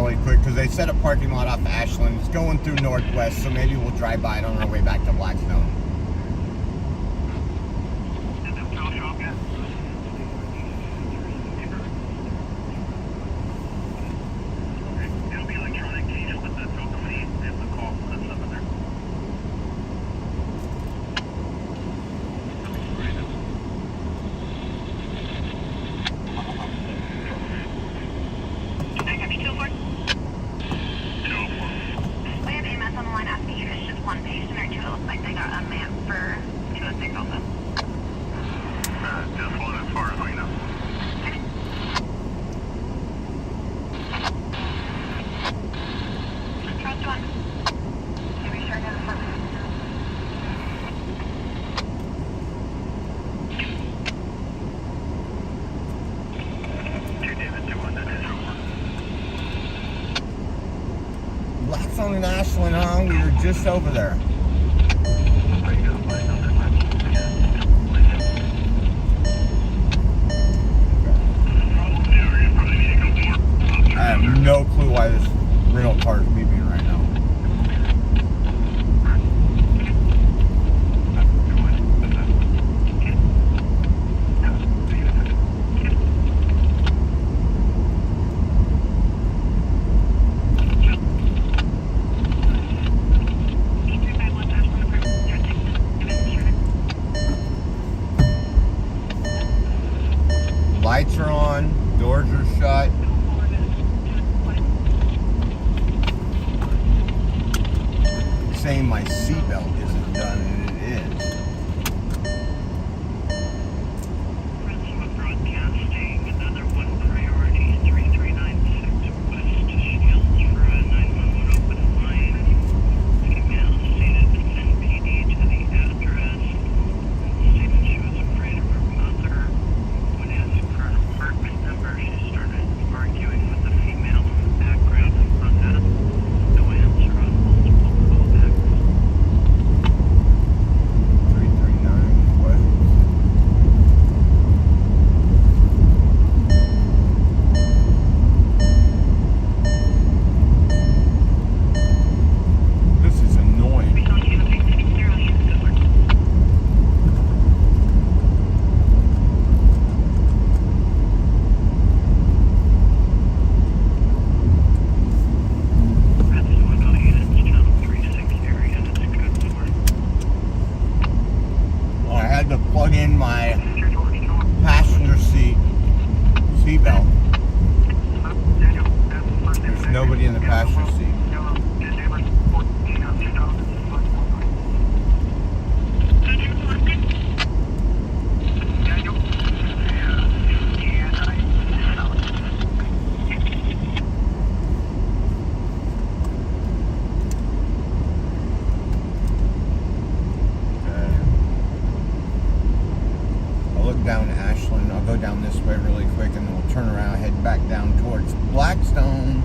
really quick because they set a parking lot off Ashland. It's going through Northwest, so maybe we'll drive by it on our way back to Blackstone. Did the tow shop yet? Okay. It'll be electronic. Can you just let the tow company and the call put stuff in there? I have you 204. We have EMS on the line asking you if it's just one patient or two. It looks like they got unmanned for 206 also. Just one as far as I know. Trust one. Can we start another front? Blackstone and Ashland, huh? We were just over there. I have no clue why this rental car is beeping right now. Lights are on, doors are shut. Saying my seatbelt isn't done, and it is. Fresno Broadcasting, another one priority, 3396 West Shields for a 911 open line. Female stated to send PD to the address. Stated she was afraid of her mother. When asked for an apartment number, she started arguing with the female in the background in front of no answer on multiple callbacks. 339 what? This is annoying. Fresno and all units, channel 36 area is good for. Well, I had to plug in my passenger seatbelt. There's nobody in the passenger seat. I'll look down Ashland. I'll go down this way really quick and then we'll turn around and head back down towards Blackstone.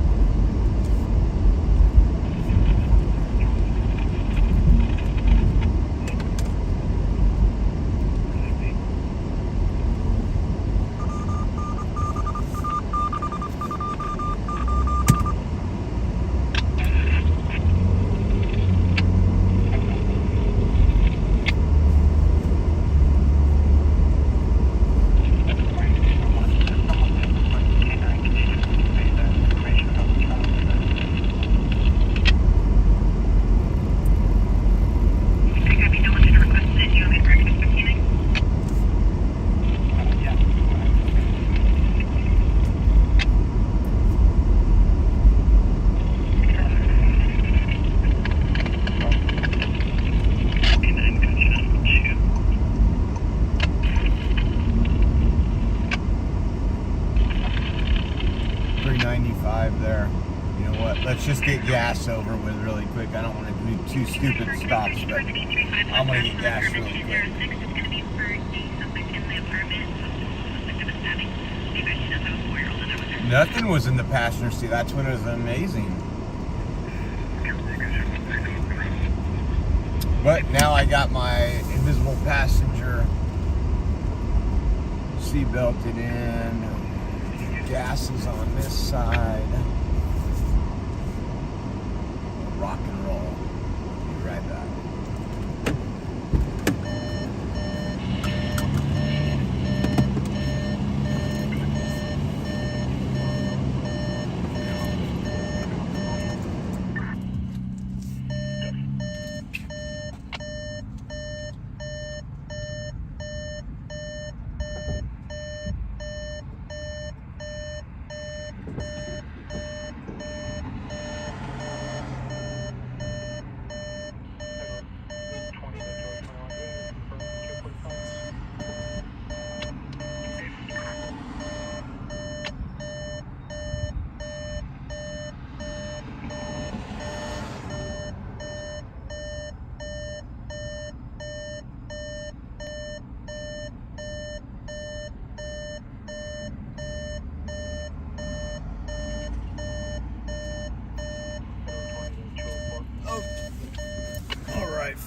There. You know what? Let's just get gas over with really quick. I don't want to do two stupid stops, but I'm going to get gas really quick. Nothing was in the passenger seat. That's when it was amazing. But now I got my invisible passenger seat belted in. Gas is on this side.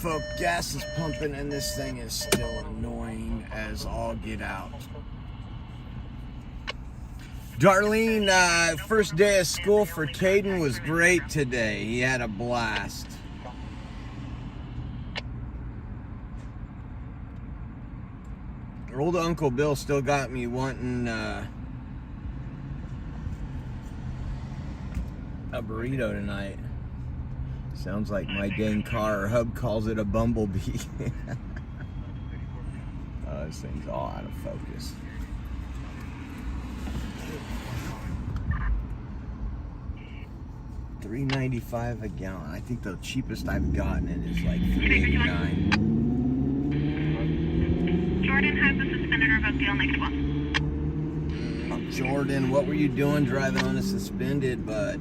folk. Gas is pumping and this thing is still annoying as all get out. Darlene, first day of school for Caden was great today. He had a blast. Old Uncle Bill still got me wanting a burrito tonight. Sounds like my dang car or hub calls it a bumblebee. This thing's all out of focus. $3.95 a gallon. I think the cheapest I've gotten it is like $3.89. Jordan has the suspended revoked deal next one. Jordan, what were you doing driving on a suspended, bud?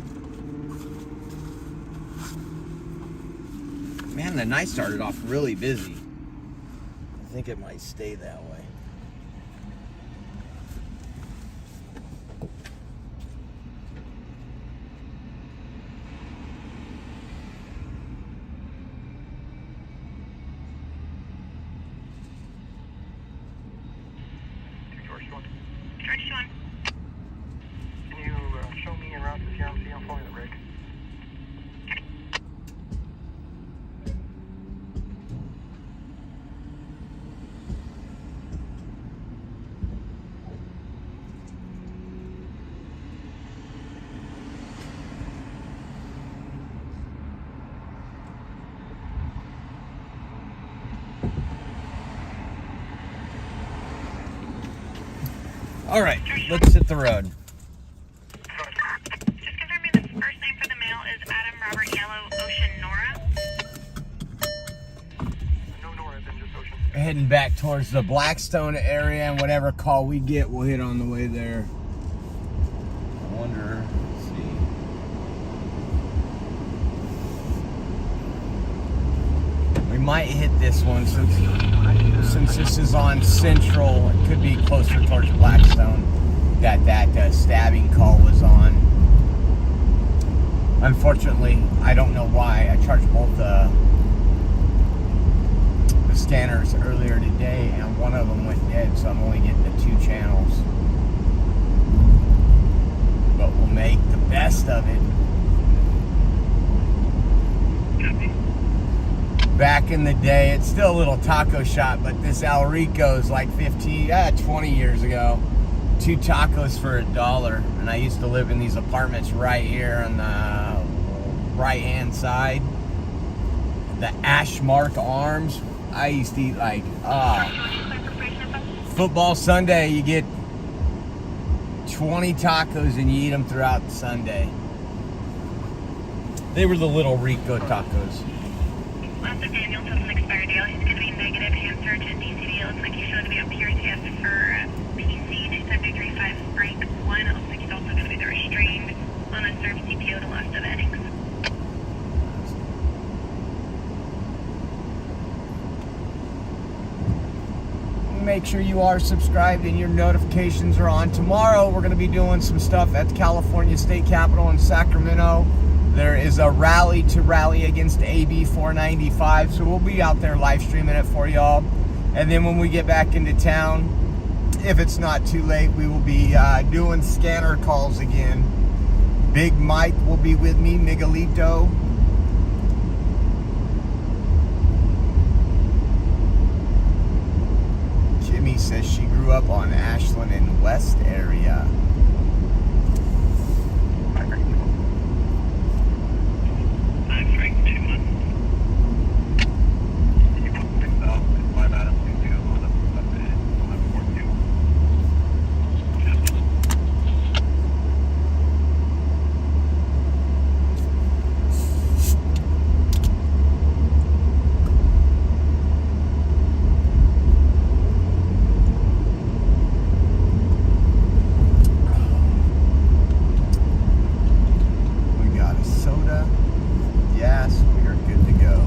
Man, the night started off really busy. I think it might stay that way. George 1. Can you show me en route to CRMC? I'm following the rig. All right, let's hit the road. Just confirming the first name for the male is Adam Robert Yellow Ocean Nora. No Nora, then just Ocean. Heading back towards the Blackstone area, and whatever call we get, we'll hit on the way there. I wonder, let's see. We might hit this one since this is on Central. It could be closer towards Blackstone that stabbing call was on. Unfortunately, I don't know why. I charged both the scanners earlier today, and one of them went dead, so I'm only getting the 2 channels. But we'll make the best of it. Back in the day, it's still a little taco shop, but this El Rico's like 20 years ago. 2 tacos for $1, and I used to live in these apartments right here on the right-hand side. The Ashmark Arms. I used to eat like, football Sunday, you get 20 tacos and you eat them throughout the Sunday. They were the little Rico tacos. Last of Daniel has an expired deal. He's going to be negative hand search and DCD. It looks like he's showing to be on pure test for PC 27335 break 1. It looks like he's also going to be the restrained unobserved CPO to last of headings. Make sure you are subscribed and your notifications are on. Tomorrow we're going to be doing some stuff at the California State Capitol in Sacramento. There is a rally to rally against AB 495, so we'll be out there live streaming it for y'all. And then when we get back into town, if it's not too late, we will be doing scanner calls again. Big Mike will be with me, Miguelito. Jimmy says she grew up on Ashland and West area. I'm Frank 2-1. You want to pick up 5 Adam 22 on the 1142. We got a soda, gas, we are good to go.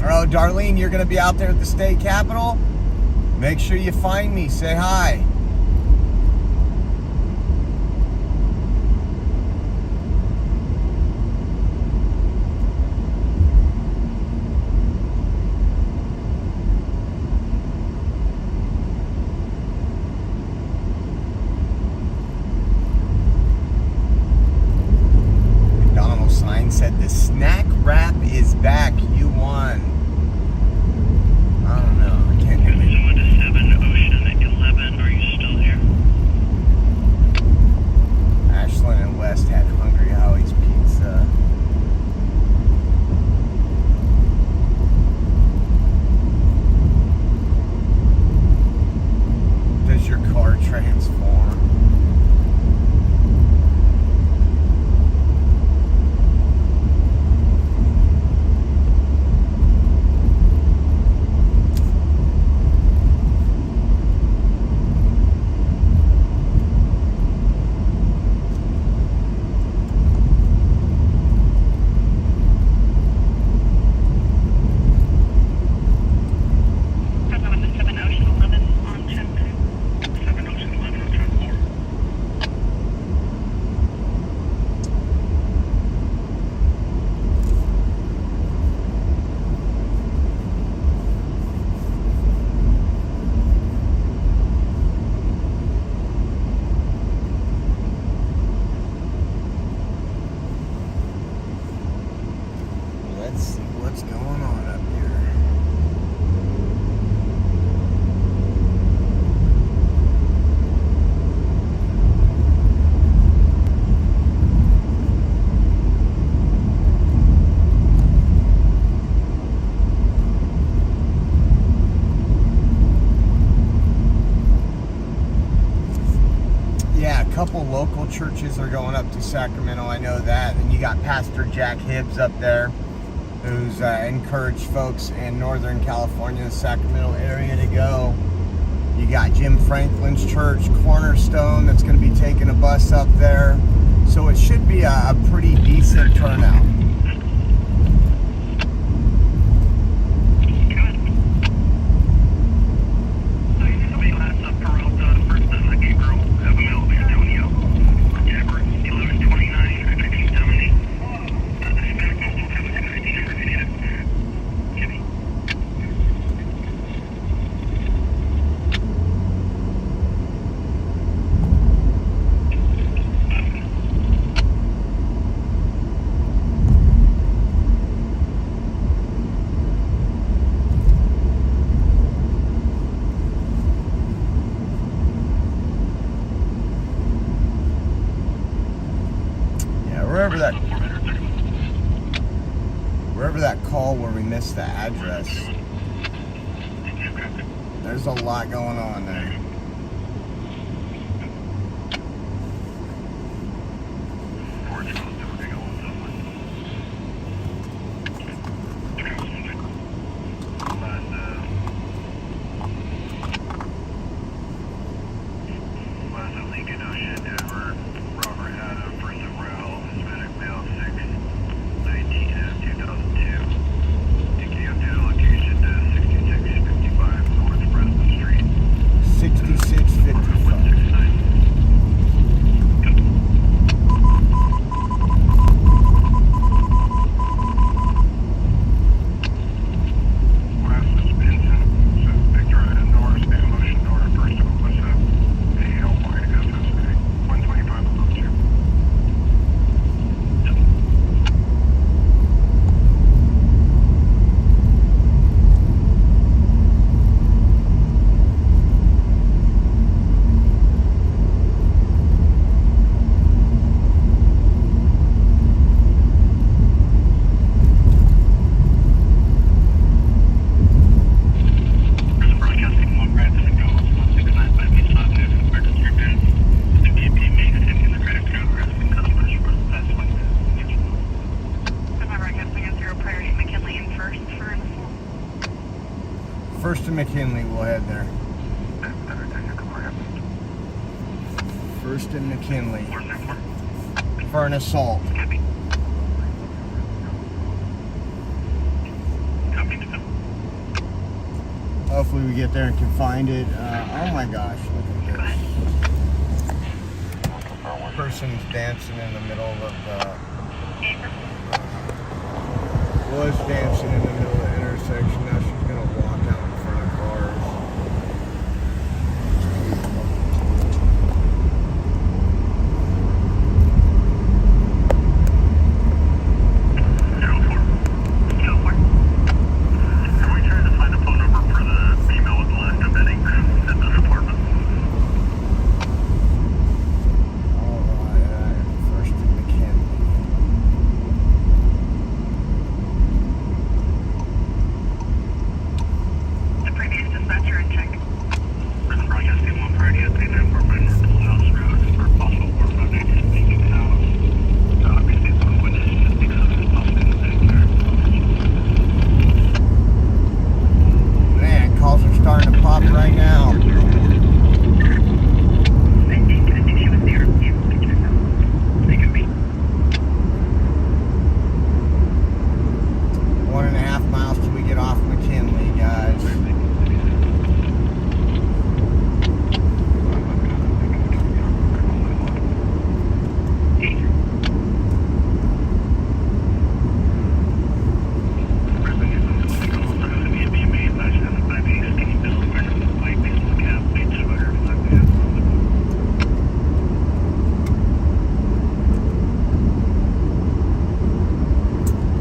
Oh, Darlene, you're going to be out there at the state capitol? Make sure you find me. Say hi. couple local churches are going up to Sacramento. I know that. And you got Pastor Jack Hibbs up there, who's encouraged folks in Northern California, the Sacramento area to go. You got Jim Franklin's church, Cornerstone, that's going to be taking a bus up there. So it should be a pretty decent turnout. Wherever that call where we missed the address, there's a lot going on there. First and McKinley, we'll head there. First and McKinley for an assault. Hopefully we get there and can find it. Oh my gosh, look at this. Person's dancing in the middle of was dancing in the middle of the intersection. Now she's gonna walk out in front of cars. Can we try to find a phone number for the female with the last embedding at this apartment? Alright, first and McKinley. The previous dispatcher in check. Prison Broadcasting 1 Priority at 3945 North Old House Road for possible work project speaking house. Obviously, one witness just speaks of his possible incident there. Man, calls are starting to pop right now. I think she was there. They could be. 1.5 miles till we get off McKinley, guys.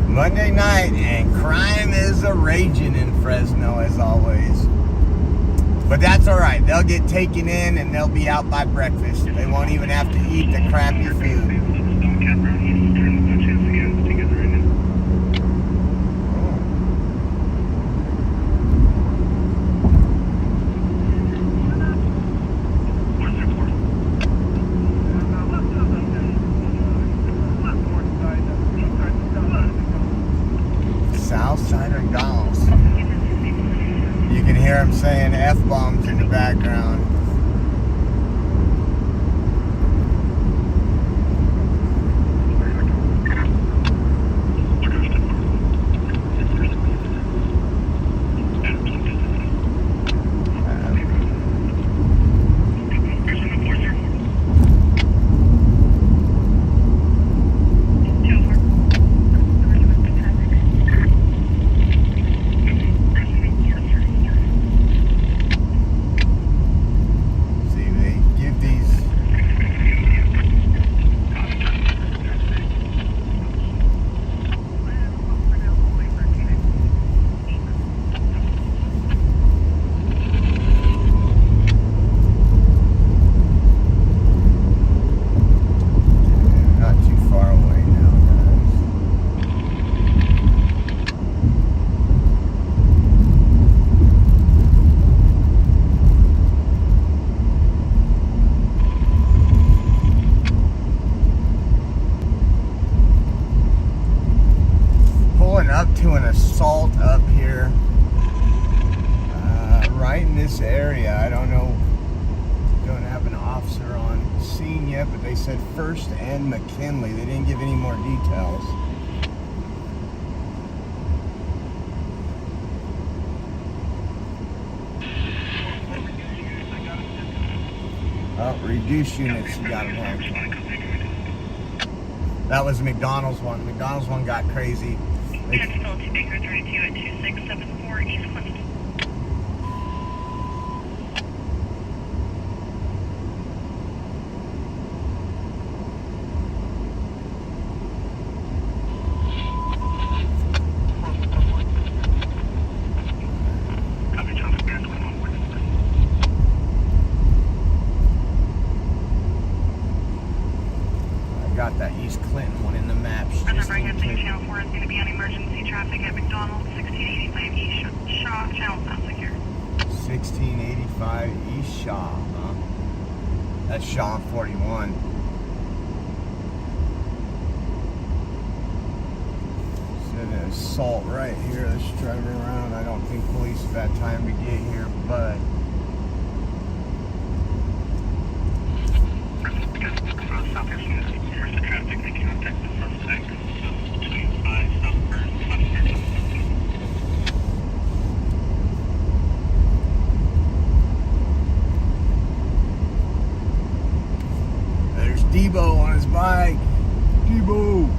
Monday night, and crime is a raging in Fresno as always. But that's all right. They'll get taken in and they'll be out by breakfast. They won't even have to eat the crappy food. hear him saying F-bombs in the background. Up to an assault up here, right in this area. I don't know, don't have an officer on scene yet, but they said First and McKinley. They didn't give any more details. Oh, reduce units, you got them all. That was McDonald's one. McDonald's one got crazy. Still to Baker 32 at 2674 East Clinton. I got that East Clinton one in the maps. Remember, I think Channel 4 is going to be on emergency traffic at McDonald's, 1685 East Shaw. Channel sound secure. 1685 East Shaw, huh? That's Shaw 41. Said an assault right here. Let's drive around. I don't think police have had time to get here, but there's Debo on his bike. Debo.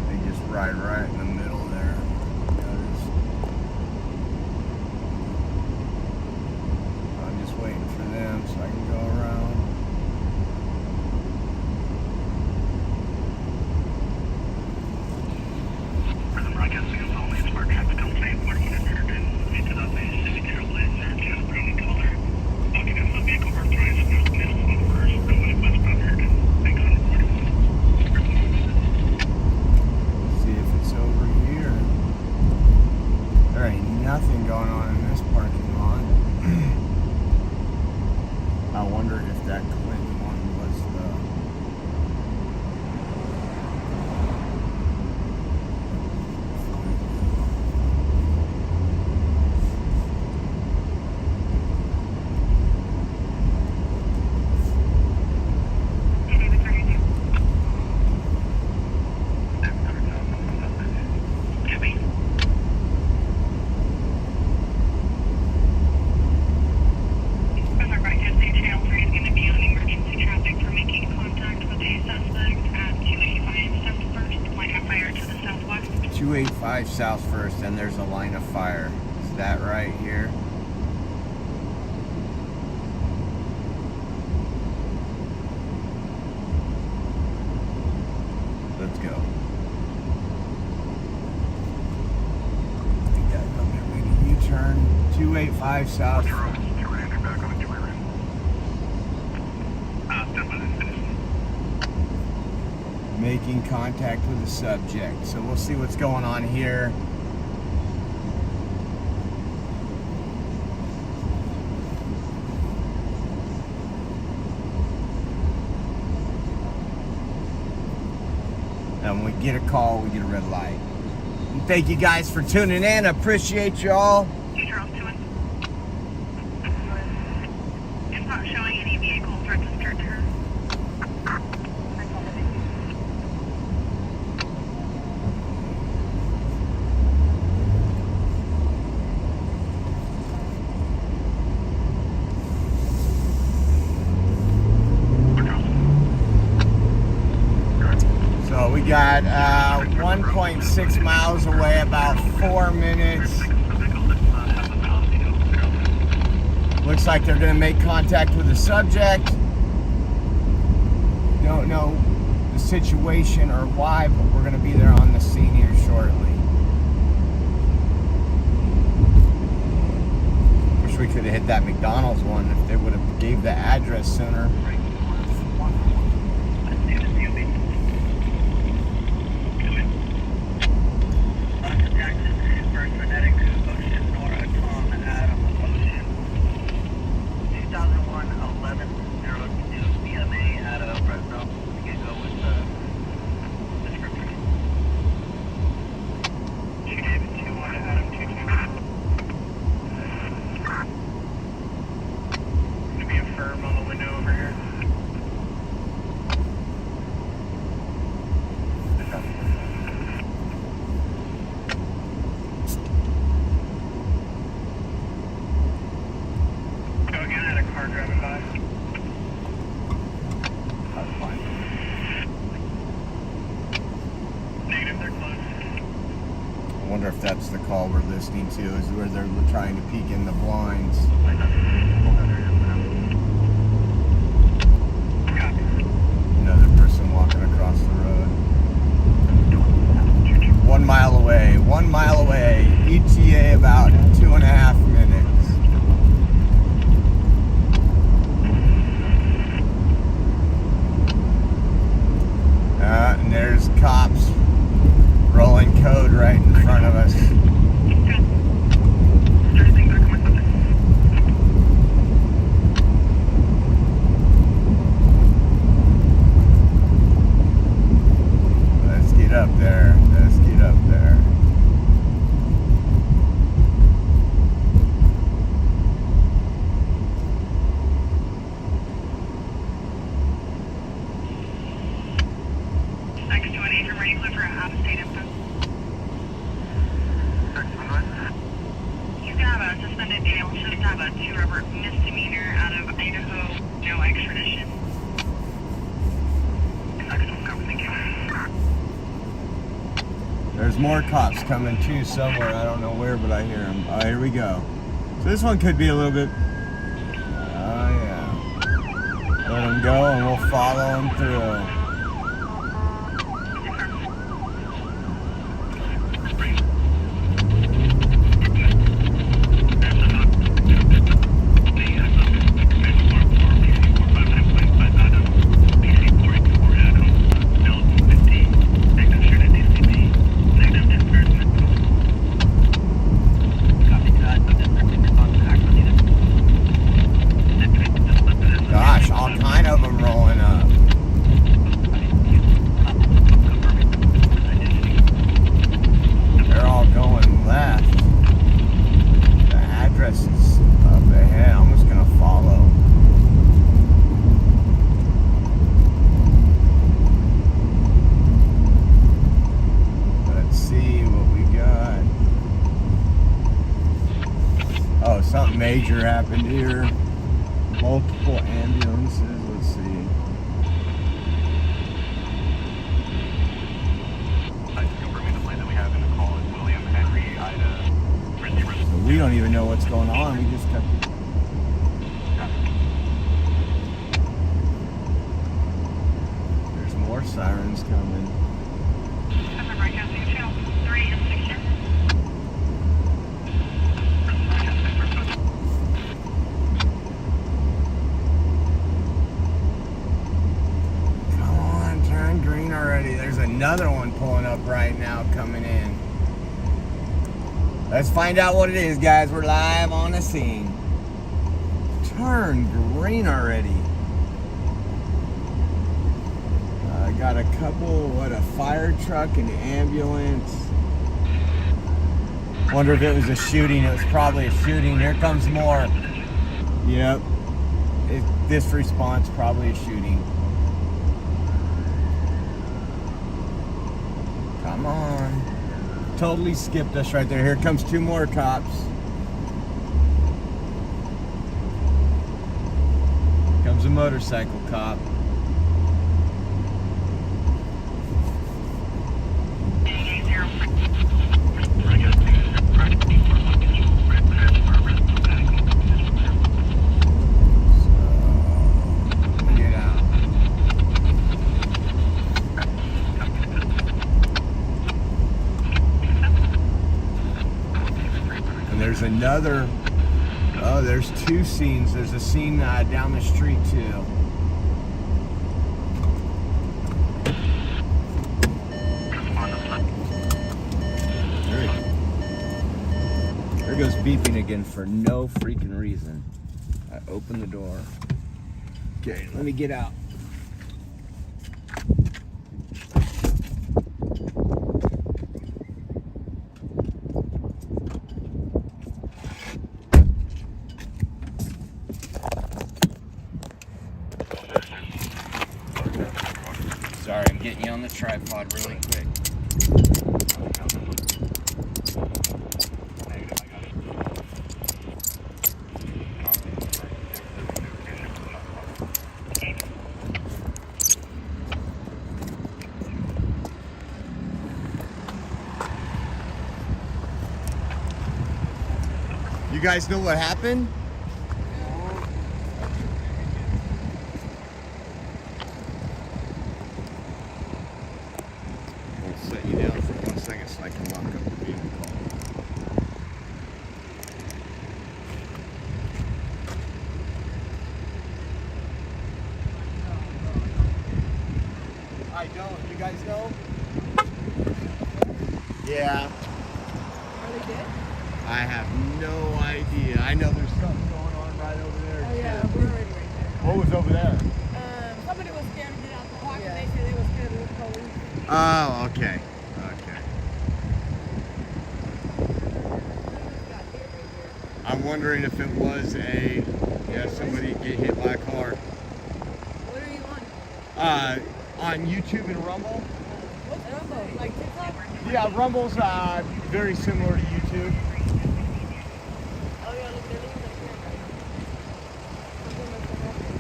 They just ride right in the middle there. I'm just waiting for them so I can go around. See if it's over here. There ain't nothing going on in this parking lot. I wonder if that Clinton one was Channel 3 is going to be on emergency traffic for making contact with a suspect at 285 South First. Line of fire to the southwest. 285 South First, and there's a line of fire. Is that right here? Let's go. We gotta come here, make a U-turn. 285 South. Making contact with the subject. So we'll see what's going on here. And when we get a call, we get a red light. And thank you guys for tuning in. I appreciate you all. Charles 2 It's not showing any vehicles registered to her. So we got 1.6 miles away, about 4 minutes. Looks like they're gonna make contact with the subject. Don't know the situation or why, but we're gonna be there on the scene here shortly. Wish we could have hit that McDonald's one if they would have gave the address sooner. I wonder if that's the call we're listening to, is where they're trying to peek in the blinds. Another person walking across the road. 1 mile away, 1 mile away. ETA about 2.5 minutes. And there's cops rolling code right in front of us. Let's get up there. Let's get up there. Next to an agent ready for out-of-state info. He's gonna have a suspended bail. Should have a 2-rubber misdemeanor out of Idaho. No extradition. Thank you. There's more cops coming too somewhere. I don't know where, but I hear them. Oh, here we go. So this one could be a little bit. Oh yeah. Let them go, and we'll follow them through. Gosh, all kind of them rolling up. They're all going left. The address is up ahead. I'm just gonna follow. Let's see what we got. Oh, something major happened here. Multiple ambulances. Let's see. We don't even know what's going on. We just kept. There's more sirens coming. I'm broadcasting channel 3 and 6. Come on, turn green already. There's another one pulling up right now coming in. Let's find out what it is, guys. We're live on the scene. Turn green already. Got a couple, what, a fire truck, an ambulance. Wonder if it was a shooting. It was probably a shooting. Here comes more. Yep. This response, probably a shooting. Come on. Totally skipped us right there. Here comes 2 more cops. Comes a motorcycle cop. Get out. And there's another. Oh, there's 2 scenes. There's a scene down the street too. There goes beeping again for no freaking reason. I open the door. Okay, let me get out. Sorry, I'm getting you on the tripod really quick. You guys know what happened? We'll set you down for 1 second so I can lock up the vehicle. I don't. You guys know? Yeah. Are they dead? I have no idea. I know there's something going on right over there. Oh yeah, too. we're already right there. What was over there? Somebody was scared to get out the park and they said they were scared of the police. Oh, okay. Okay. I'm wondering if it was somebody get hit by a car. What are you on? On YouTube and Rumble. What's Rumble? Like TikTok? Yeah, Rumble's very similar to YouTube. Oh yeah, look, they're leaving the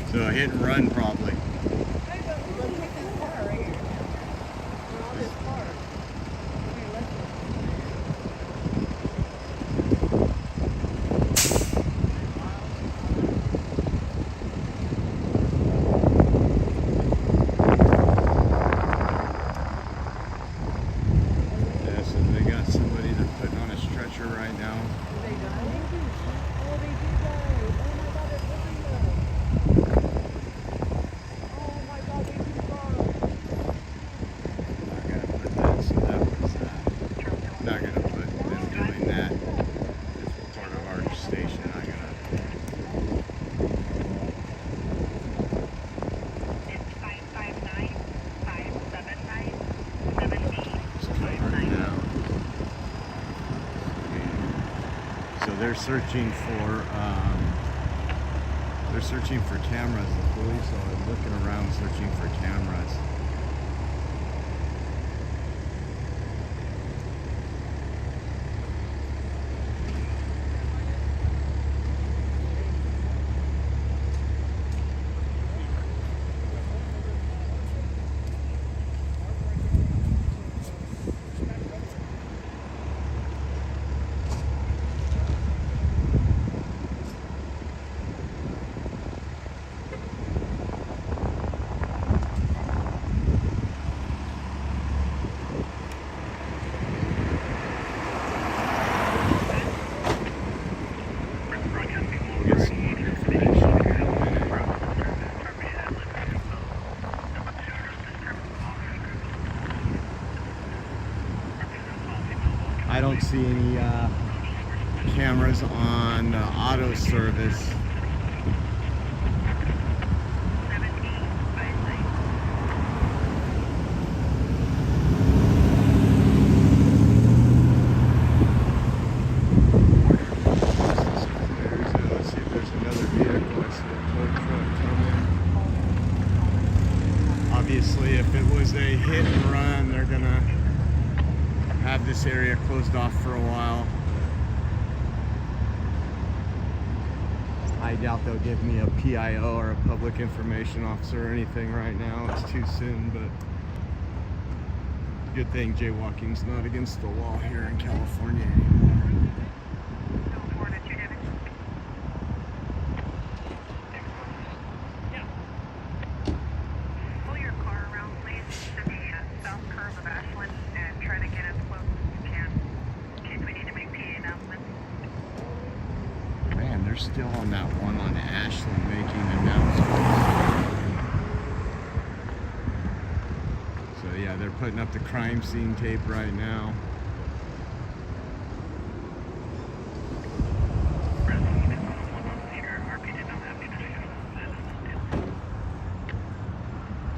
camera. So hit and run probably. Hey, but look at this car right here. And all this car. Okay, let's go. Yeah, so they got somebody they're putting on a stretcher right now. Did they die? Oh, they did die. Oh my God, they're living there. Oh my God, they did die. Not gonna put that, so that was not gonna put them doing that. It's part of our station. Not gonna. It's 559-579-70. It's covering now. So they're searching for cameras. The police are looking around searching for cameras. We'll get some more information here in a minute. I don't see any cameras on auto service. obviously, if it was a hit and run, they're gonna have this area closed off for a while. I doubt they'll give me a PIO or a public information officer or anything right now. It's too soon, but good thing jaywalking's not against the law here in California anymore. Pull your car around, please, to the south curve of Ashland and try to get as close as you can in case we need to make PA announcements. Man, they're still on that one on Ashland making announcements. So yeah, they're putting up the crime scene tape right now.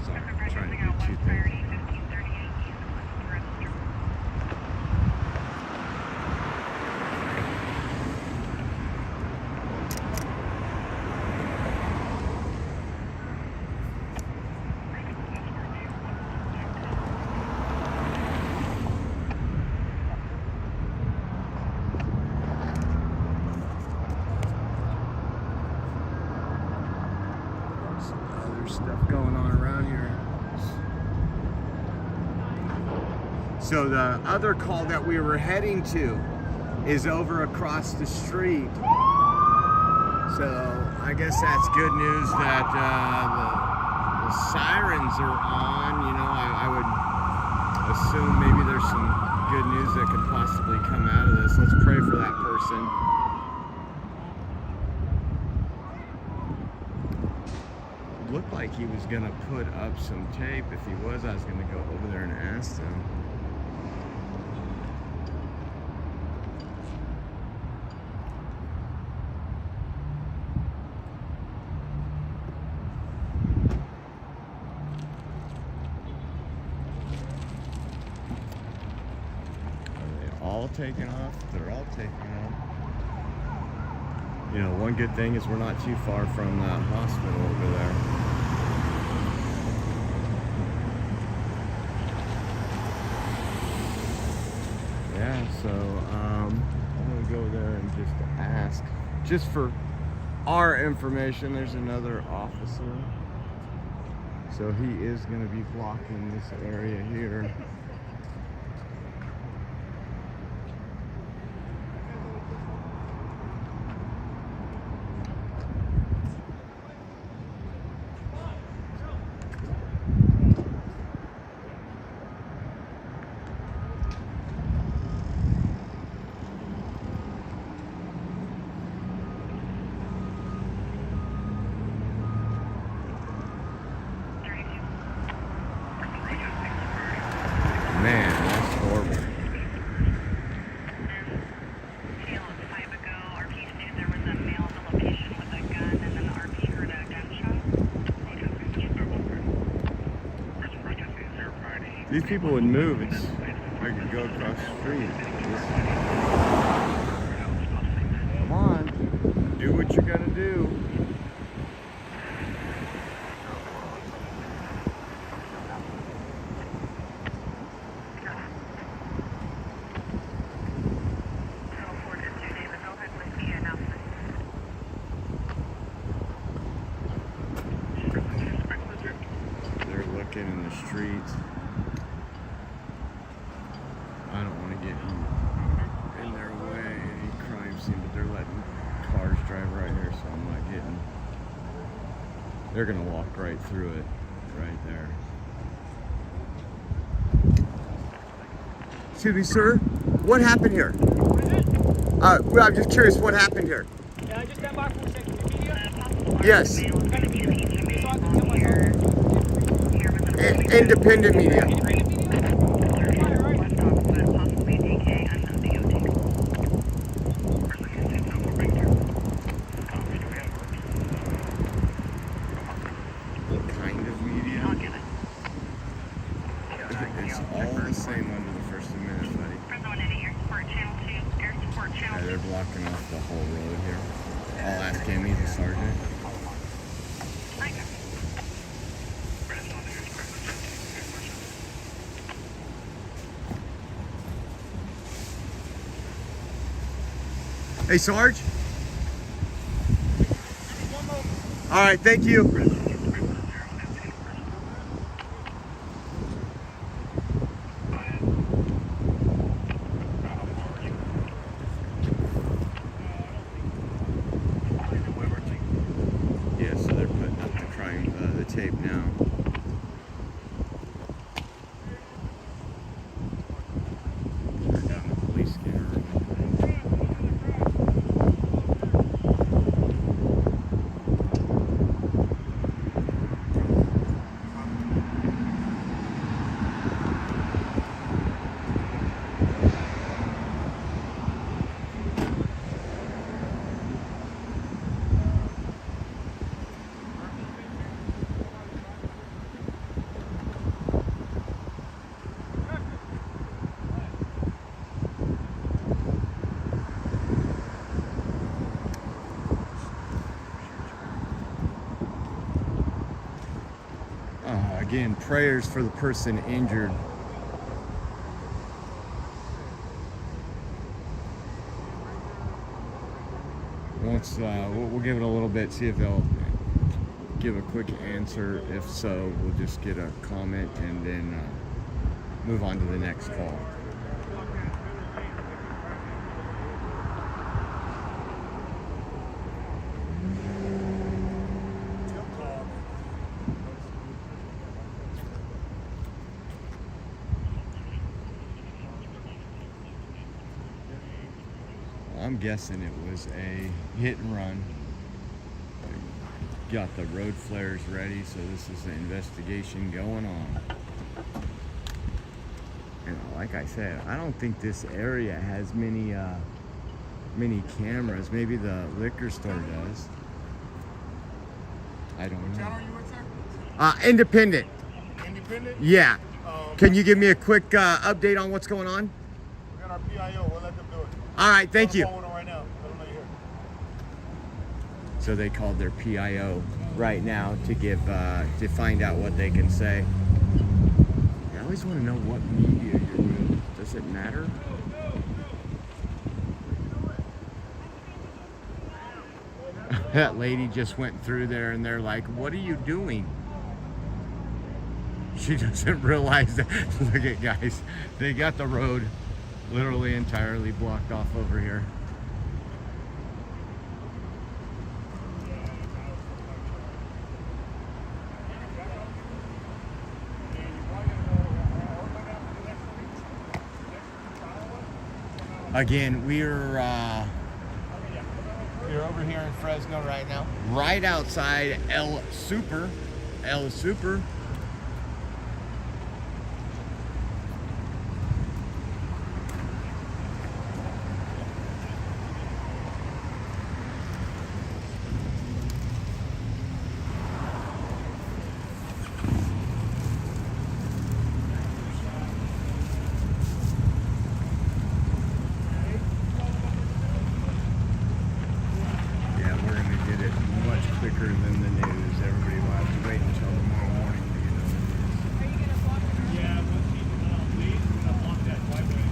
Sorry, I'm trying to get you there. Stuff going on around here. So the other call that we were heading to is over across the street. So I guess that's good news that the sirens are on. You know, I would assume maybe there's some good news that could possibly come out of this. Let's pray for that person. Looked like he was gonna put up some tape. If he was, I was gonna go over there and ask them. Are they all taking off? They're all taking off. You know, one good thing is we're not too far from that hospital over there. Yeah, so I'm gonna go there and just ask, just for our information. There's another officer, so he is gonna be blocking this area here. Man, that's horrible. Tail of 5 ago, RP said there was a male at the location with a gun, and then the RP heard a gunshot. These people would move. I could go across the street. Come on, do what you gotta do. In the streets. I don't want to get in their way, any crime scene, but they're letting cars drive right here, so I'm not getting. They're gonna walk right through it, right there. Excuse me, sir. What happened here? Well, I'm just curious. What happened here? Yeah, I just got back from checking the media. Yes. Independent media. What kind of media? It's all the same under the First Amendment, buddy. Fresno 180, Air Support Channel 2, Air Support Channel 2. Yeah, they're blocking off the whole road here. I'll ask Amy, the sergeant. Hey, Sarge. All right, thank you. Yeah, so they're putting up the crime, the tape now. Turn down the police scanner. Again, prayers for the person injured. Once we'll give it a little bit, see if they'll give a quick answer. If so, we'll just get a comment and then move on to the next call. I'm guessing it was a hit and run. Got the road flares ready, so this is the investigation going on. And like I said, I don't think this area has many cameras. Maybe the liquor store does. I don't know. What channel are you with, sir? Independent. Independent? Yeah. Can you give me a quick update on what's going on? We got our PIO. We'll let them do it. All right, thank you. Right now. Let them know you're here. So they called their PIO right now to give to find out what they can say. I always want to know what media you're with. Does it matter? That lady just went through there and they're like, "What are you doing?" She doesn't realize that. Look at guys, they got the road literally entirely blocked off over here. Again, we're over here in Fresno right now, right outside El Super. Quicker than the news. Everybody will have to wait until tomorrow morning to get over this. Yeah, we'll keep it on, please. We're gonna block that driveway.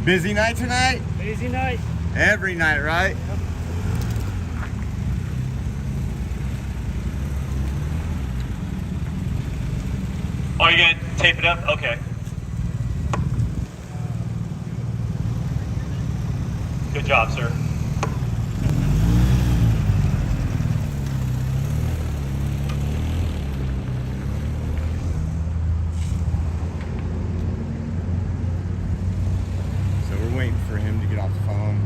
Busy night tonight? Busy night. Every night, right? Yep. Oh, you gonna tape it up? Okay. Good job, sir. So we're waiting for him to get off the phone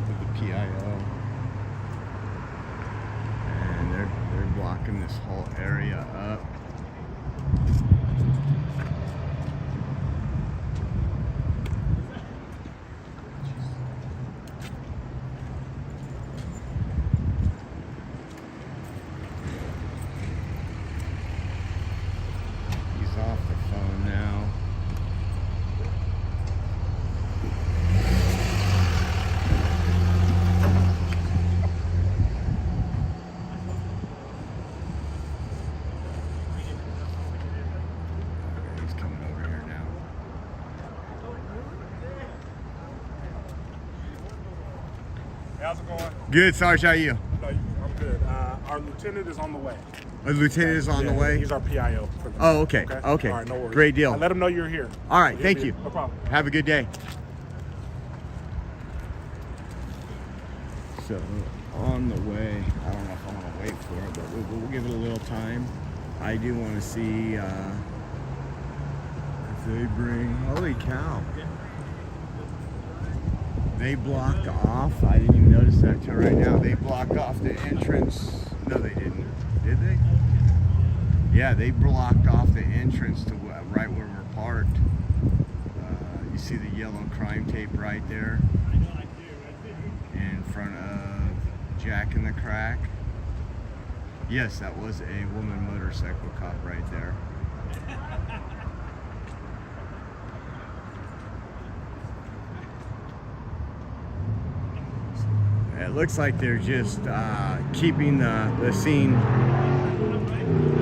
with the PIO. And they're blocking this whole area up. Off the phone now. how's it going? Good, Sarge. How are you? No, I'm good. Our lieutenant is on the way. A lieutenant is on the Yeah, way. He's our PIO for the Oh, okay. Okay. All right, no worries. Great deal. I let him know you're here. All right. He'll Thank be- you. No problem. Have a good day. So on the way, I don't know if I want to wait for it, but we'll give it a little time. I do want to see if they bring. Holy cow! They blocked off. I didn't even notice that till right now. They blocked off the entrance. No, they didn't. Did they? Yeah, they blocked off the entrance to right where we're parked. You see the yellow crime tape right there in front of Jack in the Crack. Yes, that was a woman motorcycle cop right there. It looks like they're just keeping the scene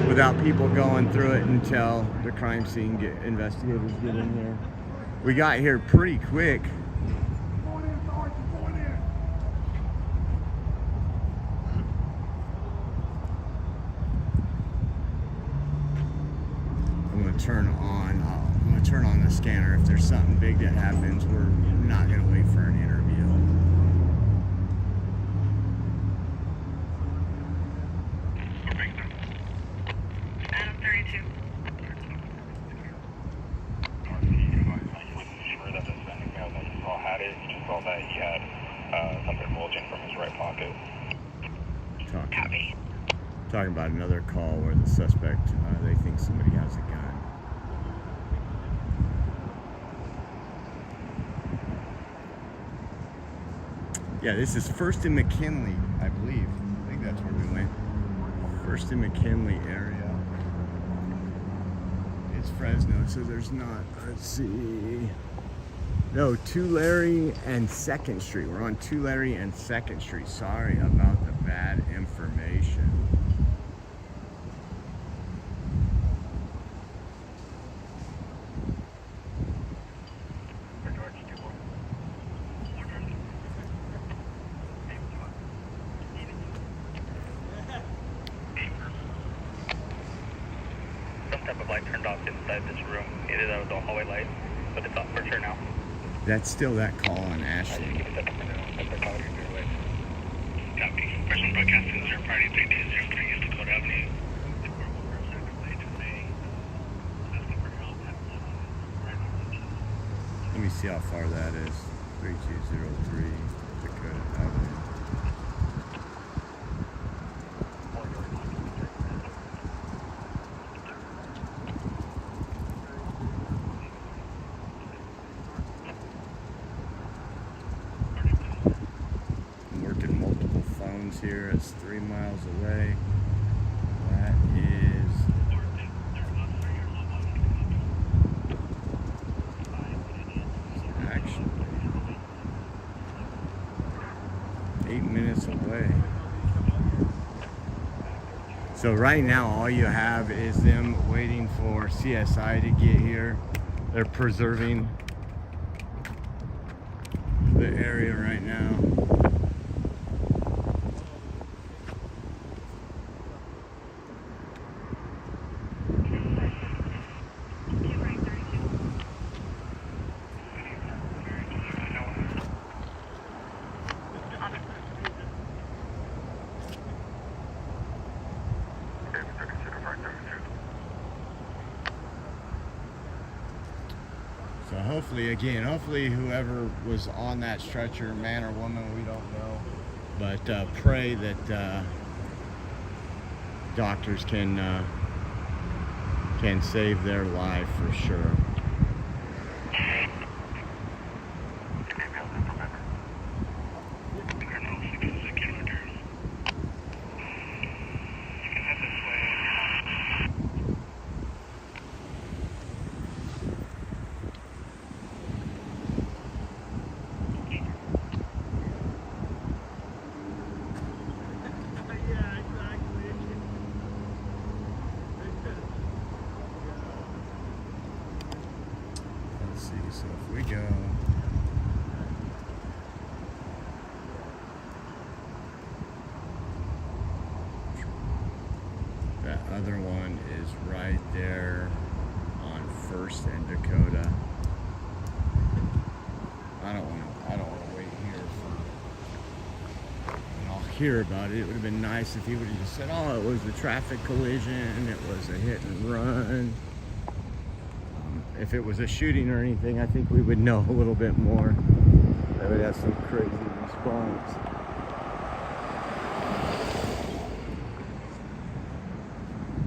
without people going through it until the crime scene investigators get in here. We got here pretty quick. I'm gonna turn on the scanner. If there's something big that happens, we're not gonna wait for an interview. Adam 32. Saw that he had something bulging from his right pocket. Talking about another call where the suspect, they think somebody has a gun. Yeah, this is First and McKinley, I believe. I think that's where we went. First and McKinley area. It's Fresno, so there's not, let's see. No, Tulare and 2nd Street. We're on Tulare and 2nd Street. Sorry about the bad information. Some type of light turned off inside this room. Either that was the hallway light, but it's off for sure now. That's still that call on Ashley. Copy. Fresno broadcasting 0 party 3203 East Dakota Avenue. Let me see how far that is. 3203 Dakota Avenue. I'm working multiple phones here. It's 3 miles away. That is actually 8 minutes away. So right now all you have is them waiting for CSI to get here. They're preserving the area right now. So hopefully whoever was on that stretcher, man or woman, we don't know, but pray that doctors can save their life for sure. Let's see, so if we go other one is right there on First and Dakota. I don't want to wait here and I'll hear about it. It would have been nice if he would have just said, oh, it was a traffic collision, it was a hit and run. If it was a shooting or anything, I think we would know a little bit more. They would have some crazy response.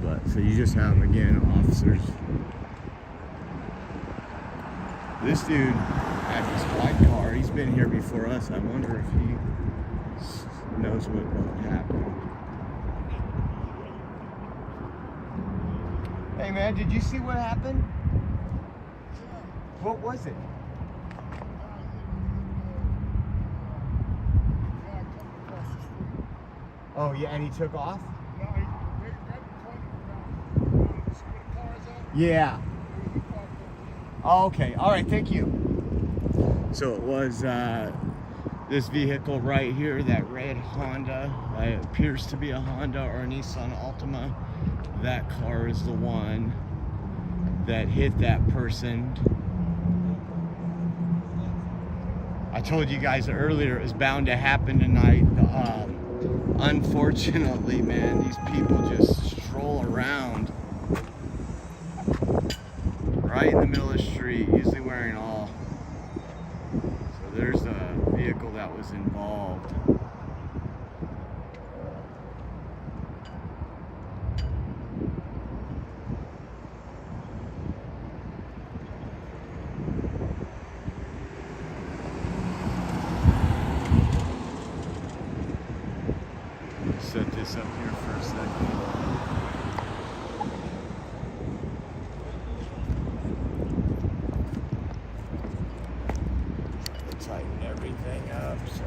But, so you just have, again, officers. This dude had this white car. He's been here before us. I wonder if he knows what happened. Hey, man, did you see what happened? What was it? Oh, yeah, and he took off? Yeah. Oh, okay. All right, thank you. So it was this vehicle right here, that red Honda. It appears to be a Honda or a Nissan Altima. That car is the one that hit that person. I told you guys earlier it was bound to happen tonight. Unfortunately, man, these people just stroll around right in the middle of the street, usually wearing all. So there's a vehicle that was involved. Set this up here for a second. Tighten everything up, so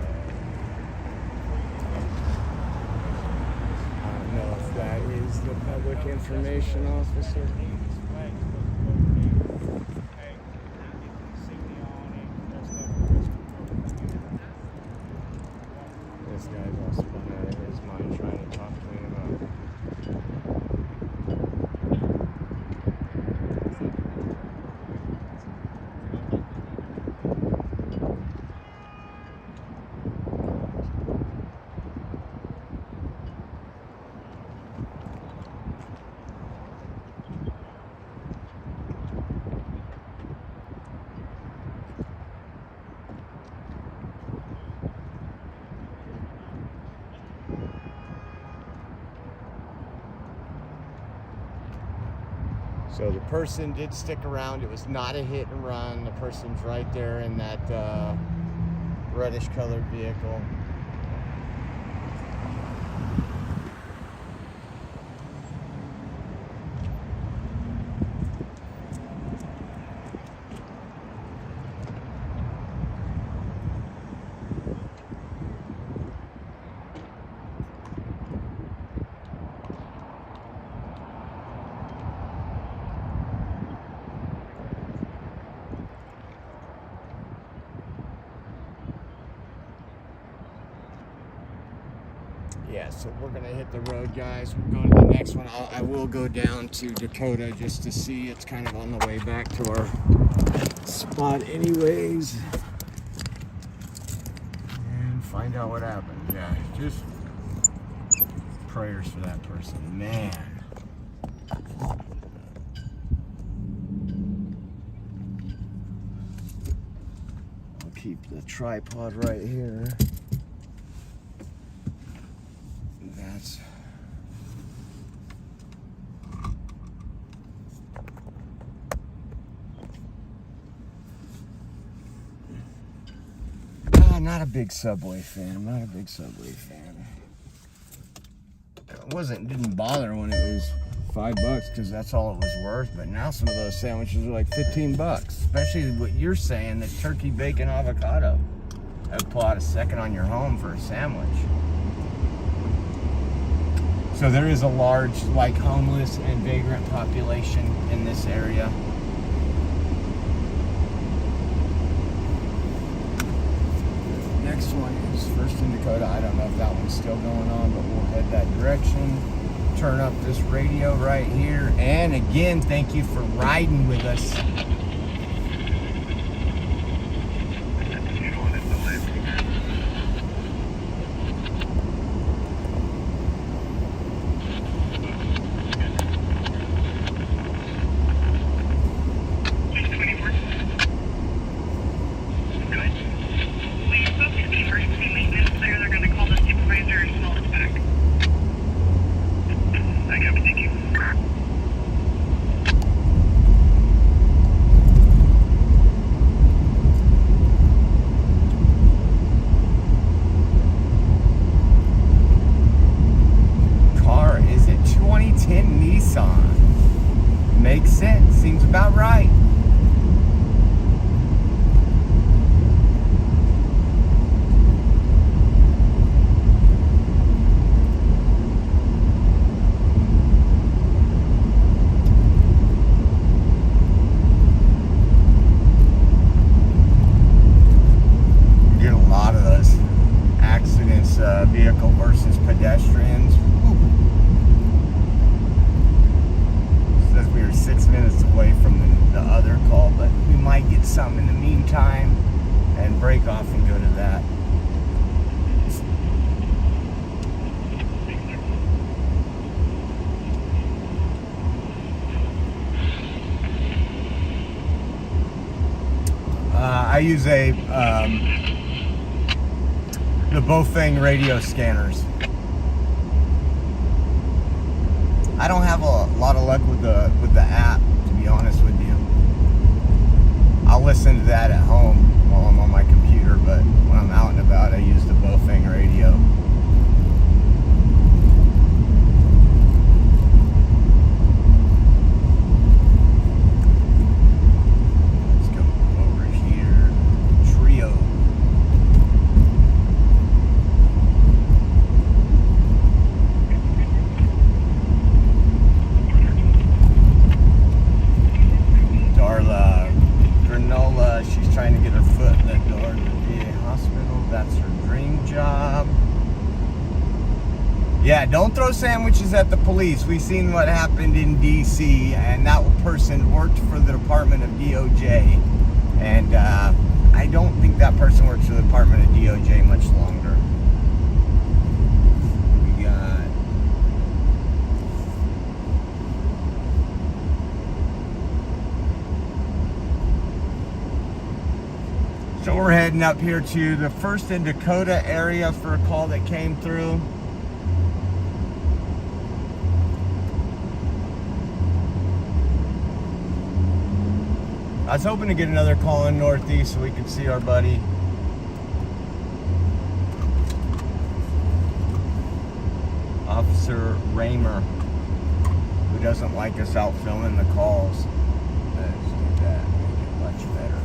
I don't know if that is the public information officer. This guy's all spun out of his mind trying to talk to me about it. So the person did stick around. It was not a hit and run. The person's right there in that reddish colored vehicle. Yeah, so we're gonna hit the road, guys. We're going to the next one. I will go down to Dakota just to see. It's kind of on the way back to our spot anyways. And find out what happened. Yeah, just prayers for that person. Man. I'll keep the tripod right here. That's not a big Subway fan. I'm not a big Subway fan. Didn't bother when it was $5 because that's all it was worth. But now some of those sandwiches are like $15, especially what you're saying, the turkey, bacon, avocado. That would pull out a second on your home for a sandwich. So there is a large, like, homeless and vagrant population in this area. Next one is First in Dakota. I don't know if that one's still going on, but we'll head that direction. turn up this radio right here. And again, thank you for riding with us. Makes sense. Seems about right. Get a lot of those accidents, vehicle versus pedestrians. We were 6 minutes away from the other call, but we might get some in the meantime and break off and go to that. I use the Bofang radio scanners. I don't have a lot of luck with the app, to be honest with you. I'll listen to that at home while I'm on my computer, but when I'm out and about, I use the Bofang radio. Let's go over here. Trio. She's trying to get her foot in the door to the VA hospital. That's her dream job. Yeah, don't throw sandwiches at the police. We've seen what happened in DC, and that person worked for the Department of DOJ. And I don't think that person works for the Department of DOJ much longer. We got... So we're heading up here to the First and Dakota area for a call that came through. I was hoping to get another call in Northeast so we could see our buddy. Officer Raymer, who doesn't like us out filming the calls. Let's do that, make it much better.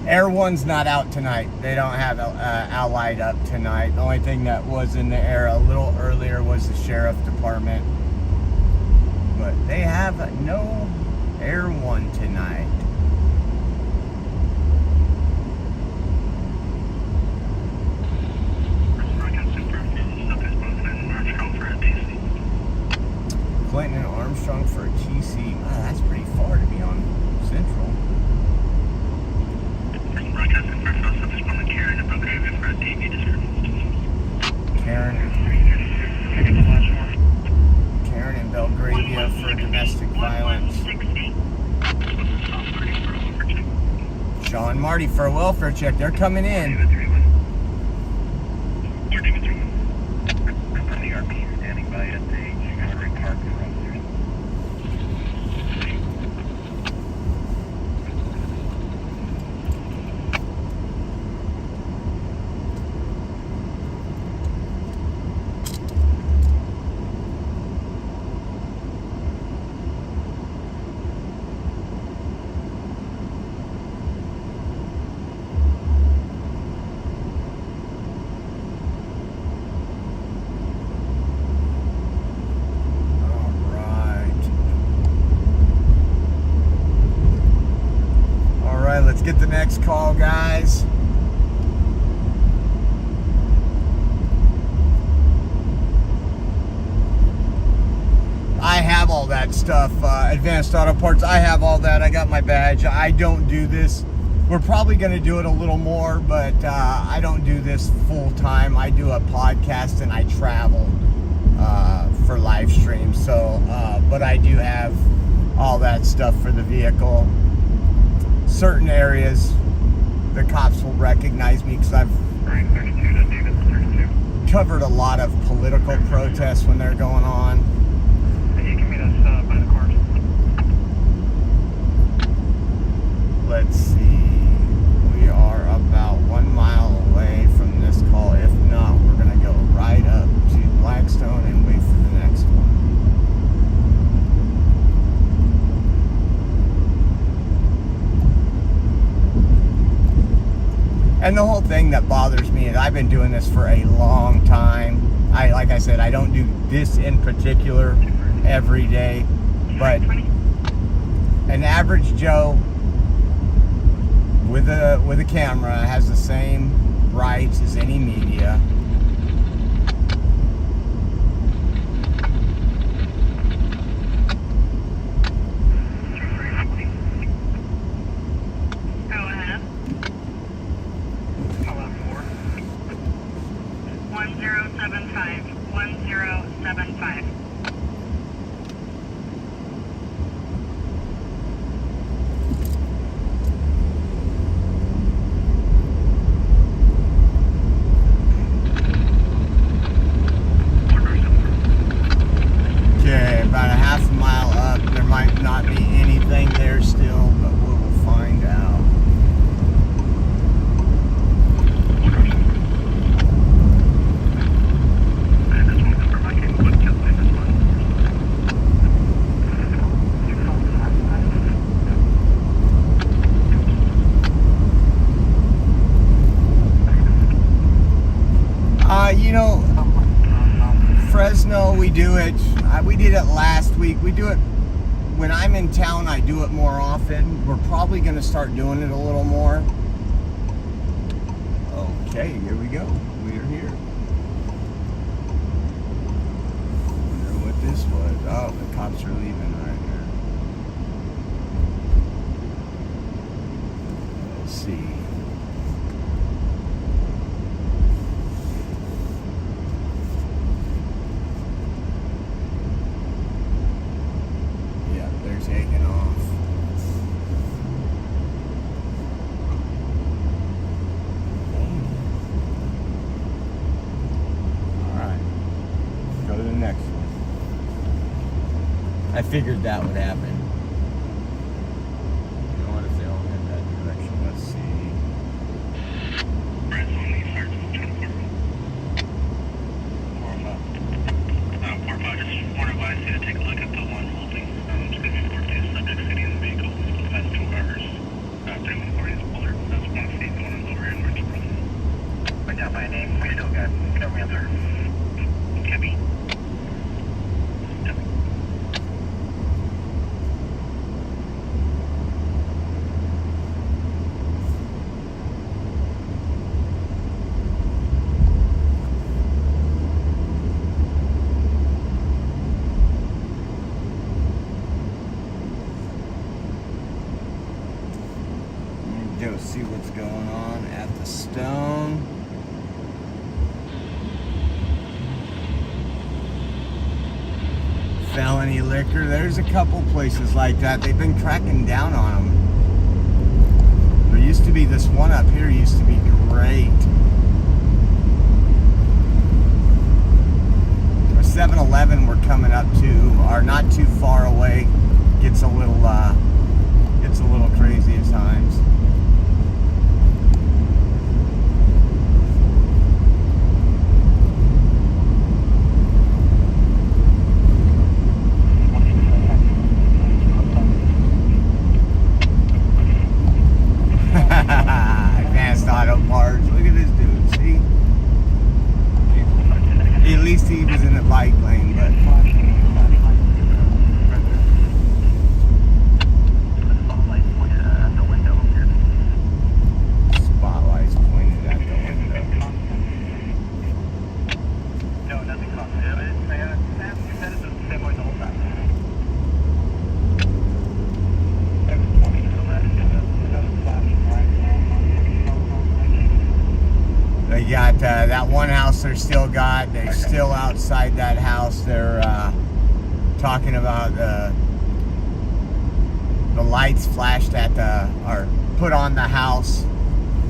Air One's not out tonight. They don't have Allied up tonight. The only thing that was in the air a little earlier was the Sheriff Department. But they have no Air One tonight. Clinton and Armstrong for a TC. Wow, that's pretty far to be on Central. Karen in Belgravia for domestic violence. Sean Marty for a welfare check. They're coming in. Standing by at the Robbery Park for officers. Let's get the next call, guys. all that stuff. Advanced Auto Parts, I have all that. I got my badge. I don't do this. We're probably going to do it a little more, but I don't do this full time. I do a podcast and I travel for live streams. So, but I do have all that stuff for the vehicle. Certain areas, the cops will recognize me because I've covered a lot of political protests when they're going on. You can meet us by the court. Let's see. We are about 1 mile away from this call. If not, we're going to go right up to Blackstone and wait for the next one. And the whole thing that bothers me is I've been doing this for a long time. Like I said, I don't do this in particular every day, but an average Joe with a camera has the same rights as any media. Go ahead. 1075. 1075. Okay, about a half a mile up. There might not be anything there still, but we'll find out. You know, Fresno, we do it. We did it last week. We do it when I'm in town. I do it more often. We're probably going to start doing it a little more. Okay, here we go. We are here. Wonder what this was. Oh, the cops are leaving right here. Let's see. Taking off. Alright. Go to the next one. I figured that would happen. You know what, if they all head that direction, let's see. Just want to advise you to take a look at the one holding. Subject sitting in the vehicle for the past 2 hours. 314 is Buller. That's 1 feet going on over in Richmond. Right down by name, we still got no answer. Kebby. Go see what's going on at the Stone. Felony liquor. There's a couple places like that. They've been cracking down on them. There used to be this one up here used to be great. A 7-Eleven we're coming up to are not too far away. Gets a little crazy at times. Advanced Auto Parts. Look at this dude, see? At least he was in the bike lane, but spotlights pointed at the window. No, nothing caught. That is the same way the whole time. got that one house they're still outside that house. They're talking about the lights flashed or put on the house,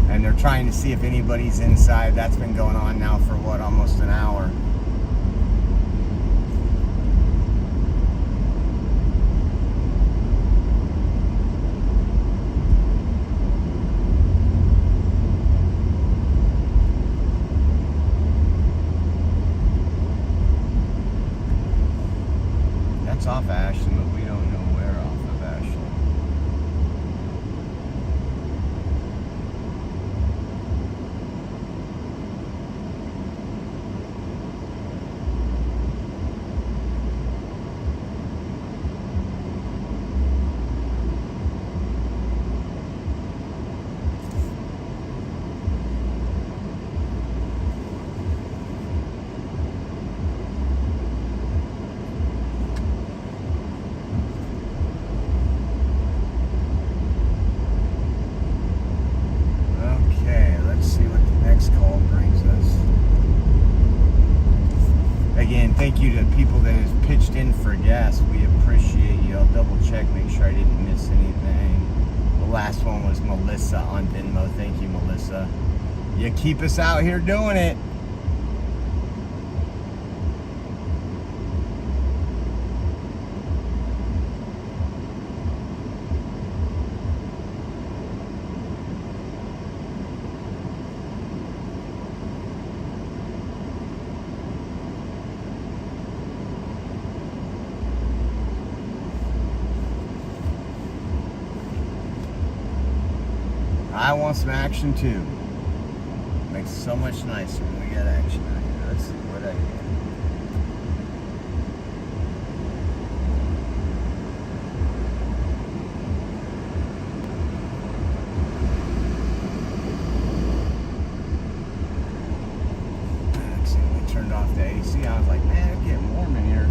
and they're trying to see if anybody's inside. That's been going on now for what, almost an hour. That's off Ashland, but we don't know where off of Ashland. Thank you to people that has pitched in for gas. We appreciate you. I'll double check, make sure I didn't miss anything. The last one was Melissa on Venmo. Thank you, Melissa. You keep us out here doing it. I want some action too. Makes it so much nicer when we get action out here. Let's see what I get. Accidentally turned off the AC. I was like, man, it's getting warm in here.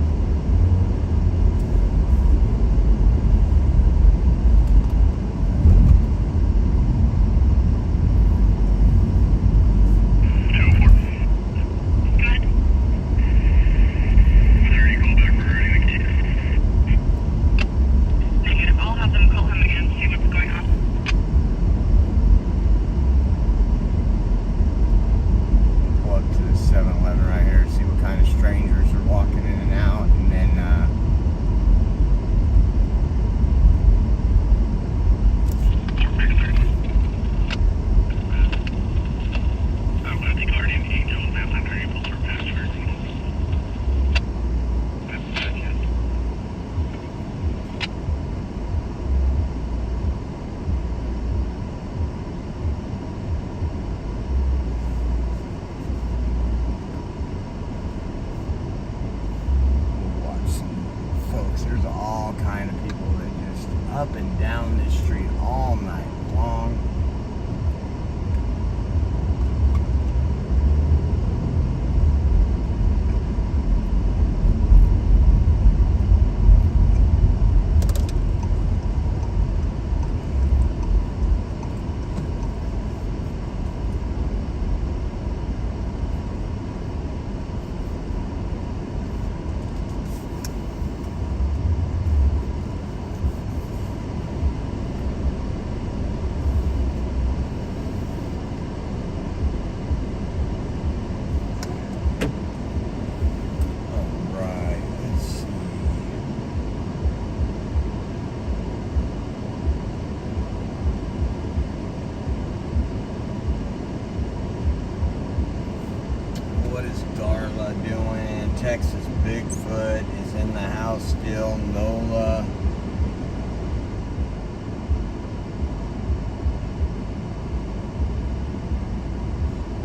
There's all kind of people that just up and down this street all night long. Texas Bigfoot is in the house still. NOLA.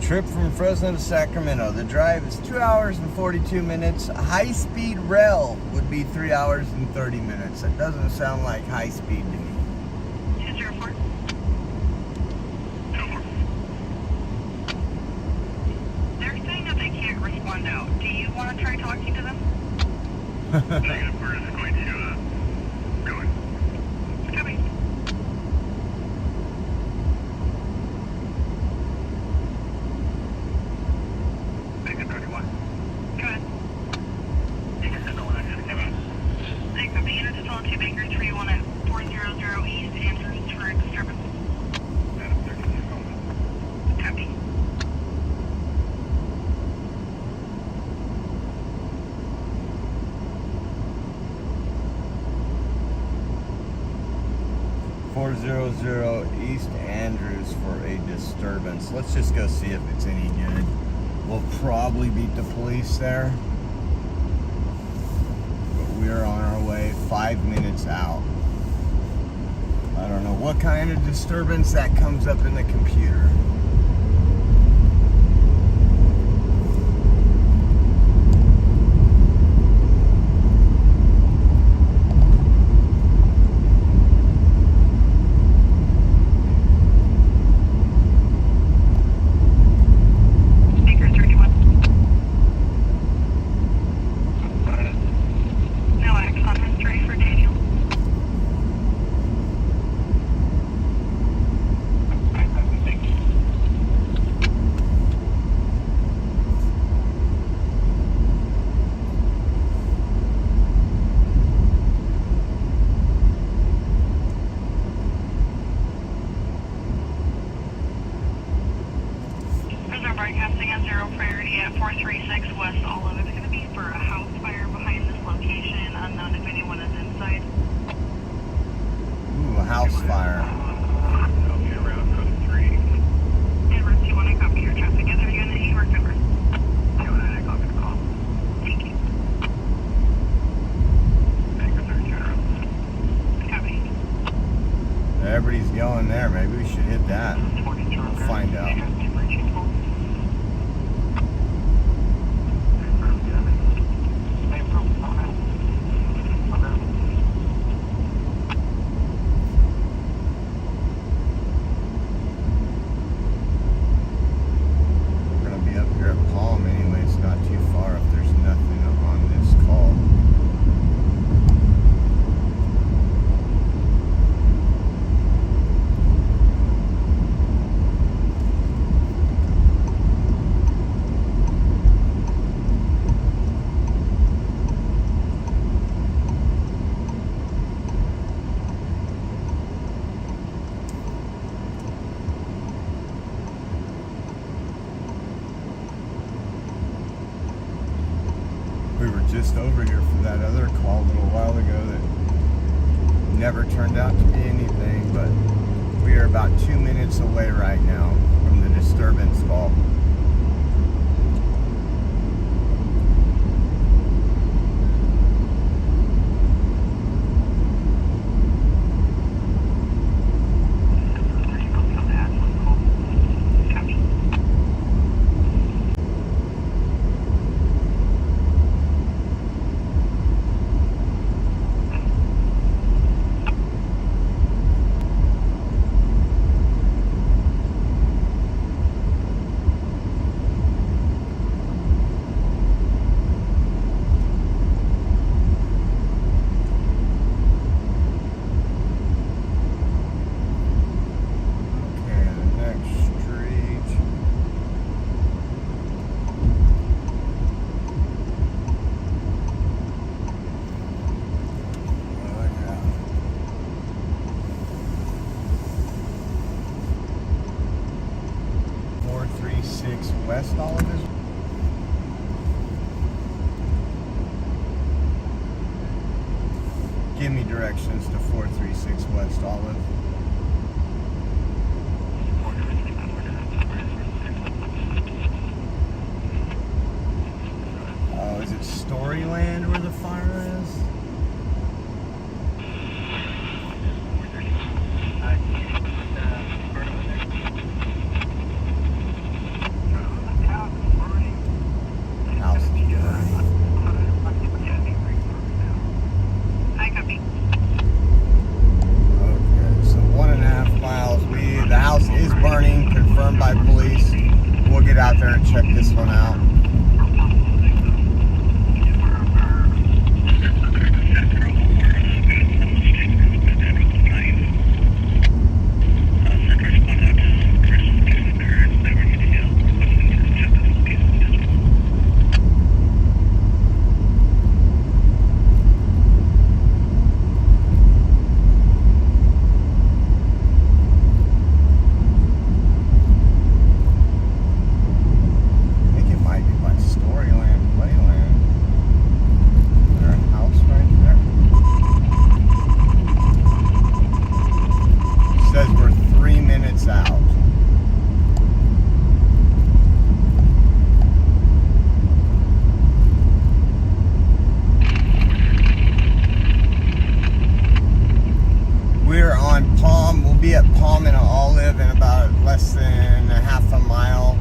Trip from Fresno to Sacramento. The drive is 2 hours and 42 minutes. High-speed rail would be 3 hours and 30 minutes. That doesn't sound like high speed to me. 204. They're saying that they can't respond out. Do you want to try talking to them? Negative, we're just going to go in. Copy. 400 East Andrews for a disturbance. Let's just go see if it's any good. We'll probably beat the police there. But we're on our way 5 minutes out. I don't know what kind of disturbance that comes up in the computer. Speaker 31. No action on history for Daniel. Fresno broadcasting on 0 priority at 436 West Olive. It's going to be for a house fire behind this location. Unknown if anyone is inside. Ooh, a house fire. Okay, around code 3. Edwards, you want to copy your traffic other unit? You work over. Yeah, when I copy the call. Thank you. Anchor 3 General. Copy. Everybody's going there. Maybe we should hit that. We'll find out. We're gonna be up here at Palm anyway. It's not too far if there's nothing on this call. We were just over here for that other call a little while ago that never turned out to be anything, but we are about 2 minutes away right now from the disturbance call. Okay, the next street. Oh, yeah. Four, 3, 6 West Olive is. Give me directions to 436 West Olive. Oh, is it Storyland where the fire is? House is burning. I copy. Okay, so 1.5 miles. The house is burning, confirmed by police. We'll get out there and check this one out. Okay, be at Palm and Olive in about less than a half a mile.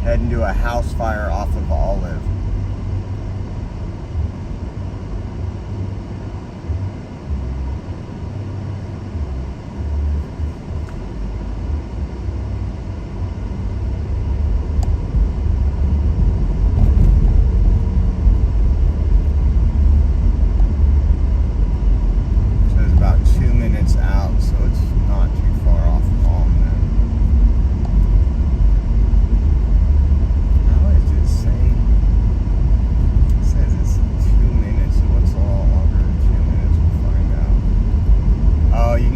Heading to a house fire off of Olive.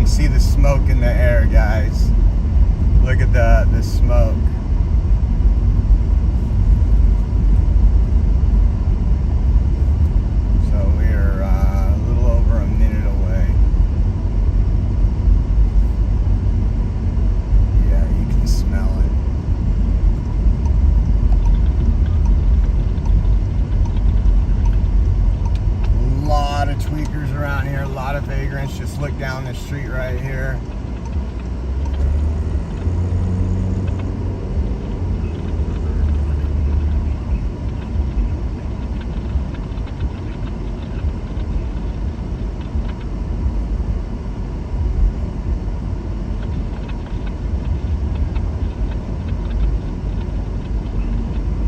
See the smoke in the air, guys. Look at the smoke. So we're a little over a minute away. Yeah, you can smell it. A lot of tweakers around here, a lot of vagrants. Just look down the street right here.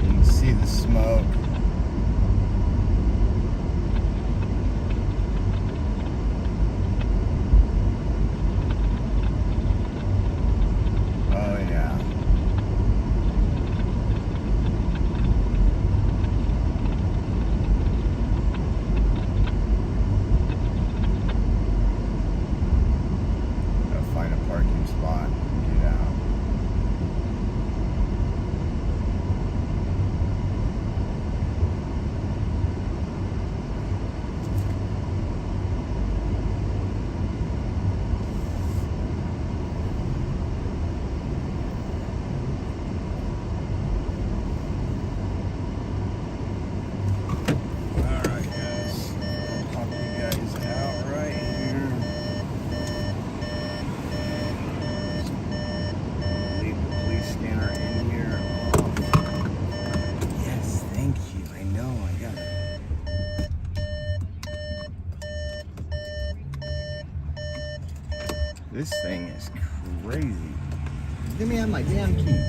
You can see the smoke. This thing is crazy. Let me have my damn key.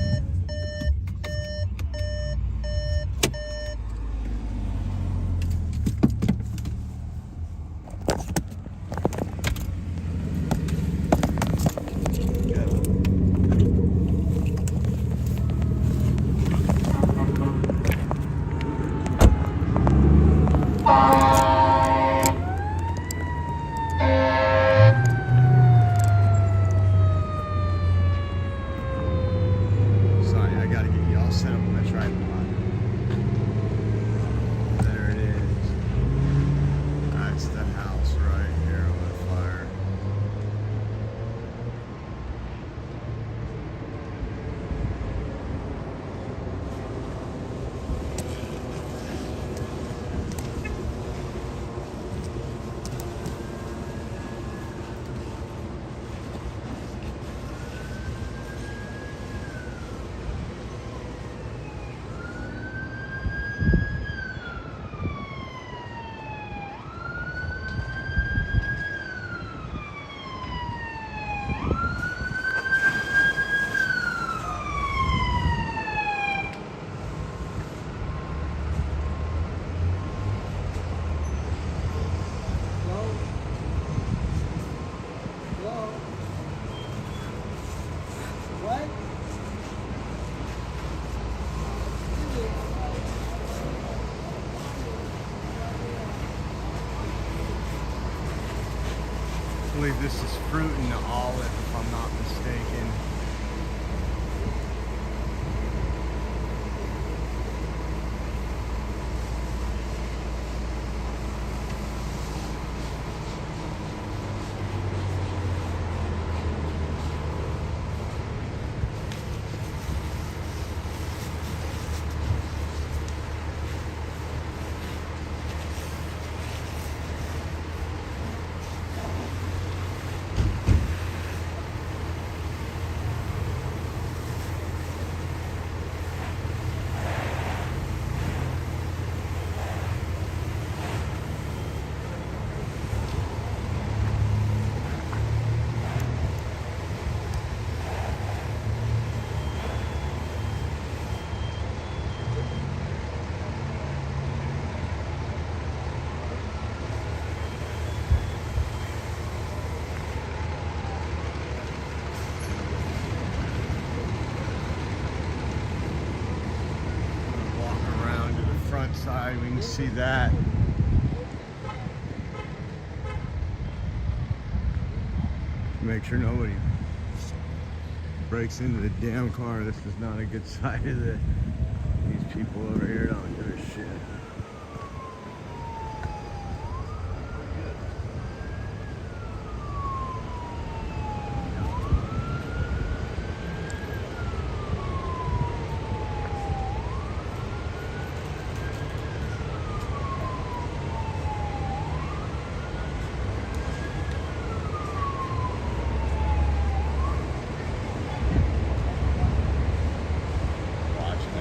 I believe this is fruit and olive, if I'm not mistaken. Alright, we can see that. Make sure nobody breaks into the damn car. This is not a good side of the. These people over here don't do a shit.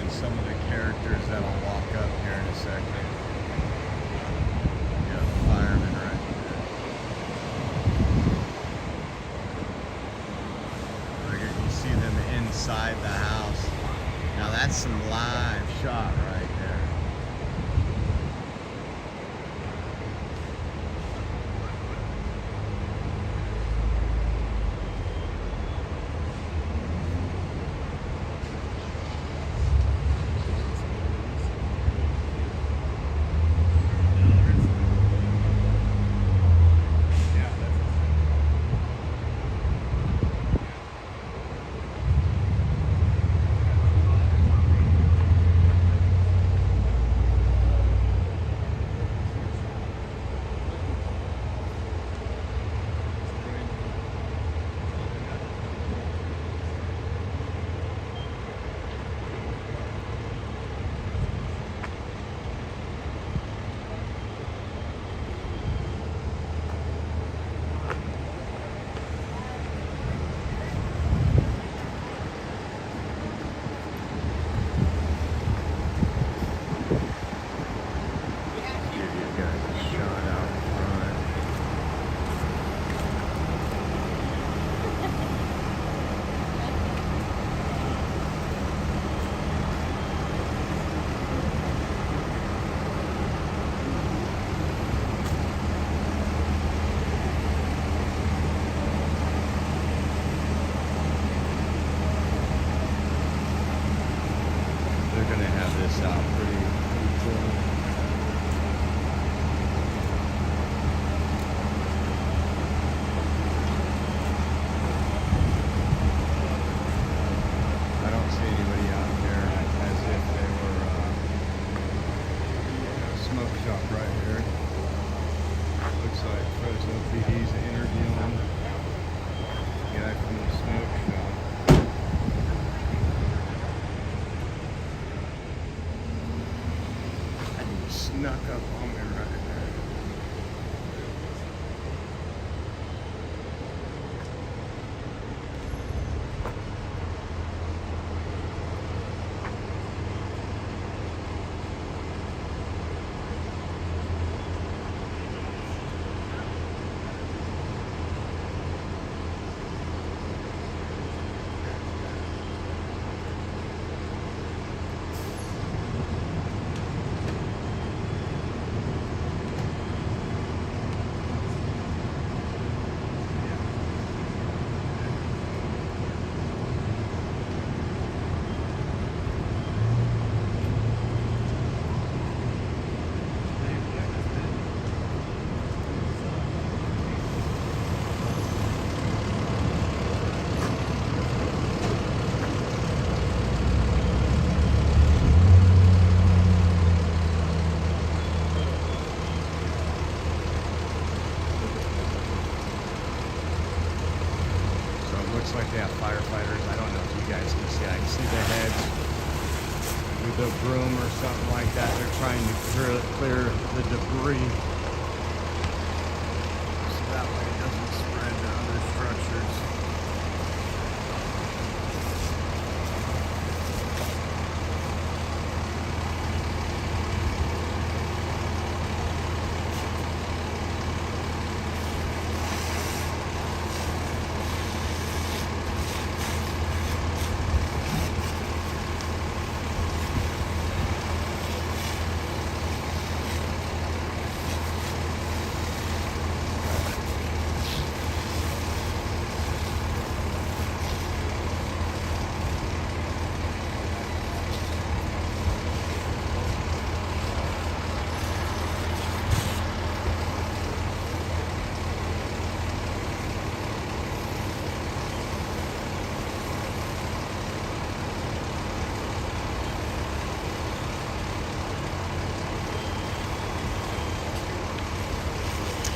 Some of the characters that'll walk up here in a second. Yeah, the fireman right there. Look at, you see them inside the house. Now that's some live shot right there. Fresno PD's interviewing the guy from the smoke shop. And he snuck up on me right there. Looks like they have firefighters. I don't know if you guys can see. I can see the heads with a broom or something like that. They're trying to clear the debris so that way it doesn't spread to other structures.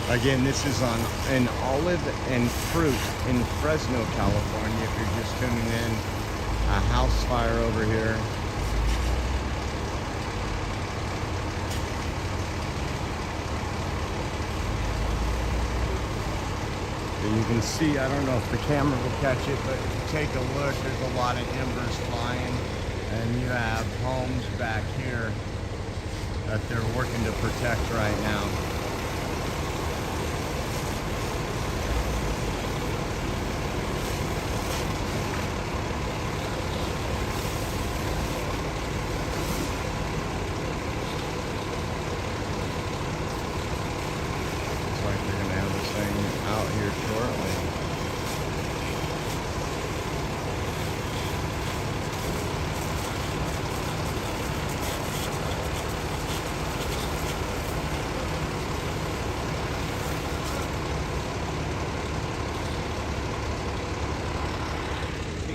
Again, this is on an Olive and Fruit in Fresno, California. If you're just tuning in, a house fire over here. And you can see, I don't know if the camera will catch it, but if you take a look, there's a lot of embers flying. And you have homes back here that they're working to protect right now. Looks like they're going to have this thing out here shortly.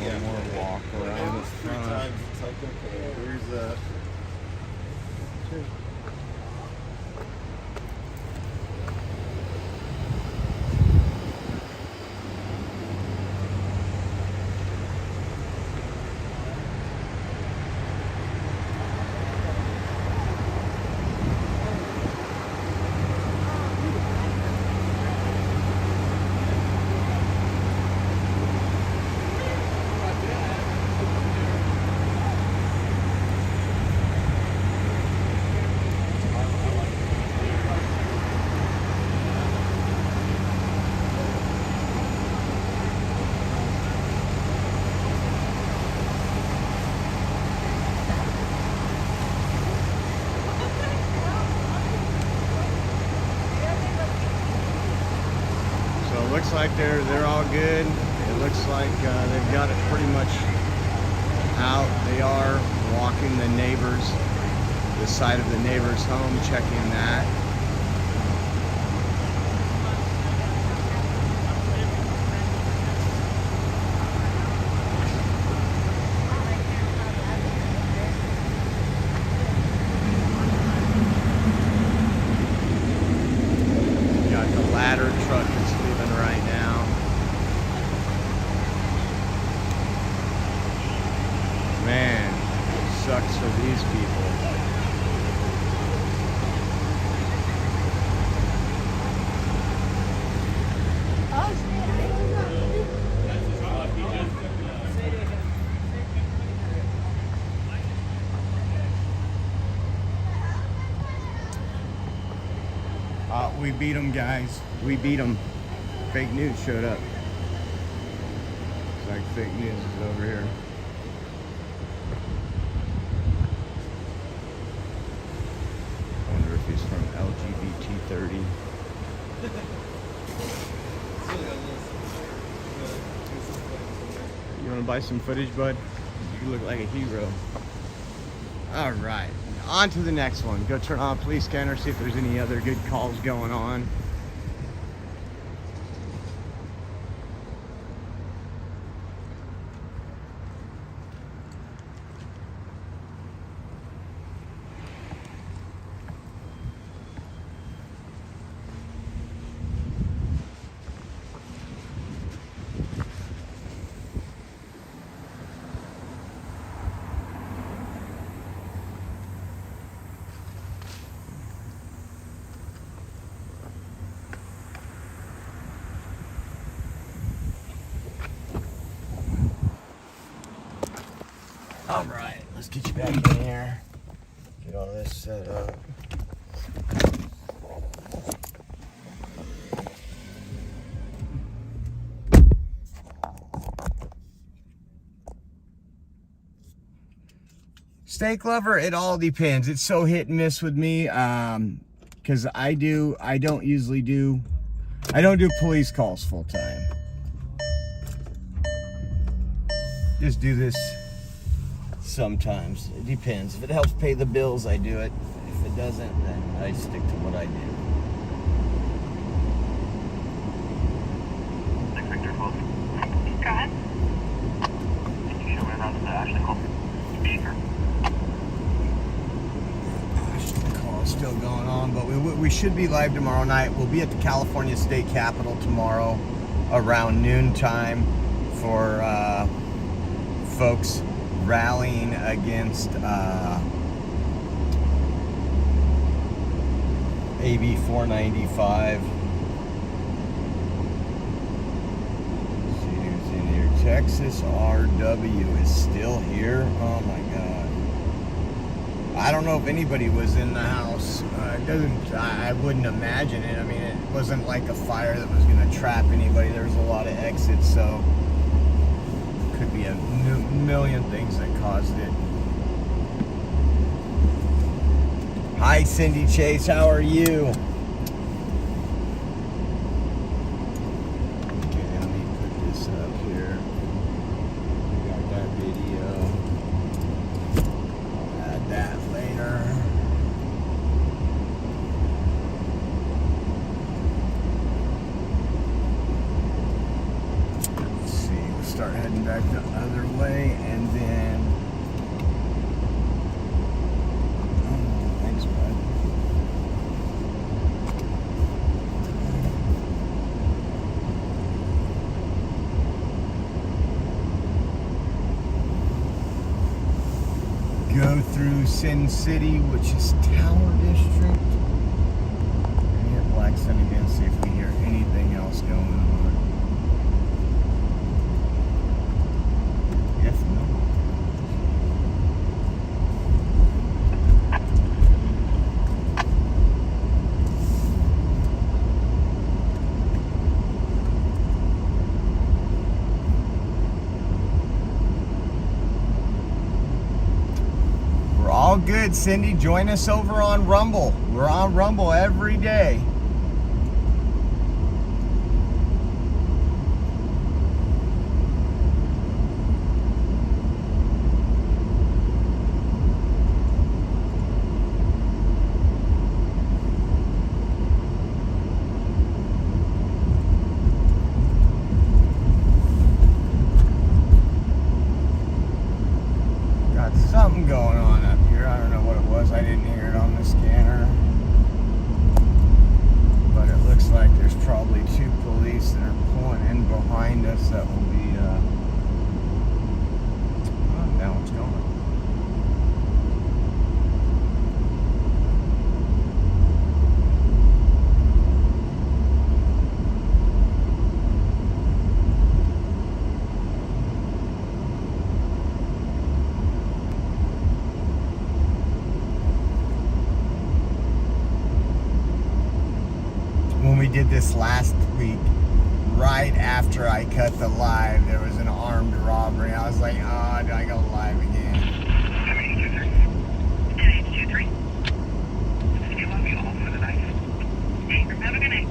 One more walk around the front. It's like, okay, here's the. Looks like they're all good. It looks like they've got it pretty much out. They are walking the neighbors, the side of the neighbor's home, checking that. Got the ladder truck that's leaving right now. Man, it sucks for these people. We beat them, guys. We beat them. Fake news showed up. It's like fake news is over here. I wonder if he's from LGBT 30. You want to buy some footage, bud? You look like a hero. All right. On to the next one. Go turn on police scanner, see if there's any other good calls going on. All right, let's get you back in here. Get all this set up. Steak lover, it all depends. It's so hit and miss with me. Because I don't do police calls full time. Just do this sometimes. It depends. If it helps pay the bills, I do it. If it doesn't, then I stick to what I do. Victor, both. Go ahead. Can you show me around to the Ashley call? Speaker. Gosh, the call is still going on, but we should be live tomorrow night. We'll be at the California State Capitol tomorrow around noontime for folks rallying against AB 495. Let's see who's in here. Texas RW is still here. Oh my God. I don't know if anybody was in the house. I wouldn't imagine it. I mean, it wasn't like a fire that was going to trap anybody. There was a lot of exits, so could be a million things that caused it. Hi, Cindy Chase. How are you? Okay, let me put this up here. We got that video. I'll add that later. Let's see. We'll start heading back the other way, and then. Go through Sin City, which is Tower District. And hit Blackstone again, see if we hear anything else going on. If not. All good, Cindy. Join us over on Rumble. We're on Rumble every day. Got something going on up here. I don't know what it was. I didn't hear it on the scanner. But it looks like there's probably two police that are pulling in behind us that will be, oh, now it's going. When we did this last week, right after I cut the live, there was an armed robbery. I was like, oh, do I go live again? 10-823. Do you want me all for the night? Have a good night.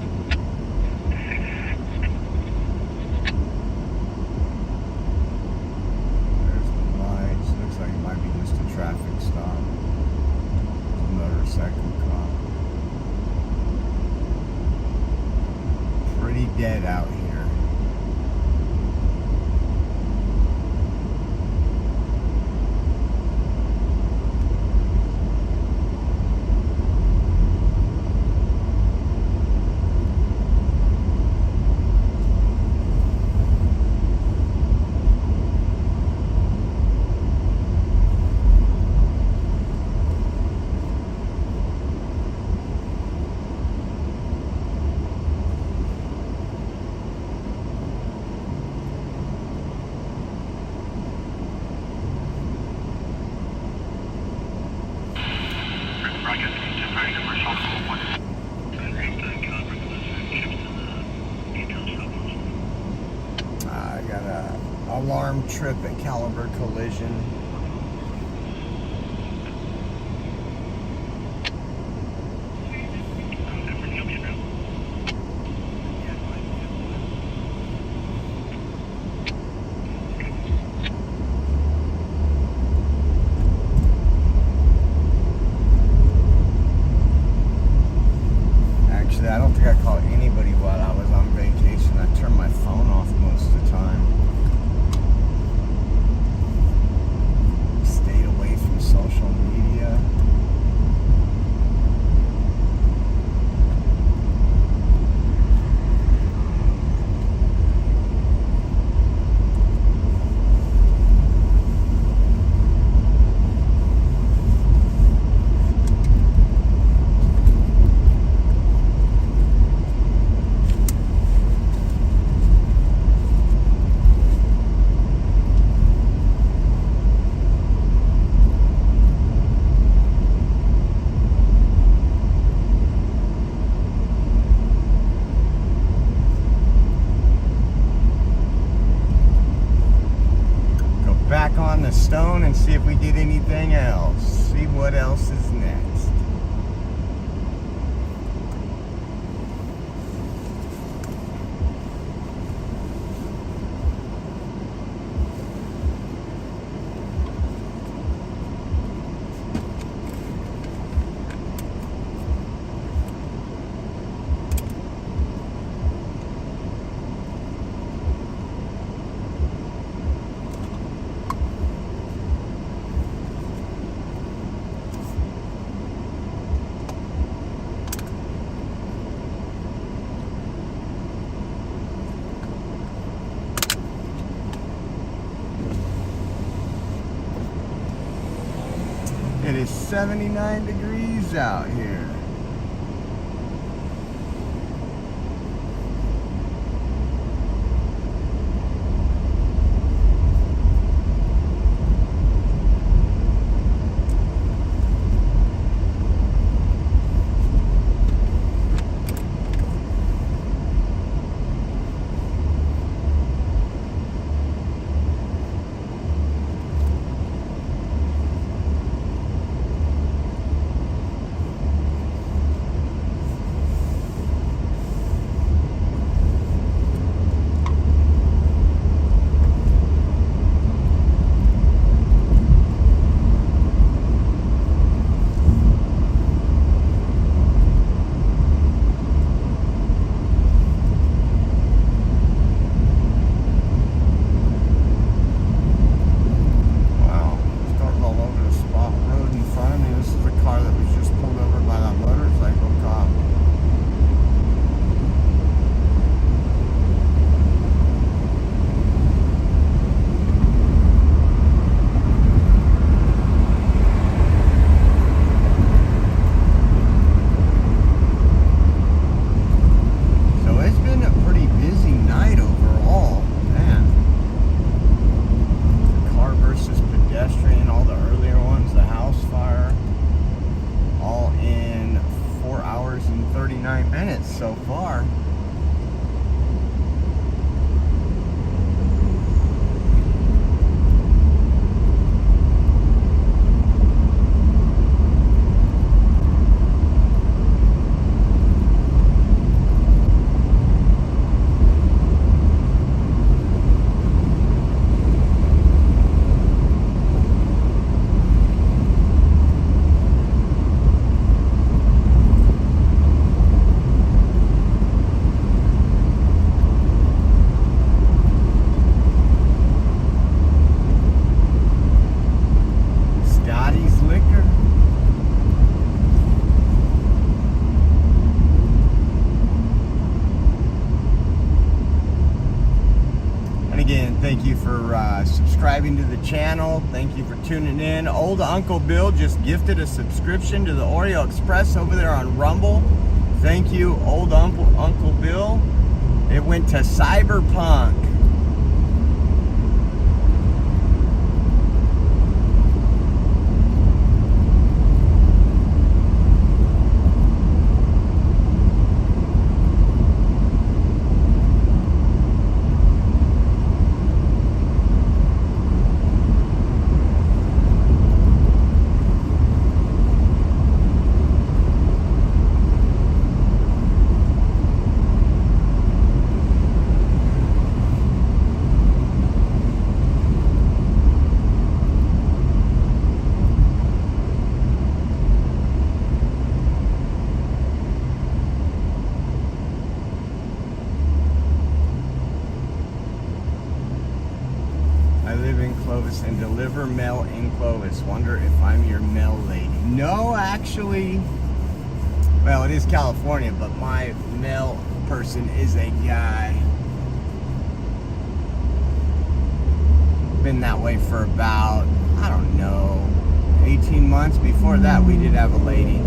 There's the lights. Looks like it might be just a traffic stop. There's a motorcycle cop. Pretty dead out here. I got a alarm trip at Caliber Collision. Actually, I don't think I called anybody while I was on vacation. I turned my phone off most of the time. get anything else. See what else is next. It is 79 degrees out here. So far. Thank you for subscribing to the channel. Thank you for tuning in. Old Uncle Bill just gifted a subscription to the Oreo Express over there on Rumble. Thank you, Old Uncle Bill. It went to Cyberpunk. And deliver mail in Clovis. Wonder if I'm your mail lady. No, actually, well, it is California, but my mail person is a guy. Been that way for about, I don't know, 18 months. Before that, we did have a lady.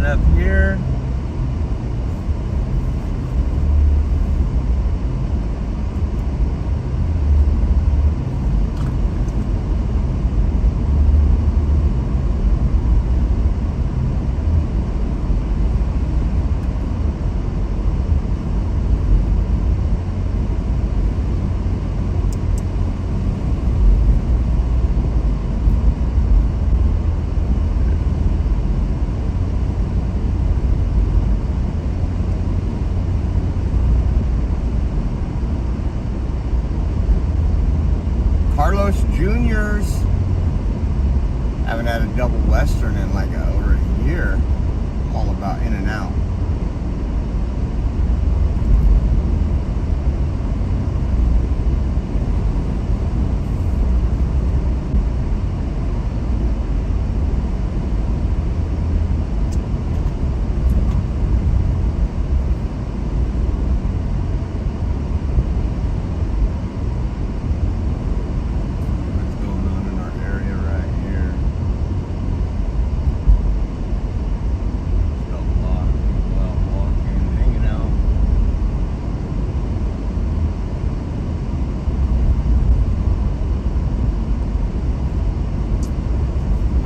Up here. years. Haven't had a double Western in like over a year. I'm all about in and out.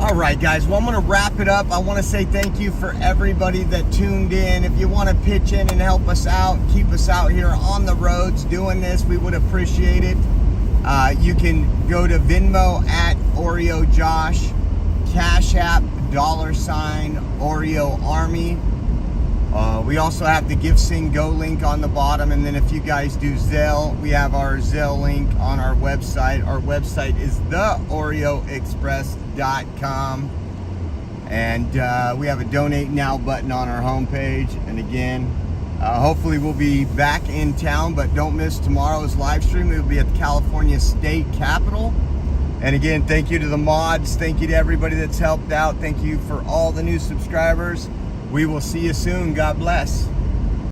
All right, guys, well, I'm going to wrap it up. I want to say thank you for everybody that tuned in. If you want to pitch in and help us out, keep us out here on the roads doing this, we would appreciate it. You can go to Venmo at Oreo Josh, Cash App, $, Oreo Army. We also have the Give Sing Go link on the bottom, and then if you guys do Zelle, we have our Zelle link on our website. Our website is theoreoexpress.com, and we have a Donate Now button on our homepage. And again, hopefully we'll be back in town, but don't miss tomorrow's live stream. We'll be at the California State Capitol. And again, thank you to the mods. Thank you to everybody that's helped out. Thank you for all the new subscribers. We will see you soon. God bless.